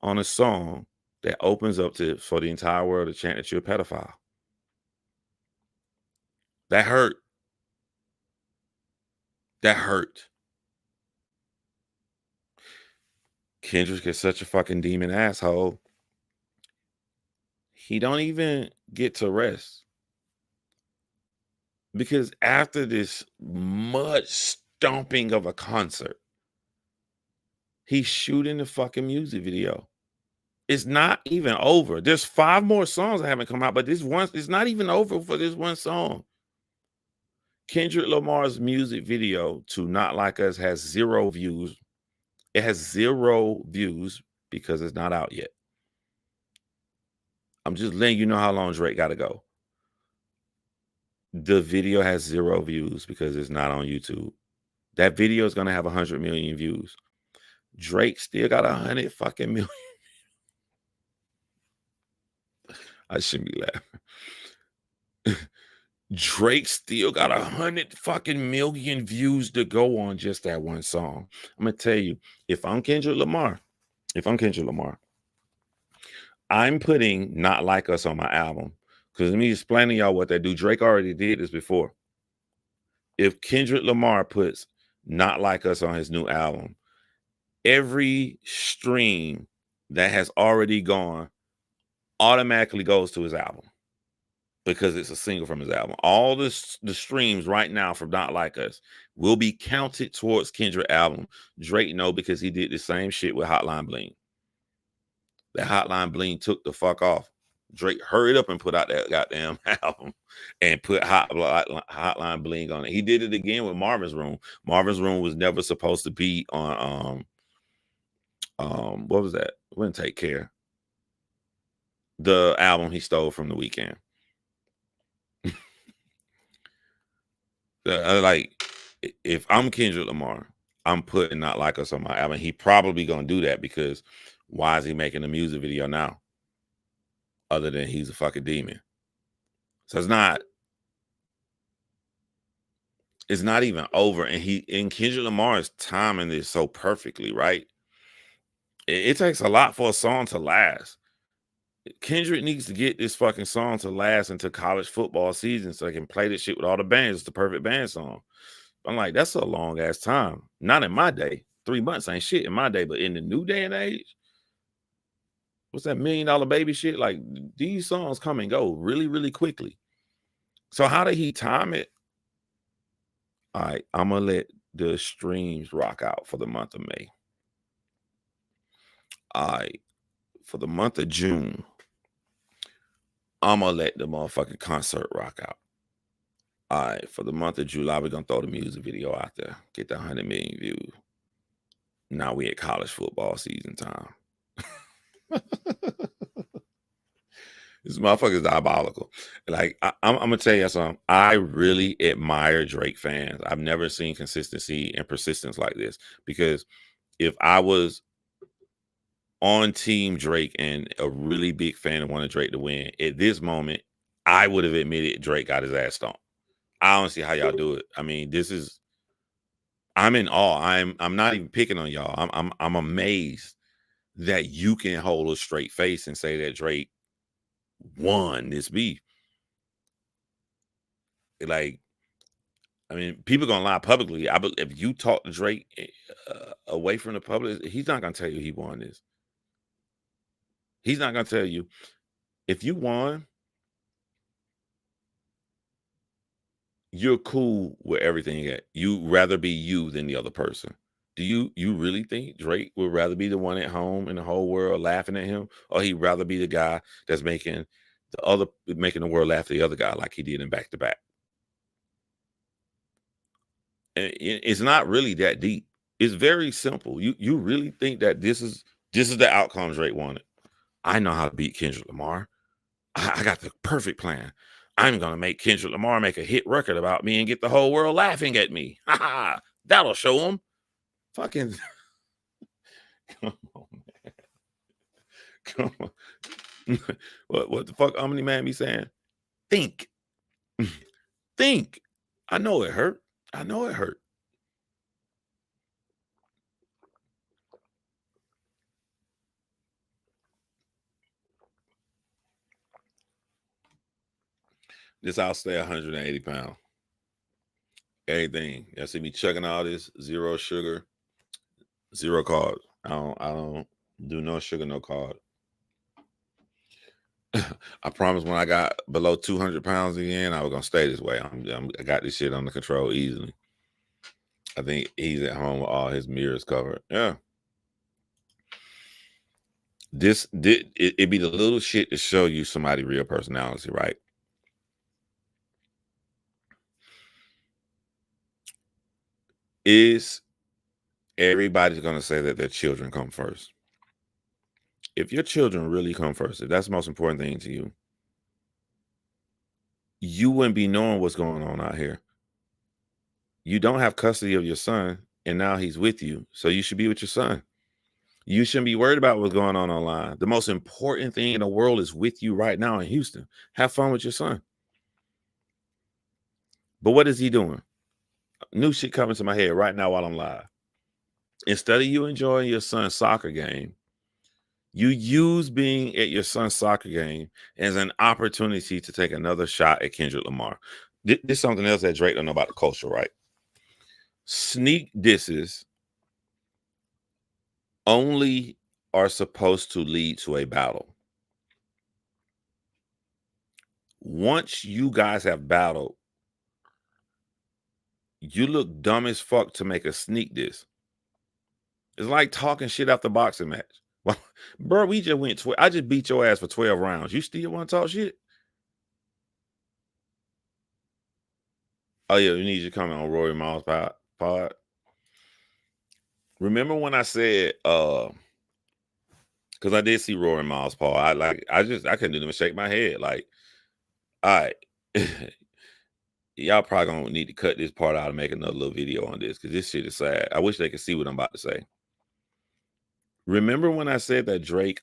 on a song that opens up for the entire world to chant that you're a pedophile. That hurt. That hurt. Kendrick is such a fucking demon asshole. He don't even get to rest. Because after this mud stomping of a concert, he's shooting the fucking music video. It's not even over. There's 5 more songs that haven't come out, but this one, it's not even over for this one song. Kendrick Lamar's music video to Not Like Us has 0 views. It has 0 views because it's not out yet. I'm just letting you know how long Drake got to go. The video has 0 views because it's not on YouTube. That video is going to have 100 million views. Drake still got 100 fucking million. I shouldn't be laughing. Drake still got 100 fucking million views to go on just that one song. I'm going to tell you, if I'm Kendrick Lamar, I'm putting Not Like Us on my album. Because let me explain to y'all what they do. Drake already did this before. If Kendrick Lamar puts Not Like Us on his new album, every stream that has already gone automatically goes to his album because it's a single from his album. All the streams right now from Not Like Us will be counted towards Kendrick album. Drake know because he did the same shit with Hotline Bling. That Hotline Bling took the fuck off. Drake hurried up and put out that goddamn album and put Hotline Bling on it. He did it again with Marvin's Room. Marvin's Room was never supposed to be on what was that? Wouldn't Take Care. The album he stole from The Weeknd. Like, if I'm Kendrick Lamar, I'm putting Not Like Us on my album. He probably gonna do that because why is he making a music video now? Other than he's a fucking demon. So it's not even over. And Kendrick Lamar is timing this so perfectly, right? It takes a lot for a song to last. Kendrick needs to get this fucking song to last into college football season so they can play this shit with all the bands. It's the perfect band song. I'm like, that's a long ass time. Not in my day. 3 months ain't shit in my day, but in the new day and age, what's that $1 Million Baby shit? Like, these songs come and go really, really quickly. So how did he time it? All right, I'm gonna let the streams rock out for the month of May. All right, for the month of June, I'm gonna let the motherfucking concert rock out. All right, for the month of July, we're gonna throw the music video out there, get the 100 million views. Now we at college football season time. This motherfucker is diabolical. Like, I'm gonna tell you something. I really admire Drake fans. I've never seen consistency and persistence like this, because if I was on team Drake and a really big fan and wanted Drake to win, at this moment, I would have admitted Drake got his ass stomped. I don't see how y'all do it. I mean, I'm in awe. I'm not even picking on y'all. I'm amazed that you can hold a straight face and say that Drake won this beef. Like, I mean, people gonna lie publicly. If you talk to Drake away from the public, he's not gonna tell you he won this. He's not gonna tell you. If you won, you're cool with everything. You rather be you than the other person. Do you really think Drake would rather be the one at home in the whole world laughing at him, or he'd rather be the guy that's making the world laugh at the other guy like he did in Back to Back? And it's not really that deep. It's very simple. You really think that this is the outcome Drake wanted? I know how to beat Kendrick Lamar. I got the perfect plan. I'm gonna make Kendrick Lamar make a hit record about me and get the whole world laughing at me. That'll show him. Fucking come on, man. Come on. What the fuck Omni Man be saying? Think. Think. I know it hurt. I know it hurt. This I'll stay 180 pounds. Everything. Y'all see me chugging all this, 0 sugar, 0 carbs. I don't do no sugar, no carb. I promise when I got below 200 pounds again, I was gonna stay this way. I got this shit under control easily. I think he's at home with all his mirrors covered. Yeah. It'd be the little shit to show you somebody's real personality, right? Is everybody's gonna say that their children come first? If your children really come first, if that's the most important thing to you, you wouldn't be knowing what's going on out here. You don't have custody of your son, and now he's with you, so you should be with your son. You shouldn't be worried about what's going on online. The most important thing in the world is with you right now in Houston. Have fun with your son. But what is he doing? New shit coming to my head right now while I'm live. Instead of you enjoying your son's soccer game, you use being at your son's soccer game as an opportunity to take another shot at Kendrick Lamar. This is something else that Drake don't know about the culture, right? Sneak disses only are supposed to lead to a battle. Once you guys have battled, you look dumb as fuck to make a sneak diss. It's like talking shit after boxing match. Well, bro, we just went. I just beat your ass for 12 rounds. You still want to talk shit? Oh yeah, we need you coming on Rory and Mal's pod. Remember when I said, because I did see Rory and Mal's pod. I couldn't even shake my head. Like, all right, y'all probably gonna need to cut this part out and make another little video on this because this shit is sad. I wish they could see what I'm about to say. Remember when I said that Drake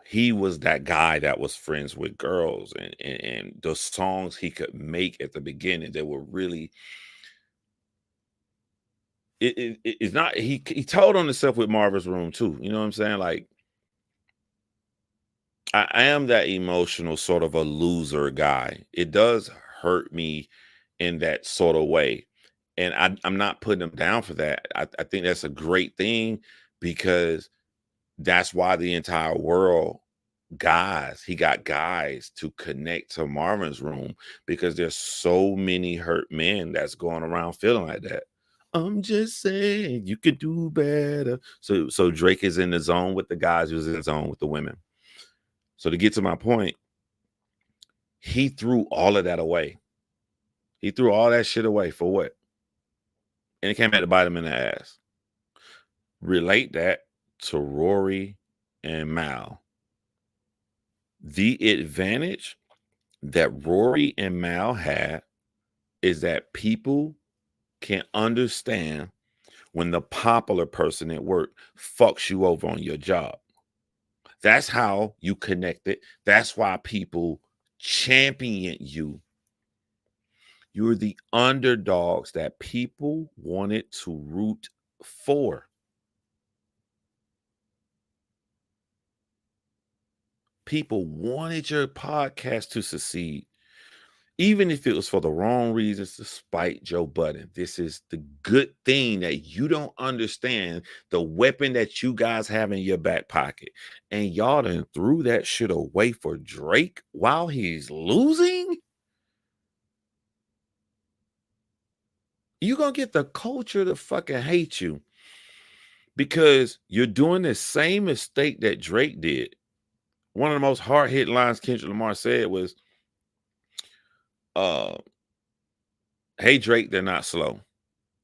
he was that guy that was friends with girls, and the songs he could make at the beginning, they were really it's not he told on himself with Marvin's Room too. You know what I'm saying? Like I am that emotional sort of a loser guy. It does hurt me in that sort of way. And I'm not putting him down for that. I think that's a great thing because that's why the entire world he got guys to connect to Marvin's Room because there's so many hurt men that's going around feeling like that. I'm just saying you could do better. So Drake is in the zone with the guys who's in the zone with the women. So to get to my point, he threw all of that away. He threw all that shit away for what? And it came back to bite him in the ass. Relate that to Rory and Mal. The advantage that Rory and Mal had is that people can understand when the popular person at work fucks you over on your job. That's how you connect it. That's why people champion you. You're the underdogs that people wanted to root for. People wanted your podcast to succeed, even if it was for the wrong reasons to spite Joe Budden. This is the good thing that you don't understand the weapon that you guys have in your back pocket. And y'all done threw that shit away for Drake while he's losing? You're going to get the culture to fucking hate you because you're doing the same mistake that Drake did. One of the most hard-hit lines Kendrick Lamar said was, hey, Drake, they're not slow.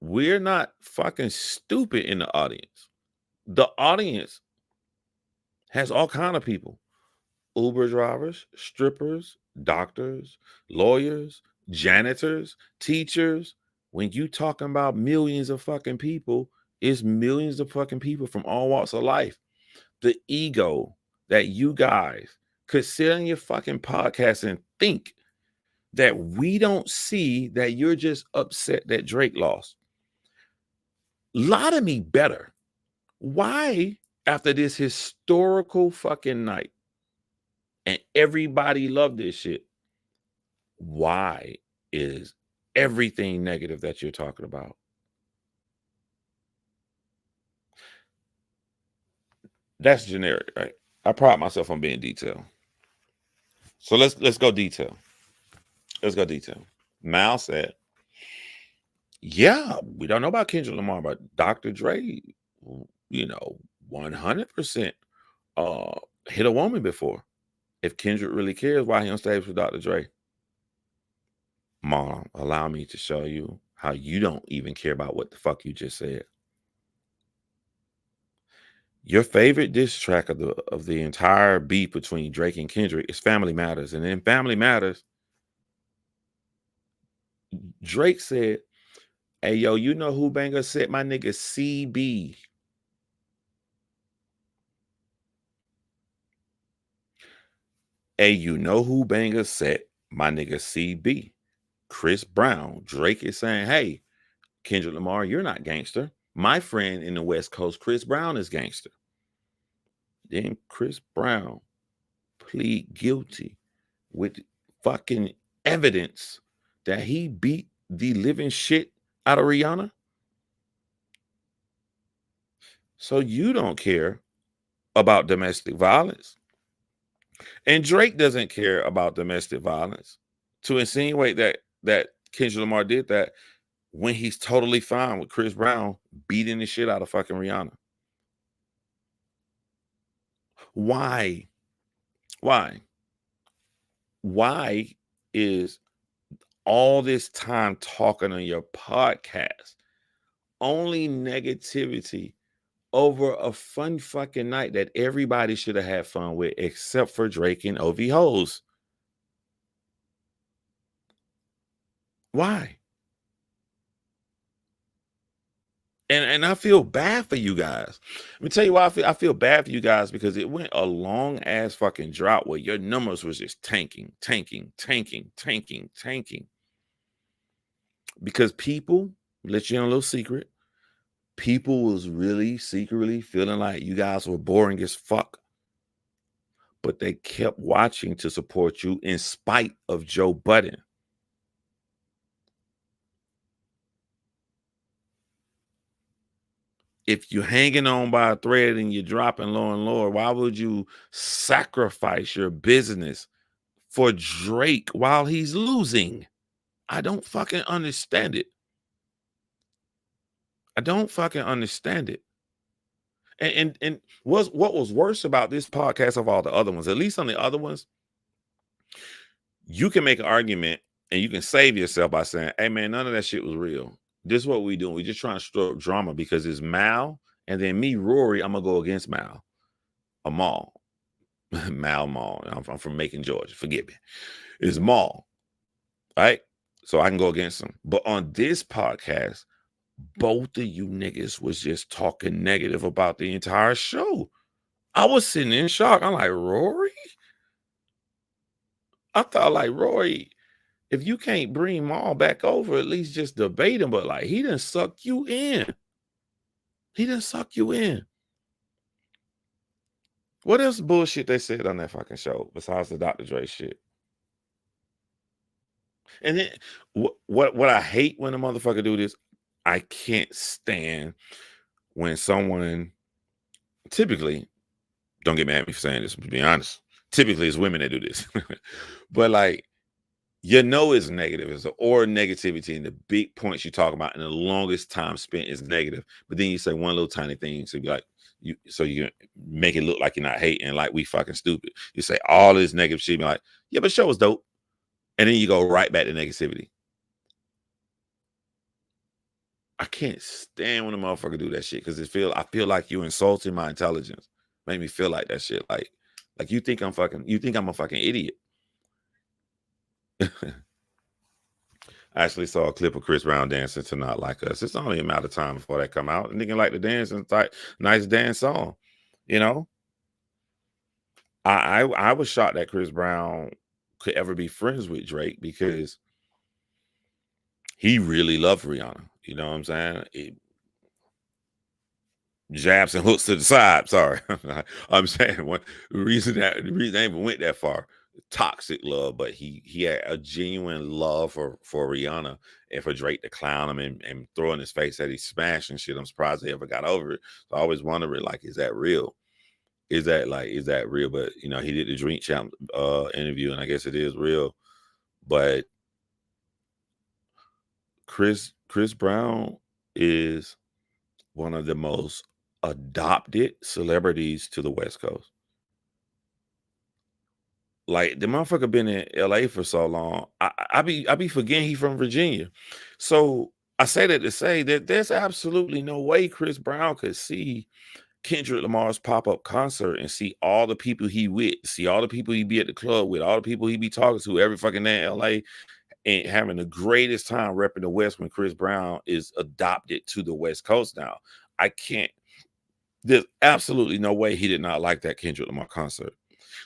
We're not fucking stupid in the audience. The audience has all kind of people. Uber drivers, strippers, doctors, lawyers, janitors, teachers. When you talking about millions of fucking people, it's millions of fucking people from all walks of life. The ego that you guys could sit on your fucking podcast and think that we don't see that you're just upset that Drake lost. Lie to me better. Why, after this historical fucking night, and everybody loved this shit, why is everything negative that you're talking about? That's generic, right? I pride myself on being detailed. So let's go detail. Let's go detail. Mal said, yeah, we don't know about Kendrick Lamar, but Dr. Dre, 100% hit a woman before. If Kendrick really cares, why he on stage with Dr. Dre? Mom, allow me to show you how you don't even care about what the fuck you just said. Your favorite diss track of the entire beef between Drake and Kendrick is Family Matters. And in Family Matters, Drake said, hey, yo, you know who banger said my nigga CB? Hey, you know who banger said my nigga CB? Chris Brown. Drake is saying, hey, Kendrick Lamar, you're not gangster. My friend in the West Coast, Chris Brown, is gangster. Then Chris Brown plead guilty with fucking evidence that he beat the living shit out of Rihanna. So you don't care about domestic violence. And Drake doesn't care about domestic violence. To insinuate that Kendrick Lamar did that when he's totally fine with Chris Brown beating the shit out of fucking Rihanna. Why? Why is all this time talking on your podcast only negativity over a fun fucking night that everybody should have had fun with except for Drake and OV Hoes? Why? And I feel bad for you guys. Let me tell you why I feel bad for you guys, because it went a long ass fucking drought where your numbers was just tanking. Because people, let you in a little secret, people was really secretly feeling like you guys were boring as fuck. But they kept watching to support you in spite of Joe Budden. If you're hanging on by a thread and you're dropping lower and lower, why would you sacrifice your business for Drake while he's losing? I don't fucking understand it. I don't fucking understand it. And what was worse about this podcast of all the other ones, at least on the other ones, you can make an argument and you can save yourself by saying, hey man, none of that shit was real. This is what we doing. We just trying to stir up drama because it's Mal, and then me, Rory, I'm gonna go against Mal. Mal. I'm from Macon, Georgia. Forgive me. It's Mal. Right? So I can go against him. But on this podcast, both of you niggas was just talking negative about the entire show. I was sitting in shock. I'm like, Rory? I thought, like, Rory, if you can't bring Mal back over, at least just debate him. But like, he done suck you in. He done suck you in. What else bullshit they said on that fucking show besides the Dr. Dre shit? And then what I hate when a motherfucker do this, I can't stand when someone, typically, don't get mad at me for saying this, to be honest, typically it's women that do this. But like, you know it's negative. It's or negativity, and the big points you talk about and the longest time spent is negative. But then you say one little tiny thing, so you like you make it look like you're not hating, like we fucking stupid. You say all this negative shit, be like, yeah, but show was dope. And then you go right back to negativity. I can't stand when a motherfucker do that shit because I feel like you insulting my intelligence. Make me feel like that shit. Like you think I'm a fucking idiot. I actually saw a clip of Chris Brown dancing to Not Like Us. It's only a matter of time before that come out. And nigga like the dance and like nice dance song. You know? I was shocked that Chris Brown could ever be friends with Drake because he really loved Rihanna. You know what I'm saying? Jabs and hooks to the side. Sorry. I'm saying the reason they even went that far. Toxic love, but he had a genuine love for Rihanna, and for Drake to clown him and throw in his face that he's smashing shit. I'm surprised they ever got over it. So I always wondered, like, is that real? Is that real? But you know, he did the Drink Champ interview, and I guess it is real. But Chris Brown is one of the most adopted celebrities to the West Coast. Like, the motherfucker been in LA for so long. I be forgetting he from Virginia. So I say that to say that there's absolutely no way Chris Brown could see Kendrick Lamar's pop-up concert and see all the people he with, see all the people he be at the club with, all the people he be talking to every fucking day in LA, and having the greatest time repping the West when Chris Brown is adopted to the West Coast now. There's absolutely no way he did not like that Kendrick Lamar concert.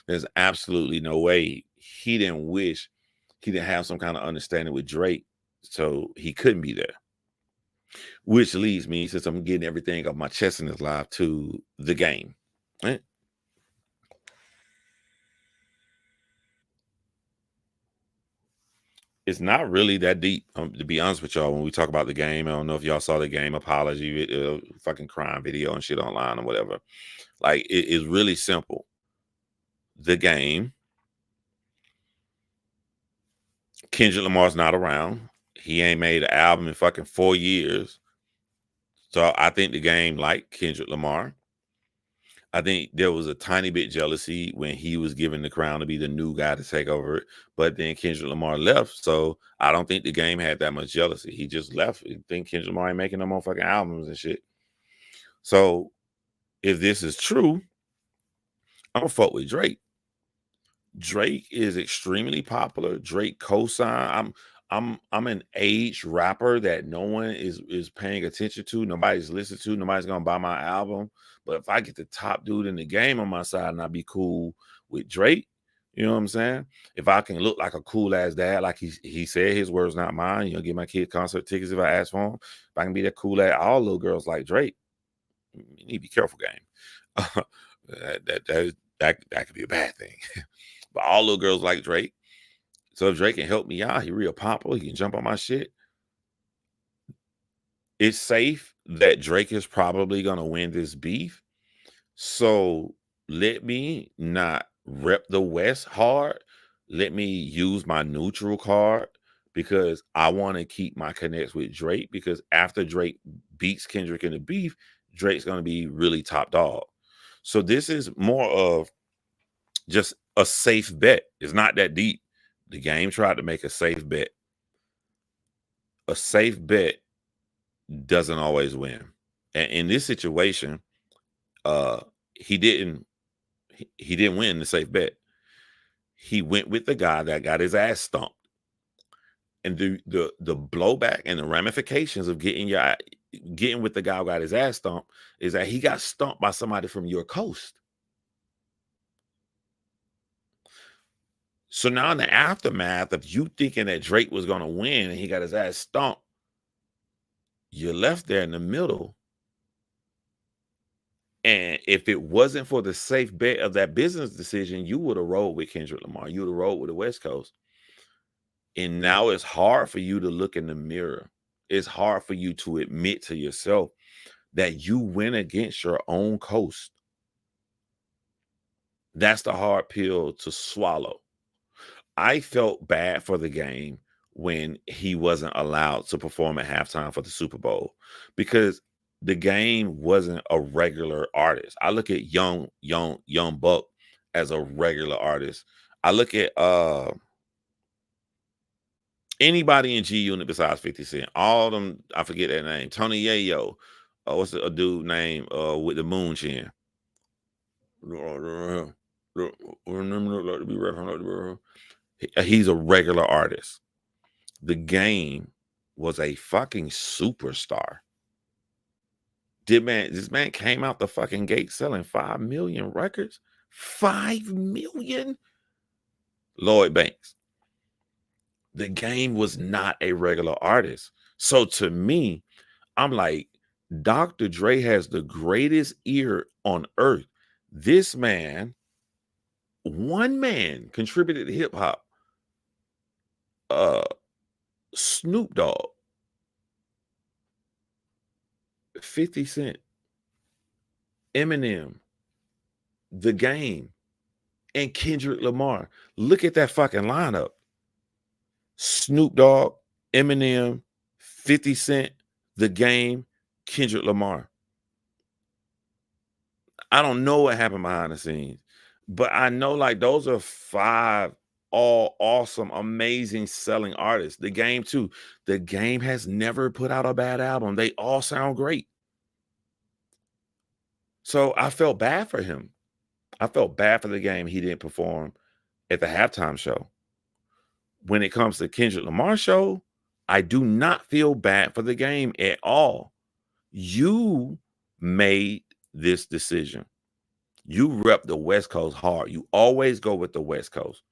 There's absolutely no way he didn't wish he didn't have some kind of understanding with Drake, so he couldn't be there. Which leads me, since I'm getting everything off my chest in this live, to the game. Right? It's not really that deep, to be honest with y'all. When we talk about the game, I don't know if y'all saw the game apology, fucking crime video and shit online or whatever. Like, it is really simple. The game. Kendrick Lamar's not around. He ain't made an album in fucking 4 years. So I think the game liked Kendrick Lamar. I think there was a tiny bit jealousy when he was given the crown to be the new guy to take over it. But then Kendrick Lamar left. So I don't think the game had that much jealousy. He just left. I think Kendrick Lamar ain't making no more fucking albums and shit. So if this is true, I'm gonna fuck with Drake. Drake is extremely popular. Drake co-sign. I'm an age rapper that no one is paying attention to. Nobody's listening to. Nobody's gonna buy my album. But if I get the top dude in the game on my side and I be cool with Drake, you know what I'm saying? If I can look like a cool ass dad, like he said, his words not mine. You know, get my kid concert tickets if I ask for them. If I can be that cool ass, all little girls like Drake. You need to be careful, game. that could be a bad thing. But all little girls like Drake. So if Drake can help me out, he real popular, he can jump on my shit. It's safe that Drake is probably gonna win this beef. So let me not rep the West hard. Let me use my neutral card because I want to keep my connects with Drake, because after Drake beats Kendrick in the beef, Drake's gonna be really top dog. So this is more of just a safe bet. It's not that deep. The game tried to make a safe bet. A safe bet doesn't always win. And in this situation, he didn't win the safe bet. He went with the guy that got his ass stomped. And the blowback and the ramifications of getting with the guy who got his ass stomped is that he got stomped by somebody from your coast. So now in the aftermath of you thinking that Drake was going to win and he got his ass stomped, you're left there in the middle. And if it wasn't for the safe bet of that business decision, you would have rolled with Kendrick Lamar. You would have rolled with the West Coast. And now it's hard for you to look in the mirror. It's hard for you to admit to yourself that you went against your own coast. That's the hard pill to swallow. I felt bad for the game when he wasn't allowed to perform at halftime for the Super Bowl, because the game wasn't a regular artist. I look at Young Buck as a regular artist. I look at anybody in G Unit besides 50 Cent. All of them, I forget that name. Tony Yayo. What's a dude name with the moon chin? He's a regular artist. The game was a fucking superstar. This man came out the fucking gate selling 5 million records. 5 million? Lloyd Banks. The game was not a regular artist. So to me, I'm like, Dr. Dre has the greatest ear on earth. This man, one man contributed to hip hop. Snoop Dogg, 50 Cent, Eminem, The Game, and Kendrick Lamar. Look at that fucking lineup. Snoop Dogg, Eminem, 50 Cent, The Game, Kendrick Lamar. I don't know what happened behind the scenes, but I know like those are 5 all awesome, amazing selling artists. The Game too. The Game has never put out a bad album. They all sound great. So I felt bad for him. I felt bad for the Game. He didn't perform at the halftime show. When it comes to Kendrick Lamar show, I do not feel bad for the Game at all. You made this decision. You rep the West Coast hard. You always go with the West Coast.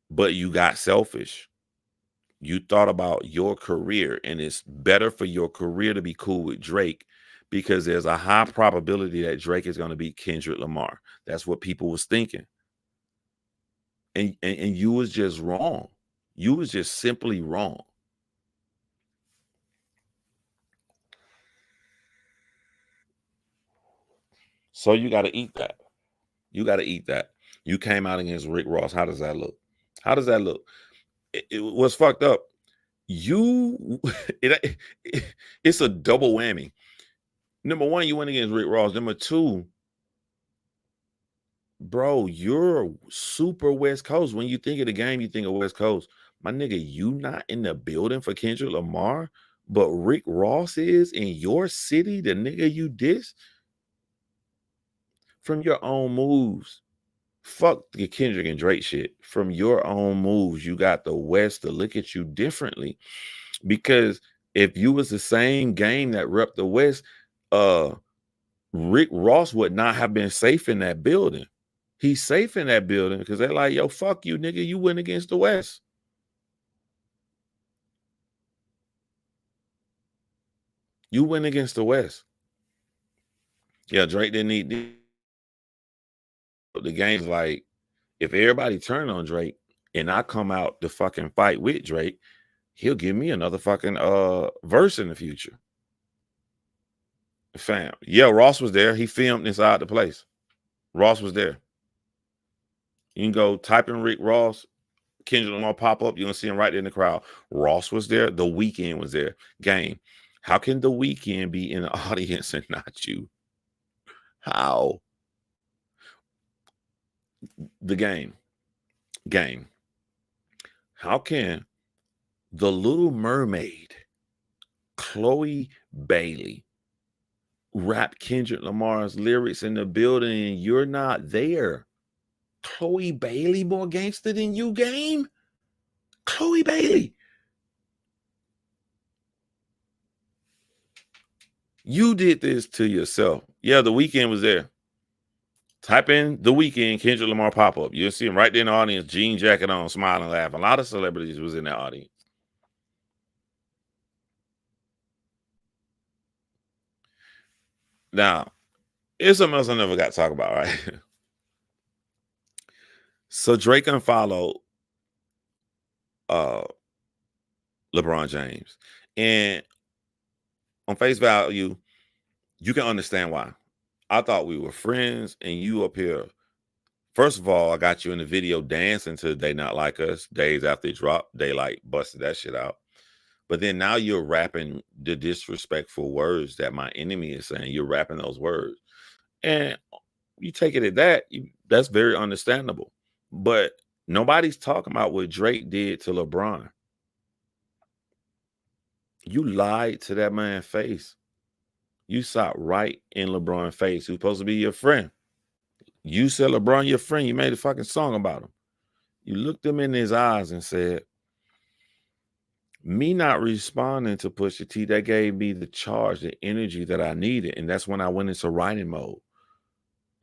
But you got selfish. You thought about your career, and it's better for your career to be cool with Drake because there's a high probability that Drake is going to beat Kendrick Lamar. That's what people was thinking. And you was just wrong. You was just simply wrong. So you got to eat that. You got to eat that. You came out against Rick Ross. How does that look? How does that look? It was fucked up. It's a double whammy. Number one, you went against Rick Ross. Number two, bro, you're super West Coast. When you think of the Game, you think of West Coast. My nigga, you not in the building for Kendrick Lamar, but Rick Ross is in your city, the nigga you diss. From your own moves, Fuck the Kendrick and Drake shit. From your own moves, you got the West to look at you differently. Because if you was the same game that repped the West, Rick Ross would not have been safe in that building. He's safe in that building because they're like, yo, fuck you, nigga. You went against the West. You went against the West. Yeah, Drake didn't need the game's like, if everybody turn on Drake and I come out to fucking fight with Drake, he'll give me another fucking verse in the future. Fam. Yeah, Ross was there. He filmed inside the place. Ross was there. You can go type in Rick Ross, Kendrick Lamar pop up. You're gonna see him right there in the crowd. Ross was there. The Weeknd was there. Game. How can the Weeknd be in the audience and not you? How? The game. How can the Little Mermaid, Chloe Bailey, rap Kendrick Lamar's lyrics in the building and you're not there? Chloe Bailey more gangster than you, Game? Chloe Bailey. You did this to yourself. Yeah, The Weeknd was there. Type in The Weeknd, Kendrick Lamar pop-up. You'll see him right there in the audience, jean jacket on, smiling, laughing. A lot of celebrities was in that audience. Now, here's something else I never got to talk about, right? So Drake unfollowed LeBron James. And on face value, you can understand why. I thought we were friends, and you up here. First of all, I got you in the video dancing to They Not Like Us days after it dropped. Daylight busted that shit out. But then now you're rapping the disrespectful words that my enemy is saying. You're rapping those words. And you take it at that, that's very understandable. But nobody's talking about what Drake did to LeBron. You lied to that man's face. You sat right in LeBron's face, who's supposed to be your friend. You said LeBron your friend. You made a fucking song about him. You looked him in his eyes and said, me not responding to Pusha T, that gave me the charge, the energy that I needed. And that's when I went into writing mode.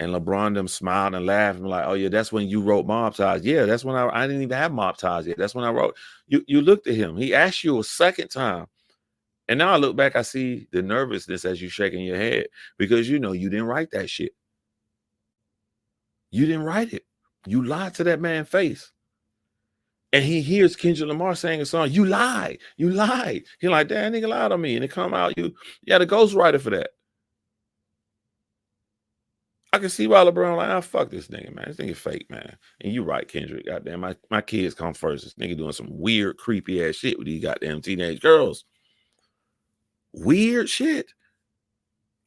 And LeBron them smiled and laughed and like, oh yeah, that's when you wrote Mob Ties. Yeah, that's when I didn't even have Mob Ties yet. That's when I wrote. You looked at him. He asked you a second time. And now I look back, I see the nervousness as you shaking your head because you know you didn't write that shit. You didn't write it. You lied to that man's face. And he hears Kendrick Lamar saying a song. You lied. You lied. He's like, damn, nigga lied on me. And it come out, you had a ghostwriter for that. I can see why LeBron like, oh, fuck this nigga, man. This nigga fake, man. And you right, Kendrick. Goddamn, my kids come first. This nigga doing some weird, creepy ass shit with these goddamn teenage girls. Weird shit.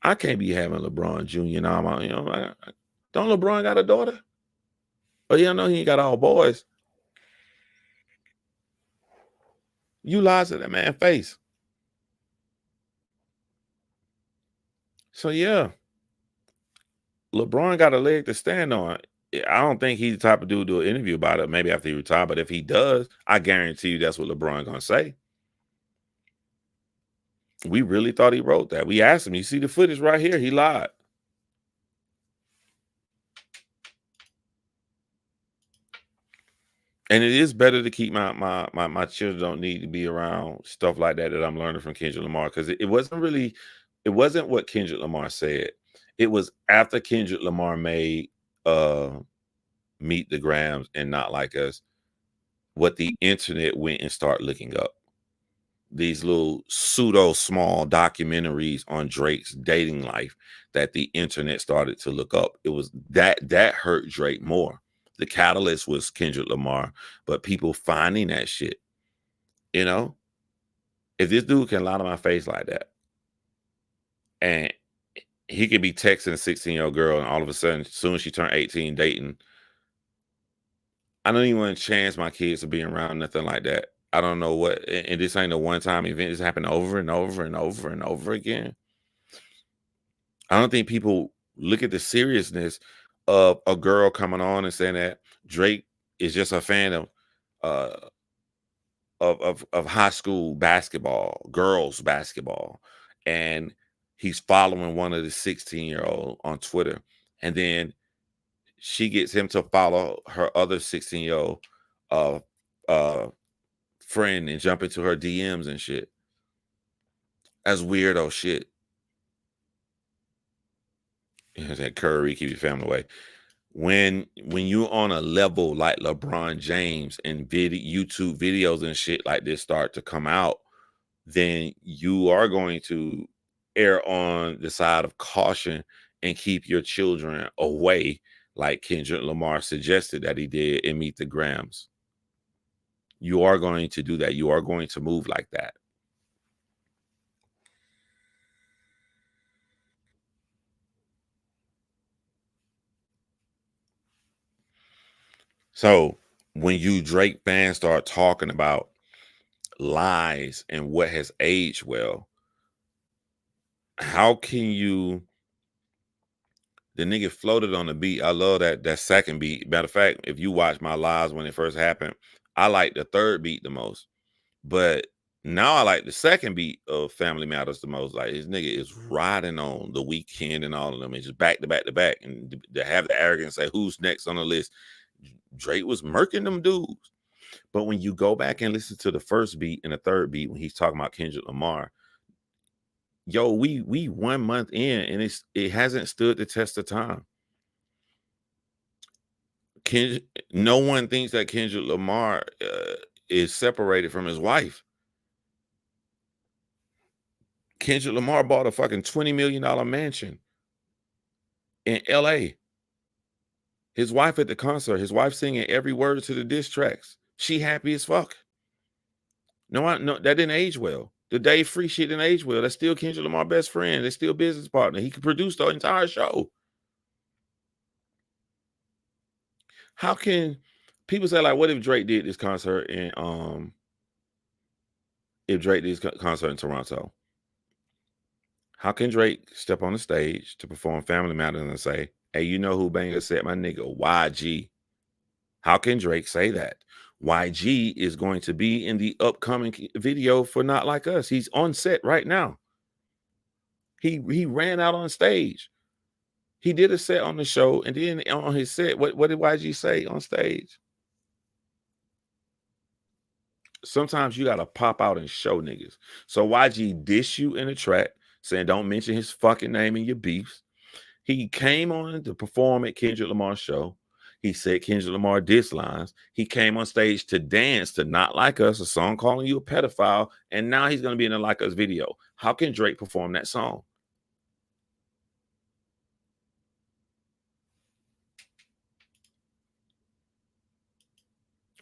I can't be having LeBron Jr. Now, you know, don't LeBron got a daughter? Oh, yeah, I know he ain't got all boys. You lied to that man's face. So, yeah. LeBron got a leg to stand on. I don't think he's the type of dude to do an interview about it, maybe after he retired. But if he does, I guarantee you that's what LeBron going to say. We really thought he wrote that. We asked him. You see the footage right here. He lied. And it is better to keep my children don't need to be around stuff like that I'm learning from Kendrick Lamar because it wasn't what Kendrick Lamar said. It was after Kendrick Lamar made Meet the Grams and Not Like Us, what the internet went and started looking up. These little pseudo small documentaries on Drake's dating life that the internet started to look up. It was that hurt Drake more. The catalyst was Kendrick Lamar, but people finding that shit, you know, if this dude can lie to my face like that and he could be texting a 16-year-old girl and all of a sudden, as soon as she turned 18 dating, I don't even want to chance my kids to be around nothing like that. I don't know what, and this ain't a one-time event. This happened over and over and over and over again. I don't think people look at the seriousness of a girl coming on and saying that Drake is just a fan of high school basketball, girls basketball, and he's following one of the 16-year-old on Twitter, and then she gets him to follow her other 16-year-old friend and jump into her DMs and shit. That's weirdo shit. That Curry, keep your family away. When you're on a level like LeBron James and YouTube videos and shit like this start to come out, then you are going to err on the side of caution and keep your children away, like Kendrick Lamar suggested that he did in Meet the Grams. You are going to do that. You are going to move like that. So when you Drake fans start talking about lies and what has aged well, how can you? The nigga floated on the beat. I love that second beat. Matter of fact, if you watch my lives when it first happened, I like the third beat the most. But now I like the second beat of Family Matters the most. Like, this nigga is riding on The Weeknd and all of them. It's just back to back to back. And to have the arrogance say, who's next on the list? Drake was murking them dudes. But when you go back and listen to the first beat and the third beat, when he's talking about Kendrick Lamar, yo, we 1 month in and it hasn't stood the test of time. No one thinks that Kendrick Lamar is separated from his wife. Kendrick Lamar bought a fucking $20 million mansion in LA. His wife at the concert, his wife singing every word to the diss tracks. She happy as fuck. No, that didn't age well. The Dave Free shit didn't age well. That's still Kendrick Lamar's best friend. They're still business partner. He could produce the entire show. How can people say, like, what if Drake did this concert in Toronto? How can Drake step on the stage to perform Family Matters and say, hey, you know who banger set my nigga? YG. How can Drake say that? YG is going to be in the upcoming video for Not Like Us. He's on set right now. He ran out on stage. He did a set on the show, and then on his set, what did YG say on stage? Sometimes you got to pop out and show niggas. So YG dish you in a track saying don't mention his fucking name in your beefs. He came on to perform at Kendrick Lamar's show. He said Kendrick Lamar diss lines. He came on stage to dance to Not Like Us, a song calling you a pedophile, and now he's going to be in a Like Us video. How can Drake perform that song?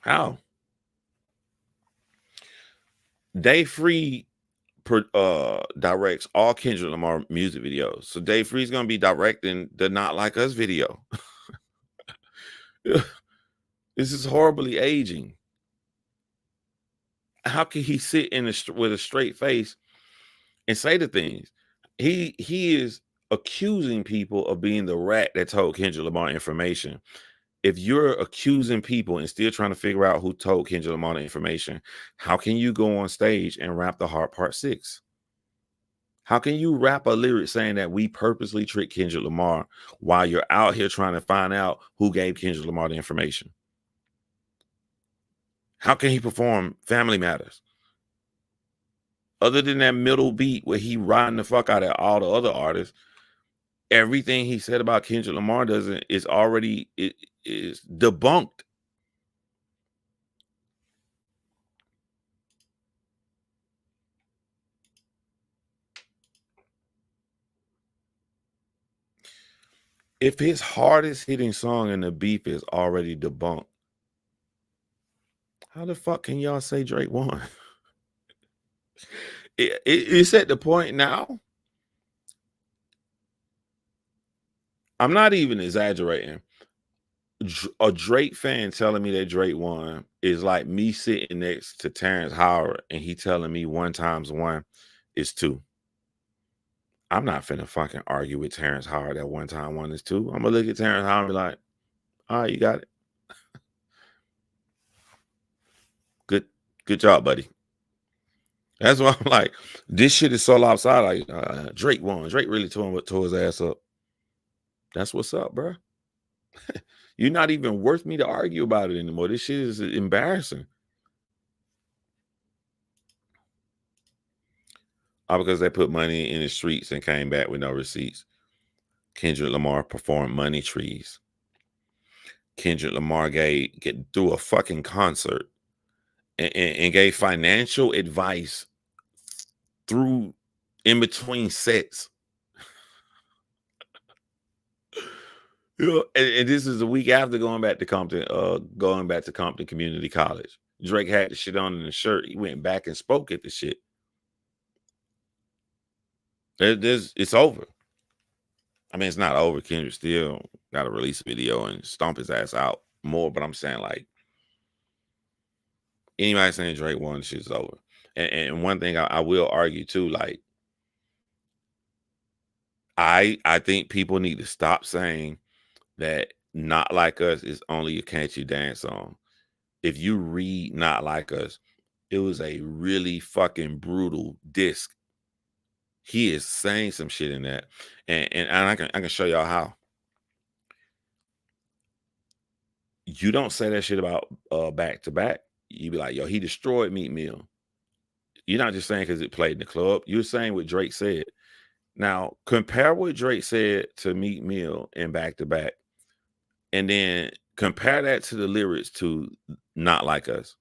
How? Dave Free directs all Kendrick Lamar music videos. So Dave Free's going to be directing the Not Like Us video. This is horribly aging. How can he sit with a straight face and say the things? He is accusing people of being the rat that told Kendrick Lamar information. If you're accusing people and still trying to figure out who told Kendrick Lamar the information, how can you go on stage and rap The Heart Part 6? How can you rap a lyric saying that we purposely tricked Kendrick Lamar while you're out here trying to find out who gave Kendrick Lamar the information? How can he perform Family Matters? Other than that middle beat where he riding the fuck out of all the other artists, everything he said about Kendrick Lamar is already debunked. If his hardest hitting song in the beef is already debunked, how the fuck can y'all say Drake won? It's at the point now. I'm not even exaggerating. A Drake fan telling me that Drake won is like me sitting next to Terrence Howard and he telling me 1 × 1 is 2. I'm not finna fucking argue with Terrence Howard at one time, one is two. I'm gonna look at Terrence Howard and be like, all right, you got it. Good job, buddy. That's why I'm like, this shit is so lopsided. Like, Drake won. Drake really tore his ass up. That's what's up, bro. You're not even worth me to argue about it anymore. This shit is embarrassing. All because they put money in the streets and came back with no receipts. Kendrick Lamar performed Money Trees. Kendrick Lamar threw a fucking concert and gave financial advice through in between sets. You know, and this is a week after going back to Compton Community College. Drake had the shit on in the shirt. He went back and spoke at the shit. It's over. I mean, it's not over. Kendrick still got to release a video and stomp his ass out more. But I'm saying, like, anybody saying Drake won, shit's over. And one thing I will argue too, like, I think people need to stop saying that Not Like Us is only a catchy dance song. If you read Not Like Us, it was a really fucking brutal disc. He is saying some shit in that. And I can show y'all how. You don't say that shit about Back to Back. You be like, yo, he destroyed Meek Mill. You're not just saying because it played in the club. You're saying what Drake said. Now, compare what Drake said to Meek Mill in Back to Back. And then compare that to the lyrics to Not Like Us.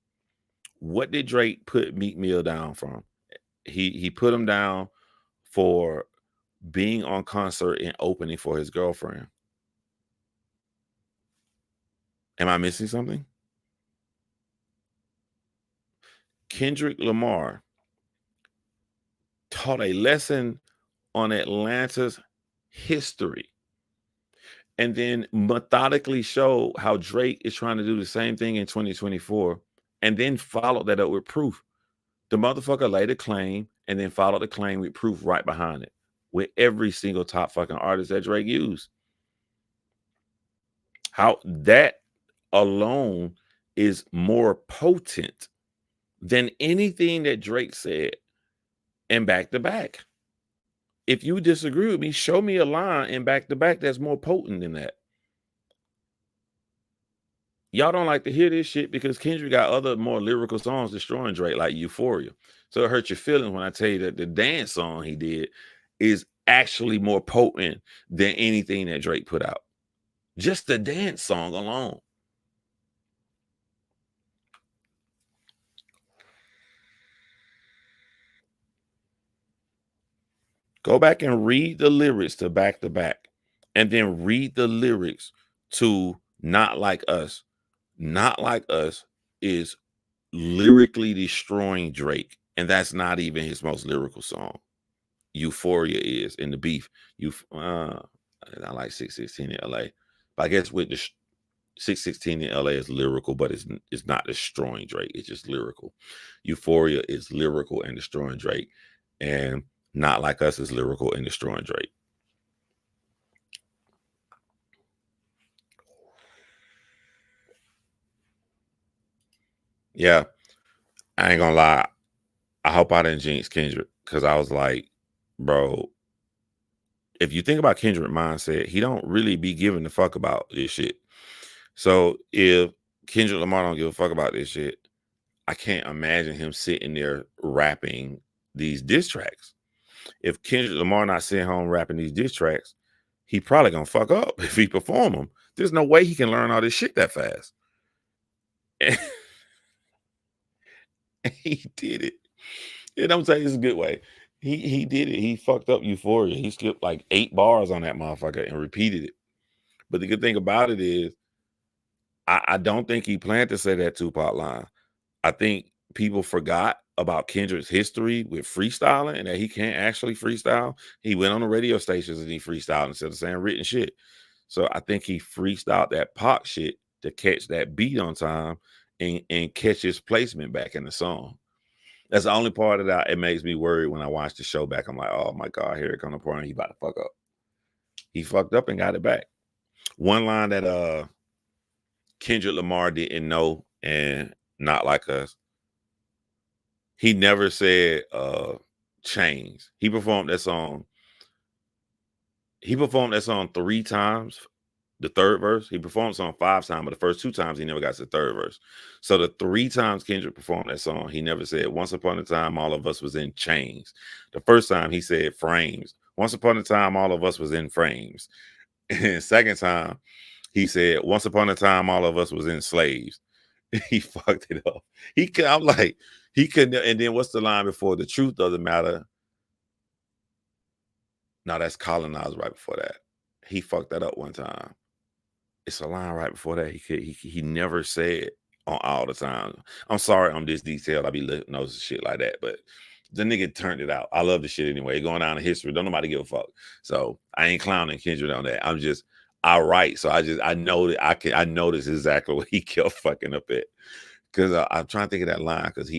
What did Drake put Meek Mill down from? He put him down for being on concert and opening for his girlfriend. Am I missing something? Kendrick Lamar taught a lesson on Atlanta's history and then methodically showed how Drake is trying to do the same thing in 2024 and then followed that up with proof. The motherfucker laid a claim and then followed the claim with proof right behind it with every single top fucking artist that Drake used. How that alone is more potent than anything that Drake said in Back to Back. If you disagree with me, show me a line in Back to Back that's more potent than that. Y'all don't like to hear this shit because Kendrick got other more lyrical songs destroying Drake, like Euphoria. So it hurts your feelings when I tell you that the dance song he did is actually more potent than anything that Drake put out. Just the dance song alone. Go back and read the lyrics to Back to Back and then read the lyrics to Not Like Us. Not Like Us is lyrically destroying Drake, and that's not even his most lyrical song. Euphoria is in the beef. I like 616 in LA, but I guess with the 616 in LA is lyrical, but it's not destroying Drake. It's just lyrical. Euphoria is lyrical and destroying Drake, and Not Like Us is lyrical and destroying Drake. Yeah, I ain't gonna lie. I hope I didn't jinx Kendrick because I was like, bro, if you think about Kendrick mindset, he don't really be giving a fuck about this shit. So if Kendrick Lamar don't give a fuck about this shit, I can't imagine him sitting there rapping these diss tracks. If Kendrick Lamar not sitting home rapping these diss tracks, he probably gonna fuck up if he perform them. There's no way he can learn all this shit that fast. And he did it. And I'm saying it's a good way. He did it. He fucked up Euphoria. He skipped like 8 bars on that motherfucker and repeated it. But the good thing about it is, I don't think he planned to say that Tupac line. I think people forgot about Kendrick's history with freestyling and that he can't actually freestyle. He went on the radio stations and he freestyled instead of saying written shit. So I think he freestyled that Pac shit to catch that beat on time and catch his placement back in the song. That's the only part of that. It makes me worried when I watch the show back. I'm like, oh my God, here it come the part. He about to fuck up. He fucked up and got it back. One line that Kendrick Lamar didn't know and not like us. He never said change. He performed that song. He performed that song 3 times. The third verse, he performed the song 5 times, but the first 2 times he never got to the third verse. So the 3 times Kendrick performed that song, he never said, once upon a time, all of us was in chains. The first time he said frames. Once upon a time, all of us was in frames. And second time, he said, once upon a time, all of us was in slaves. He fucked it up. I'm like, he couldn't. And then what's the line before? The truth doesn't matter. No, that's colonized right before that. He fucked that up one time. It's a line right before that. He never said on all the time. I'm sorry I'm this detailed. I be knows shit like that, but the nigga turned it out. I love the shit anyway. Going down in history. Don't nobody give a fuck. So I ain't clowning Kendrick on that. I'm just I write. So I know that I notice exactly what he kept fucking up at. Because I'm trying to think of that line because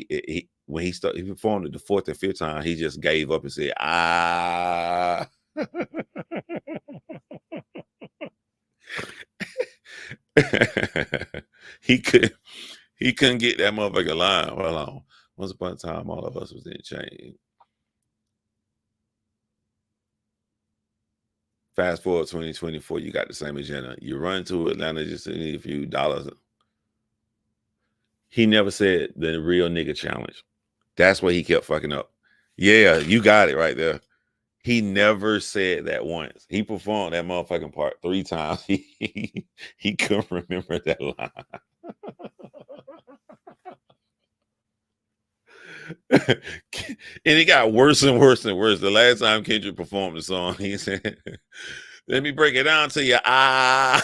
when he performed it the 4th and 5th time, he just gave up and said, ah. he couldn't get that motherfucking line. Hold on. Once upon a time, all of us was in chains. Fast forward 2024, you got the same agenda. You run to Atlanta just to need a few dollars. He never said the real nigga challenge. That's what he kept fucking up. Yeah, you got it right there. He never said that once. He performed that motherfucking part 3 times. He couldn't remember that line. And it got worse and worse and worse. The last time Kendrick performed the song, he said, let me break it down to you. Ah.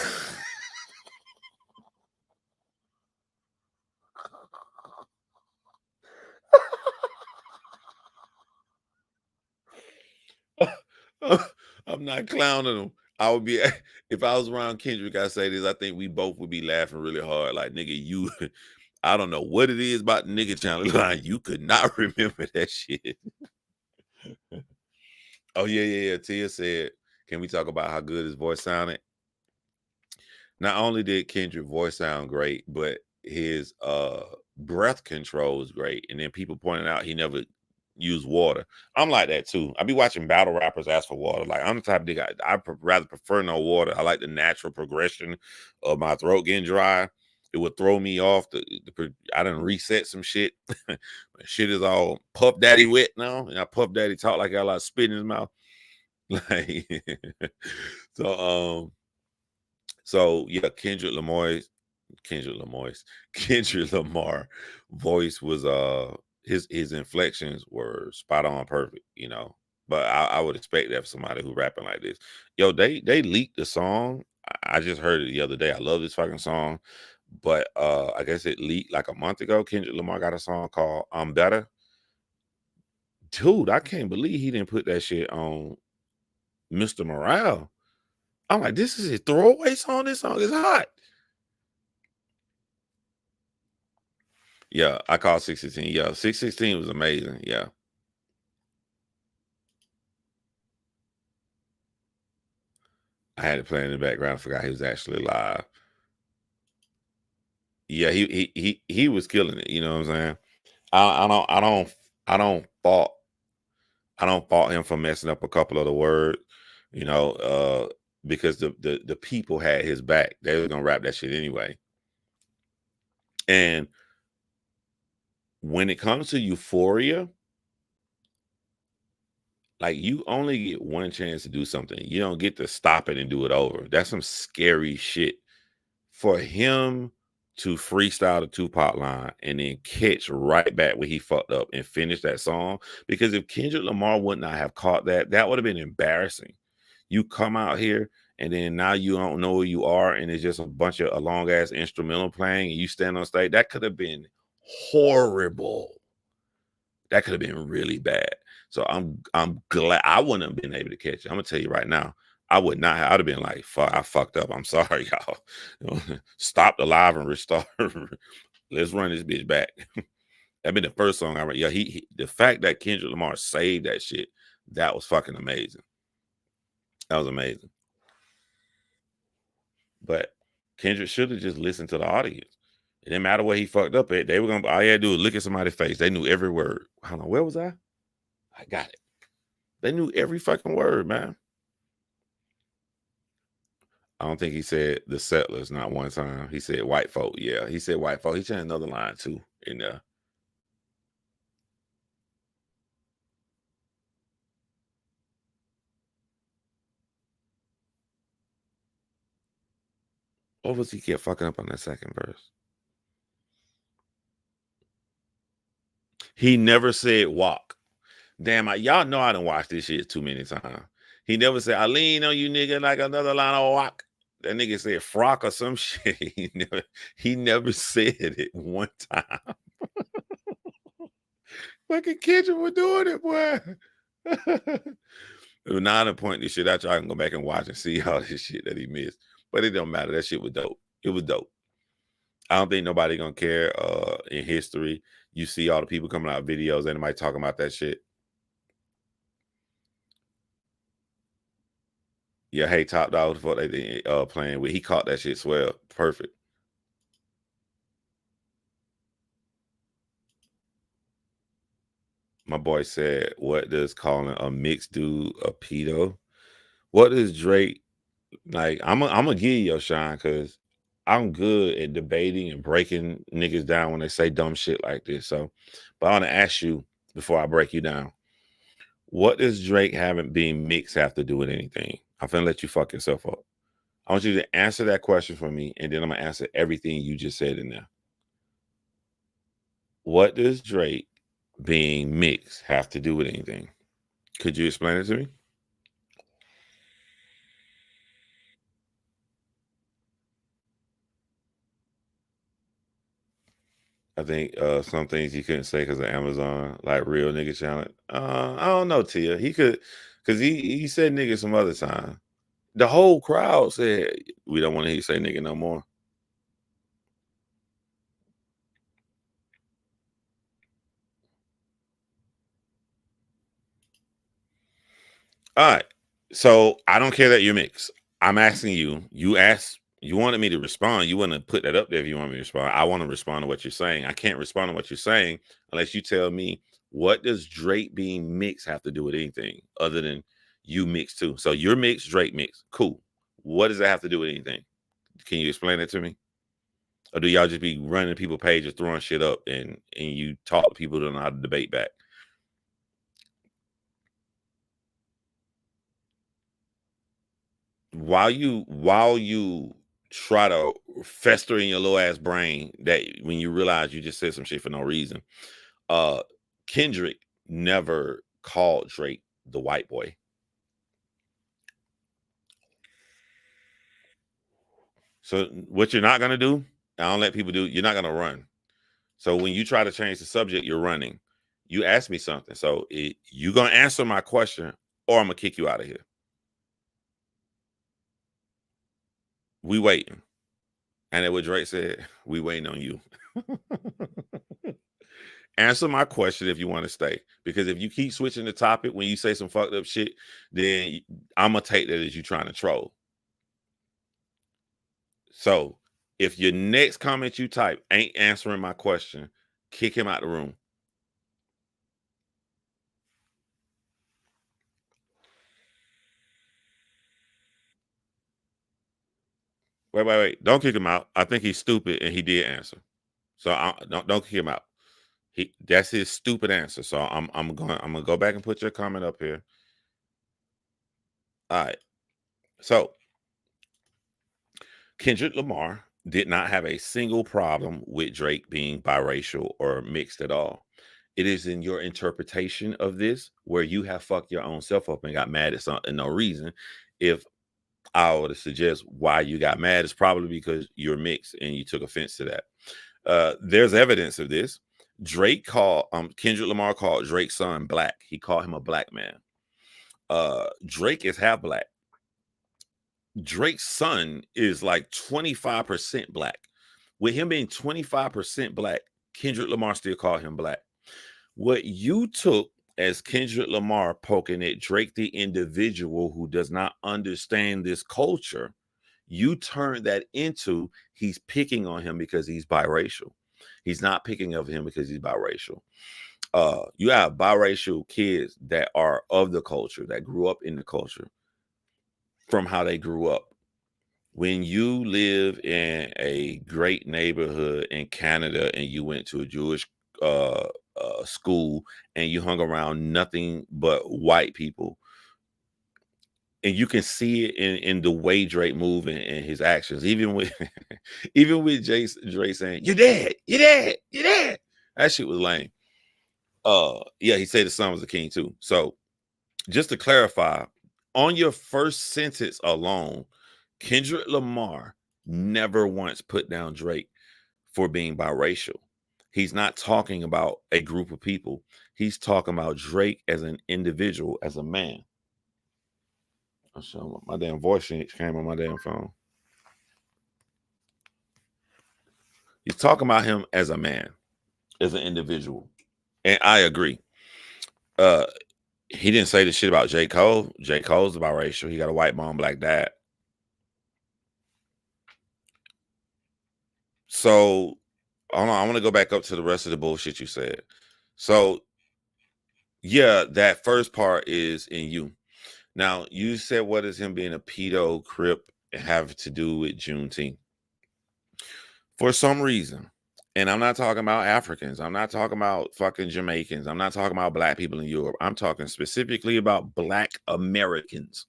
I'm not clowning him. I would be, if I was around Kendrick, I say this, I think we both would be laughing really hard. Like, nigga, I don't know what it is about the nigga challenge line. You could not remember that shit. Oh, yeah. Tia said, can we talk about how good his voice sounded? Not only did Kendrick's voice sound great, but his breath control is great. And then people pointed out he never use water. I'm like that too. I be watching battle rappers ask for water. Like, I'm the type of nigga, I rather prefer no water. I like the natural progression of my throat getting dry. It would throw me off. I done reset some shit. Shit is all Puff Daddy wet now. And Puff Daddy talk like I got a lot of spit in his mouth. Like, so yeah, Kendrick Lamar voice was his inflections were spot on perfect, you know. But I would expect that for somebody who rapping like this. Yo, they leaked the song. I just heard it the other day. I love this fucking song. But I guess it leaked like a month ago. Kendrick Lamar got a song called I'm Better. Dude, I can't believe he didn't put that shit on Mr. Morale. I'm like, this is a throwaway song. This song is hot. Yeah, I call 616. Yeah, 616 was amazing. Yeah. I had it playing in the background. I forgot he was actually live. Yeah, he was killing it. You know what I'm saying? I don't fault him for messing up a couple of the words, you know, because the people had his back. They were gonna rap that shit anyway. And when it comes to Euphoria, like, you only get one chance to do something. You don't get to stop it and do it over. That's some scary shit. For him to freestyle the Tupac line and then catch right back where he fucked up and finish that song. Because if Kendrick Lamar would not have caught that would have been embarrassing. You come out here and then now you don't know who you are, and it's just a bunch of a long ass instrumental playing, and you stand on stage. That could have been horrible. That could have been really bad. So I'm glad I wouldn't have been able to catch it. I'm gonna tell you right now, I would not have. I'd have been like, fuck, I fucked up. I'm sorry, y'all. Stop the live and restart. Let's run this bitch back. That been the first song I read. Yeah, he the fact that Kendrick Lamar saved that shit, that was fucking amazing. That was amazing. But Kendrick should have just listened to the audience. It didn't matter what he fucked up at. They were gonna all he had to do was look at somebody's face. They knew every word. Hold on, where was I? I got it. They knew every fucking word, man. I don't think he said the settlers not one time. He said white folk. Yeah, he said white folk. He said another line too in there. What was he kept fucking up on that second verse? He never said walk. Damn, y'all know I done watched this shit too many times. He never said, I lean on you, nigga, like another line of walk. That nigga said frock or some shit. He never said it one time. Fucking Kendrick was doing it, boy. Now I point this shit out, y'all can go back and watch and see all this shit that he missed. But it don't matter. That shit was dope. It was dope. I don't think nobody gonna care in history. You see all the people coming out with videos, anybody talking about that shit. Yeah, hey, Top Dog, what they playing with. He caught that shit swell. Perfect. My boy said, what does calling a mixed dude a pedo? What does Drake, like, I'm gonna give you your shine because I'm good at debating and breaking niggas down when they say dumb shit like this. So, but I want to ask you before I break you down, what does Drake having being mixed have to do with anything? I'm finna let you fuck yourself up. I want you to answer that question for me, and then I'm gonna answer everything you just said in there. What does Drake being mixed have to do with anything? Could you explain it to me? I think some things he couldn't say because of Amazon, like real nigga challenge. I don't know, Tia. He could, because he said nigga some other time. The whole crowd said we don't want to hear you say nigga no more. All right. So I don't care that you're mixed. I'm asking you. You wanted me to respond. You want to put that up there if you want me to respond. I want to respond to what you're saying. I can't respond to what you're saying unless you tell me what does Drake being mixed have to do with anything other than you mixed too. So you're mixed, Drake mixed. Cool. What does that have to do with anything? Can you explain it to me? Or do y'all just be running people's pages, throwing shit up, and you talk to people who don't know how to debate back? While you try to fester in your little ass brain that when you realize you just said some shit for no reason, Kendrick never called Drake the white boy. So what you're not gonna do, I don't let people do, you're not gonna run. So when you try to change the subject, you're running. You ask me something, so you're gonna answer my question, or I'm gonna kick you out of here. We waiting. And then what Drake said, we waiting on you. Answer my question if you want to stay. Because if you keep switching the topic when you say some fucked up shit, then I'm going to take that as you trying to troll. So if your next comment you type ain't answering my question, kick him out the room. Wait. Don't kick him out. I think he's stupid and he did answer. So don't kick him out. That's his stupid answer. So I'm gonna go back and put your comment up here. All right. So Kendrick Lamar did not have a single problem with Drake being biracial or mixed at all. It is in your interpretation of this where you have fucked your own self up and got mad at something no reason. If I were to suggest why you got mad, it's probably because you're mixed and you took offense to that. There's evidence of this. Kendrick Lamar called Drake's son black. He called him a black man. Drake is half black. Drake's son is like 25% black. With him being 25% black, Kendrick Lamar still called him black. What you took as Kendrick Lamar poking at Drake, the individual who does not understand this culture, you turned that into he's picking on him because he's biracial. He's not picking of him because he's biracial. You have biracial kids that are of the culture, that grew up in the culture from how they grew up. When you live in a great neighborhood in Canada and you went to a Jewish school and you hung around nothing but white people, and you can see it in the way Drake move and his actions, even with Drake saying, "You're dead, you're dead, you're dead." That shit was lame. Yeah, he said the son was a king too. So just to clarify, on your first sentence alone, Kendrick Lamar never once put down Drake for being biracial. He's not talking about a group of people. He's talking about Drake as an individual, as a man. I'll show him my damn voice came on my damn phone. He's talking about him as a man, as an individual. And I agree. He didn't say the shit about J. Cole. J. Cole's biracial. He got a white mom, black dad. So hold on, I want to go back up to the rest of the bullshit you said. So yeah, that first part is in you. Now you said, what is him being a pedo crip have to do with Juneteenth? For some reason, and I'm not talking about Africans, I'm not talking about fucking Jamaicans, I'm not talking about black people in Europe, I'm talking specifically about black Americans.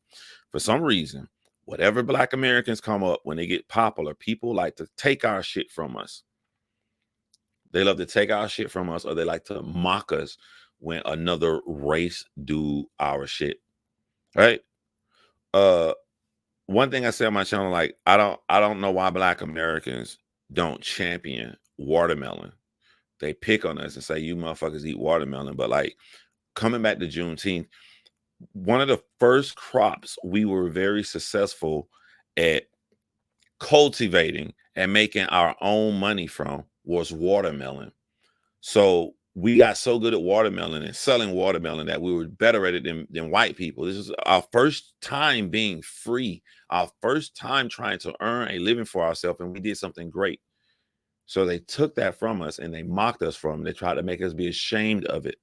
For some reason, whatever black Americans come up, when they get popular, people like to take our shit from us. They love to take our shit from us, or they like to mock us when another race do our shit. Right? One thing I say on my channel, like, I don't know why black Americans don't champion watermelon. They pick on us and say, you motherfuckers eat watermelon. But like, coming back to Juneteenth, one of the first crops we were very successful at cultivating and making our own money from was watermelon. So we got so good at watermelon and selling watermelon that we were better at it than white people. This is our first time being free, our first time trying to earn a living for ourselves, and we did something great. So they took that from us and they mocked us from it. They tried to make us be ashamed of it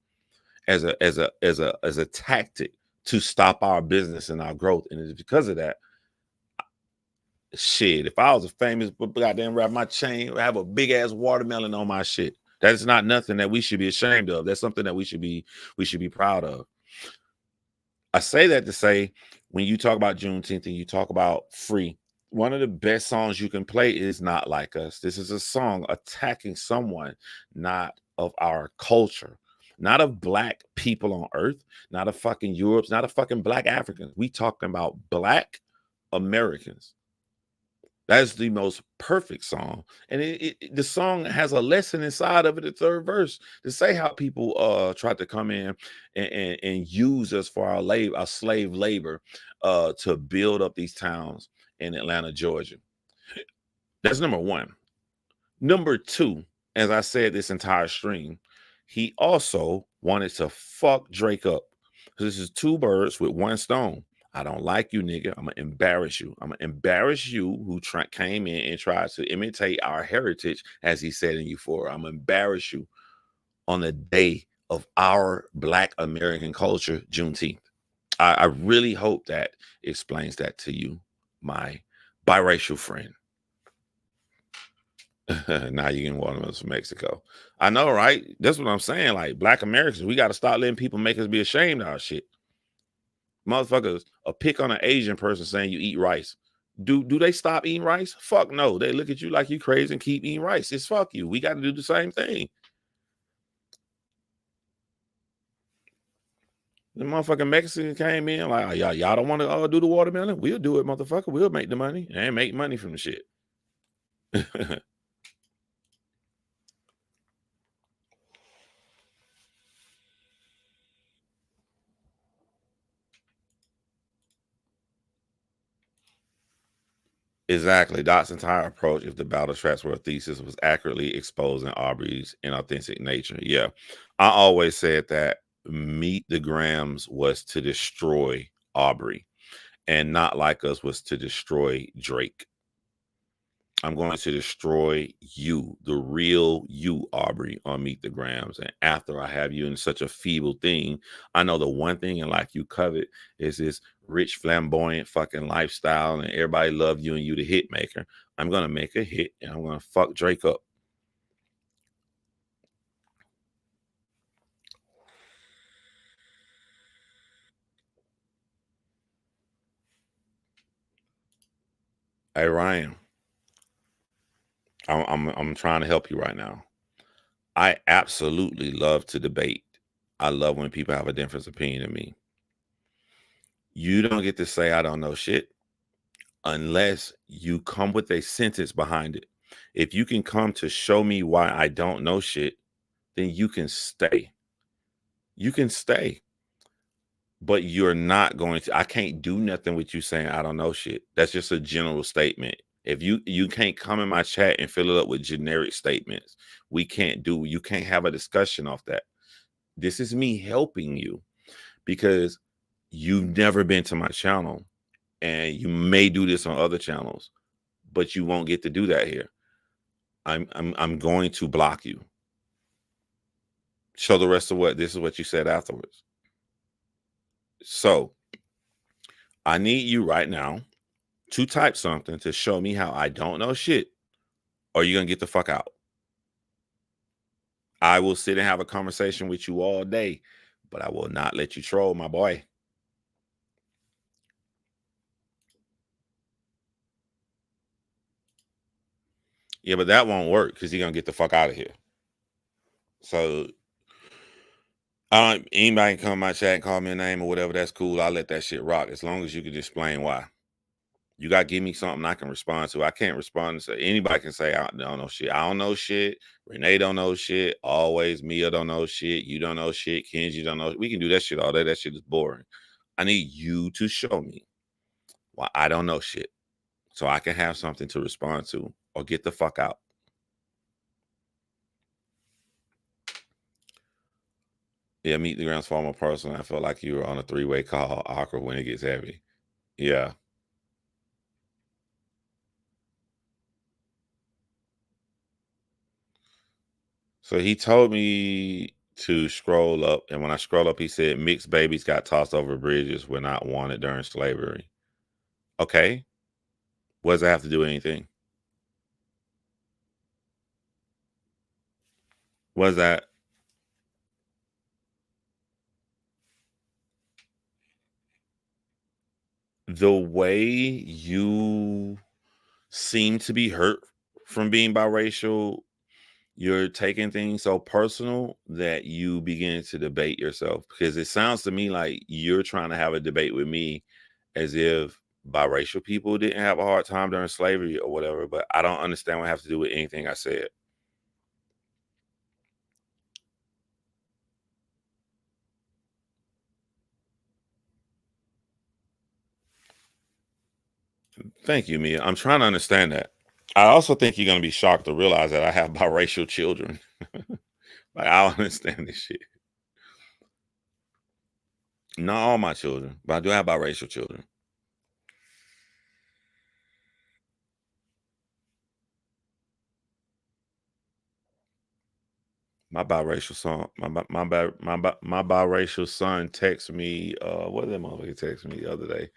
as a tactic to stop our business and our growth. And it's because of that. Shit, if I was a famous goddamn rapper, my chain would have a big ass watermelon on my shit. That is not nothing that we should be ashamed of. That's something that we should be proud of. I say that to say, when you talk about Juneteenth and you talk about free, one of the best songs you can play is Not Like Us. This is a song attacking someone not of our culture, not of black people on earth, not of fucking Europe's, not of fucking black Africans. We talking about black Americans. That's the most perfect song. And the song has a lesson inside of it, the third verse, to say how people tried to come in and use us for our slave labor to build up these towns in Atlanta, Georgia. That's number one. Number two, as I said this entire stream, he also wanted to fuck Drake up. This is two birds with one stone. I don't like you, nigga. I'm gonna embarrass you. I'm gonna embarrass you who came in and tried to imitate our heritage, as he said in Euphoria. I'm gonna embarrass you on the day of our black American culture, Juneteenth. I really hope that explains that to you, my biracial friend. Now you can watermelons from Mexico. I know, right? That's what I'm saying. Like, black Americans, we got to start letting people make us be ashamed of our shit. Motherfuckers, a pick on an Asian person saying you eat rice. Do they stop eating rice? Fuck no. They look at you like you crazy and keep eating rice. It's fuck you. We got to do the same thing. The motherfucking Mexican came in like, y'all don't want to do the watermelon? We'll do it, motherfucker. We'll make the money and make money from the shit. Exactly. Doc's entire approach, if the battle straps were a thesis, was accurately exposing Aubrey's inauthentic nature. Yeah. I always said that Meet the Grams was to destroy Aubrey, and Not Like Us was to destroy Drake. I'm going to destroy you, the real you, Aubrey, on Meet the Grams. And after I have you in such a feeble thing, I know the one thing in life you covet is this rich, flamboyant fucking lifestyle, and everybody love you and you the hit maker. I'm going to make a hit, and I'm going to fuck Drake up. Hey, Ryan, I'm trying to help you right now. I absolutely love to debate. I love when people have a different opinion than me. You don't get to say I don't know shit unless you come with a sentence behind it. If you can come to show me why I don't know shit, then you can stay. You can stay. But you're not going to. I can't do nothing with you saying I don't know shit. That's just a general statement. If you can't come in my chat and fill it up with generic statements, you can't have a discussion off that. This is me helping you because you've never been to my channel, and you may do this on other channels, but you won't get to do that here. I'm going to block you. Show the rest of this is what you said afterwards. So I need you right now to type something to show me how I don't know shit, or you're gonna get the fuck out. I will sit and have a conversation with you all day, but I will not let you troll, my boy. Yeah, but that won't work because you're gonna get the fuck out of here. So anybody can come in my chat and call me a name or whatever, that's cool. I'll let that shit rock as long as you can explain why. You got to give me something I can respond to. I can't respond to anybody can say, I don't know shit. I don't know shit. Renee don't know shit. Always Mia don't know shit. You don't know shit. Kenji don't know. We can do that shit all day. That shit is boring. I need you to show me why I don't know shit so I can have something to respond to or get the fuck out. Yeah, Meet the Grams former person. I felt like you were on a three-way call. Awkward when it gets heavy. Yeah. So he told me to scroll up, and when I scroll up, he said mixed babies got tossed over bridges were not wanted during slavery. Okay. What does that have to do with anything? What is that? The way you seem to be hurt from being biracial, you're taking things so personal that you begin to debate yourself, because it sounds to me like you're trying to have a debate with me as if biracial people didn't have a hard time during slavery or whatever, but I don't understand what it has to do with anything I said. Thank you, Mia. I'm trying to understand that. I also think you're going to be shocked to realize that I have biracial children. Like, I don't understand this shit. Not all my children, but I do have biracial children. My biracial son, my biracial son texted me. What did that motherfucker text me the other day?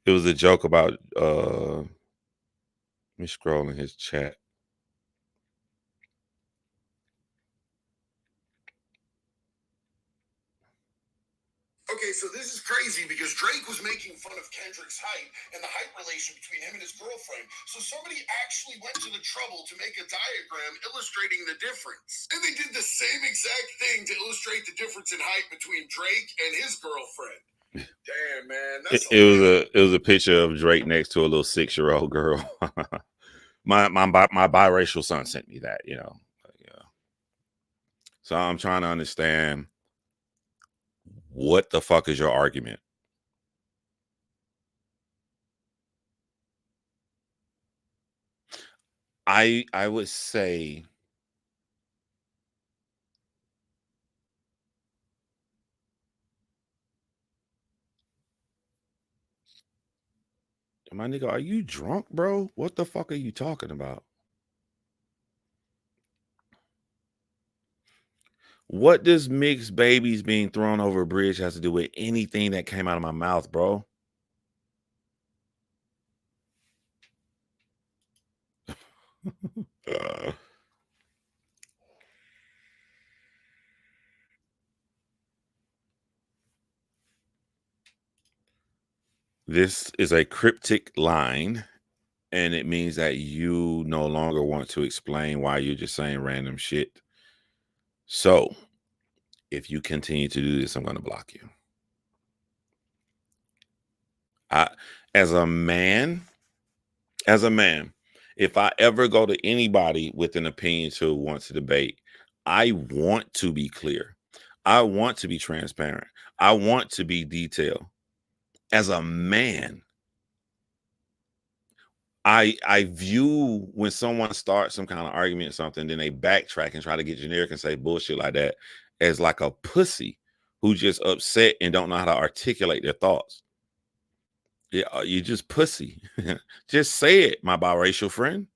It was a joke about let me scroll in his chat. Okay, so this is crazy because Drake was making fun of Kendrick's height and the height relation between him and his girlfriend. So somebody actually went to the trouble to make a diagram illustrating the difference. And they did the same exact thing to illustrate the difference in height between Drake and his girlfriend. Damn, man. It was a picture of Drake next to a little 6-year-old girl. my biracial son sent me that, you know. Yeah. So I'm trying to understand, what the fuck is your argument? I would say my nigga, are you drunk, bro? What the fuck are you talking about? What does mixed babies being thrown over a bridge has to do with anything that came out of my mouth, bro? This is a cryptic line, and it means that you no longer want to explain why you're just saying random shit. So, if you continue to do this, I'm going to block you. As a man, if I ever go to anybody with an opinion to want to debate, I want to be clear. I want to be transparent. I want to be detailed. As a man, I view when someone starts some kind of argument or something, then they backtrack and try to get generic and say bullshit like that as like a pussy who just upset and don't know how to articulate their thoughts. Yeah, you just pussy. Just say it, my biracial friend.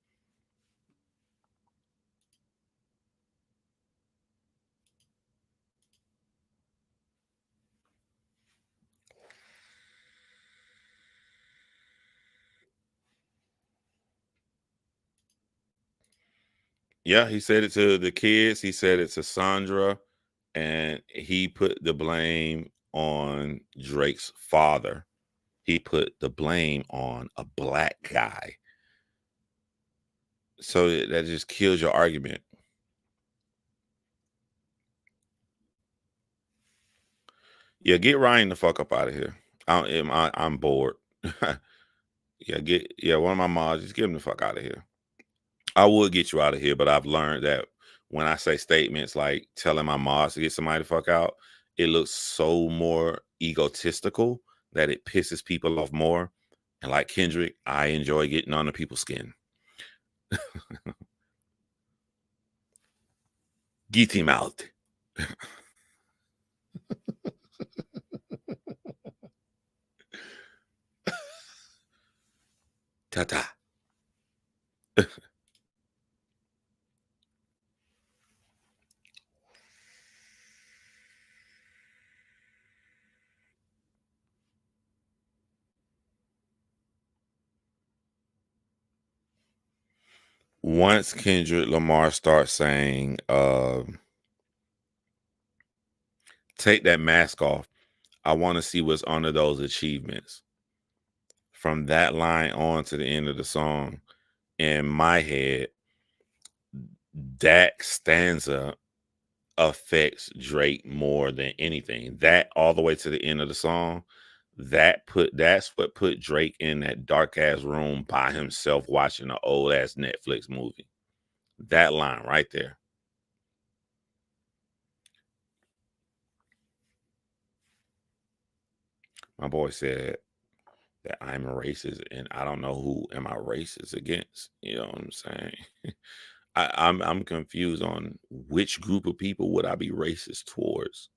Yeah, he said it to the kids. He said it to Sandra, and he put the blame on Drake's father. He put the blame on a black guy. So that just kills your argument. Yeah, get Ryan the fuck up out of here. I'm bored. Yeah, one of my mods, just get him the fuck out of here. I would get you out of here, but I've learned that when I say statements like telling my mods to get somebody the fuck out, it looks so more egotistical that it pisses people off more. And like Kendrick, I enjoy getting under people's skin. Get him out. Ta-ta. Once Kendrick Lamar starts saying, take that mask off, I want to see what's under those achievements. From that line on to the end of the song, in my head, that stanza affects Drake more than anything. That all the way to the end of the song, that's what put Drake in that dark ass room by himself watching an old ass Netflix movie. That line right there. My boy said that I'm a racist, and I don't know who am I racist against. You know what I'm saying? I'm confused on which group of people would I be racist towards.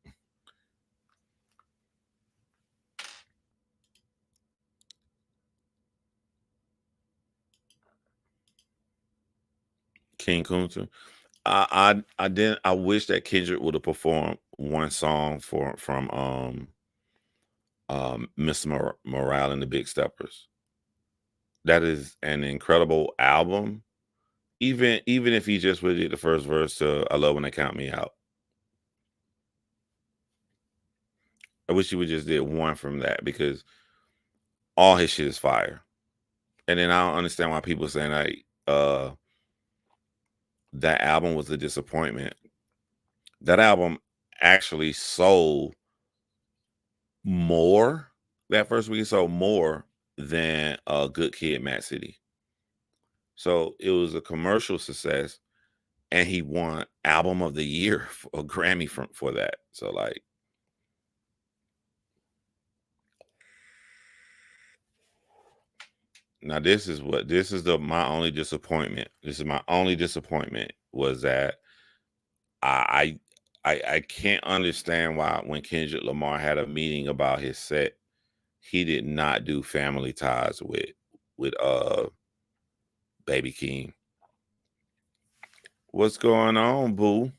King Kunta. I wish that Kendrick would have performed one song from Mr. Morale and the Big Steppers. That is an incredible album. Even if he just would did the first verse to I Love When They Count Me Out. I wish he would just did one from that because all his shit is fire. And then I don't understand why people are saying like that album was a disappointment. That album actually sold more that first week, sold more than Good Kid, Mad City. So it was a commercial success, and he won Album of the Year for a Grammy for that. So like, Now this is my only disappointment. This is my only disappointment was that I can't understand why when Kendrick Lamar had a meeting about his set, he did not do Family Ties with Baby King. What's going on, boo?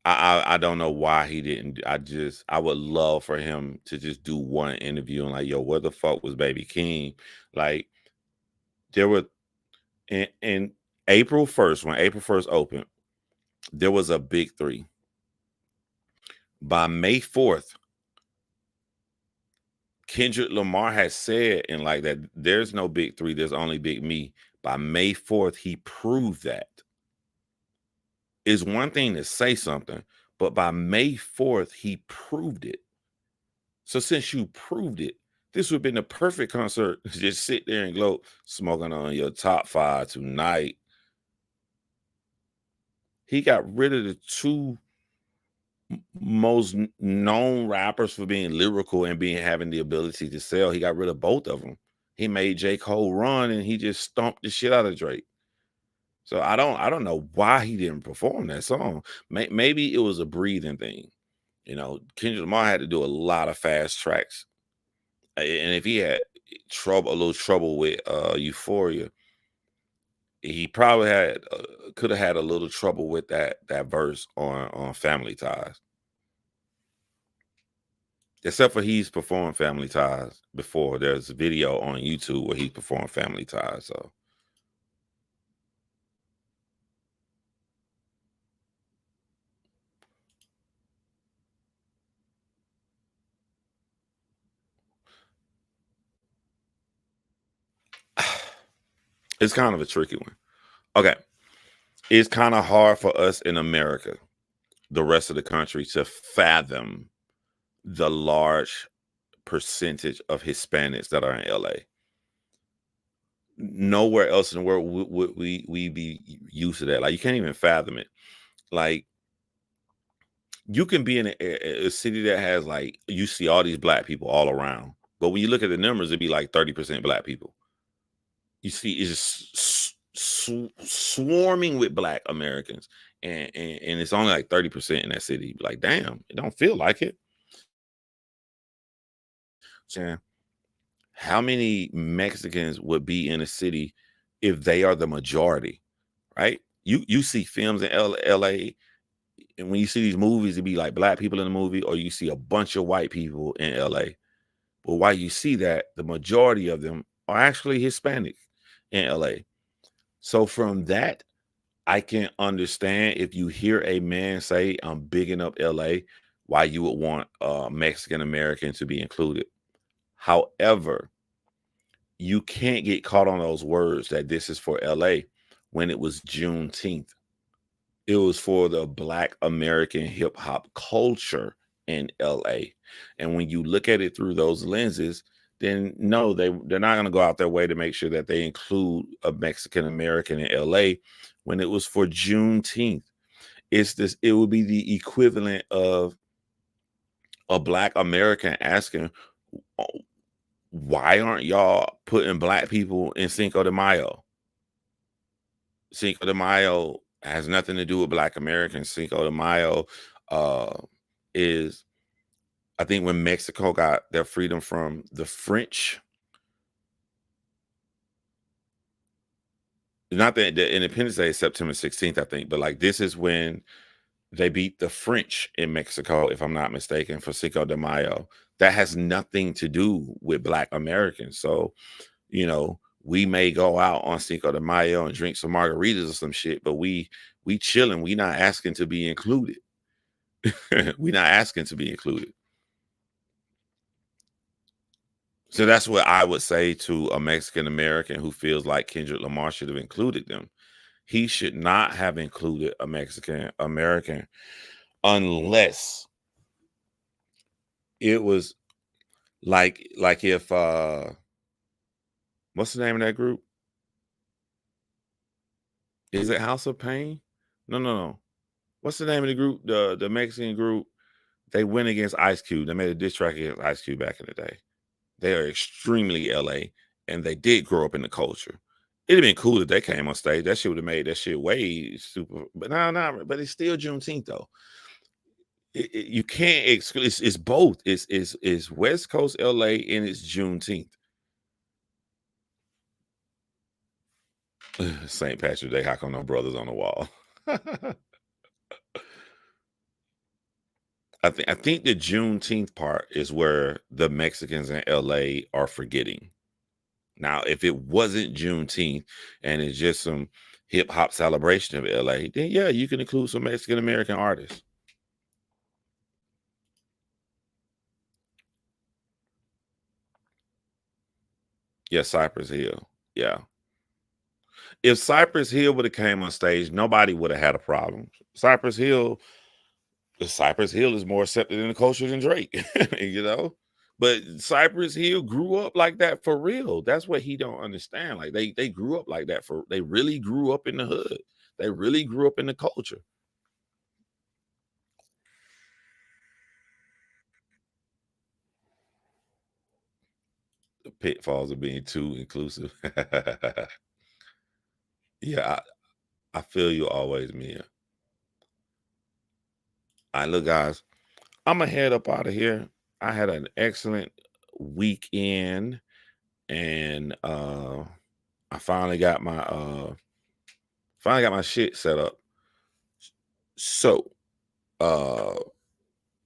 I don't know why he didn't. I would love for him to just do one interview and like, yo, where the fuck was Baby King? Like, there were in April 1st, when April 1st opened, there was a big three. By May 4th, Kendrick Lamar has said in like that there's no big three, there's only big me. By May 4th, he proved that. It's one thing to say something, but by May 4th, he proved it. So since you proved it, this would have been the perfect concert. Just sit there and gloat, smoking on your top 5 tonight. He got rid of the two most known rappers for being lyrical and having the ability to sell. He got rid of both of them. He made J. Cole run and he just stomped the shit out of Drake. So I don't know why he didn't perform that song. Maybe it was a breathing thing. You know, Kendrick Lamar had to do a lot of fast tracks. And if he had a little trouble with Euphoria, he probably could have had a little trouble with that verse on Family Ties. Except for he's performed Family Ties before. There's a video on YouTube where he performed Family Ties. So it's kind of a tricky one. Okay. It's kind of hard for us in America, the rest of the country, to fathom the large percentage of Hispanics that are in LA. Nowhere else in the world would we be used to that. Like, you can't even fathom it. Like, you can be in a city that has, like, you see all these black people all around, but when you look at the numbers, it'd be like 30% black people. You see, it's just swarming with black Americans, and it's only like 30% in that city. You'd be like, damn, it don't feel like it. So, how many Mexicans would be in a city if they are the majority, right? You see films in LA, and when you see these movies, it'd be like black people in the movie, or you see a bunch of white people in LA. But while you see that, the majority of them are actually Hispanic in LA. So from that, I can understand if you hear a man say, I'm bigging up LA, why you would want Mexican American to be included. However, you can't get caught on those words that this is for LA when it was Juneteenth. It was for the Black American hip hop culture in LA. And when you look at it through those lenses, then no, they're not going to go out their way to make sure that they include a Mexican American in LA when it was for Juneteenth. It would be the equivalent of a Black American asking, why aren't y'all putting black people in Cinco de Mayo? Cinco de Mayo has nothing to do with Black Americans. Cinco de Mayo is, I think, when Mexico got their freedom from the French. Not that the Independence Day is September 16th, I think, but like this is when they beat the French in Mexico, if I'm not mistaken, for Cinco de Mayo. That has nothing to do with Black Americans. So, you know, we may go out on Cinco de Mayo and drink some margaritas or some shit, but we chilling. We not asking to be included. We not asking to be included. So that's what I would say to a Mexican American who feels like Kendrick Lamar should have included them. He should not have included a Mexican American unless it was like if what's the name of that group? Is it House of Pain? No. What's the name of the group? The Mexican group. They went against Ice Cube. They made a diss track against Ice Cube back in the day. They are extremely LA, and they did grow up in the culture. It'd have been cool if they came on stage. That shit would have made that shit way super. But no, but it's still Juneteenth though. You can't exclude. It's both. It's West Coast LA and it's Juneteenth. St. Patrick's Day. How come no brothers on the wall? I think the Juneteenth part is where the Mexicans in LA are forgetting. Now, if it wasn't Juneteenth and it's just some hip hop celebration of LA, then yeah, you can include some Mexican American artists. Yeah, Cypress Hill. Yeah. If Cypress Hill would have came on stage, nobody would have had a problem. Cypress Hill is more accepted in the culture than Drake, you know. But Cypress Hill grew up like that for real. That's what he don't understand. Like they grew up like that they really grew up in the hood. They really grew up in the culture. The pitfalls of being too inclusive. Yeah, I feel you always, Mia. All right, look, guys, I'm gonna head up out of here. I had an excellent weekend, and I finally got my shit set up. So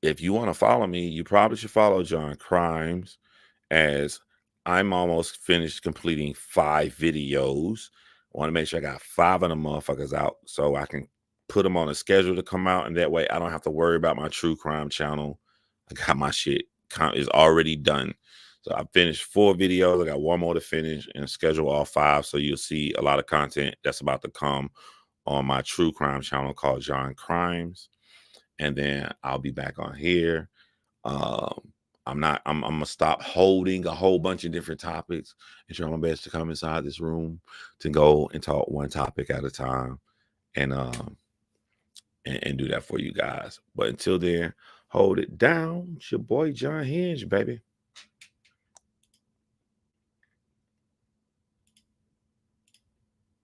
if you want to follow me, you probably should follow John Crimes, as I'm almost finished completing 5 videos. I want to make sure I got 5 of them motherfuckers out so I can put them on a schedule to come out, and that way I don't have to worry about my true crime channel. I got my shit is already done. So I finished 4 videos. I got 1 more to finish and schedule all 5. So you'll see a lot of content that's about to come on my true crime channel called John Crimes. And then I'll be back on here. I'm gonna stop holding a whole bunch of different topics and try my best to come inside this room to go and talk one topic at a time and do that for you guys. But until then, hold it down. It's your boy John Hinge, baby.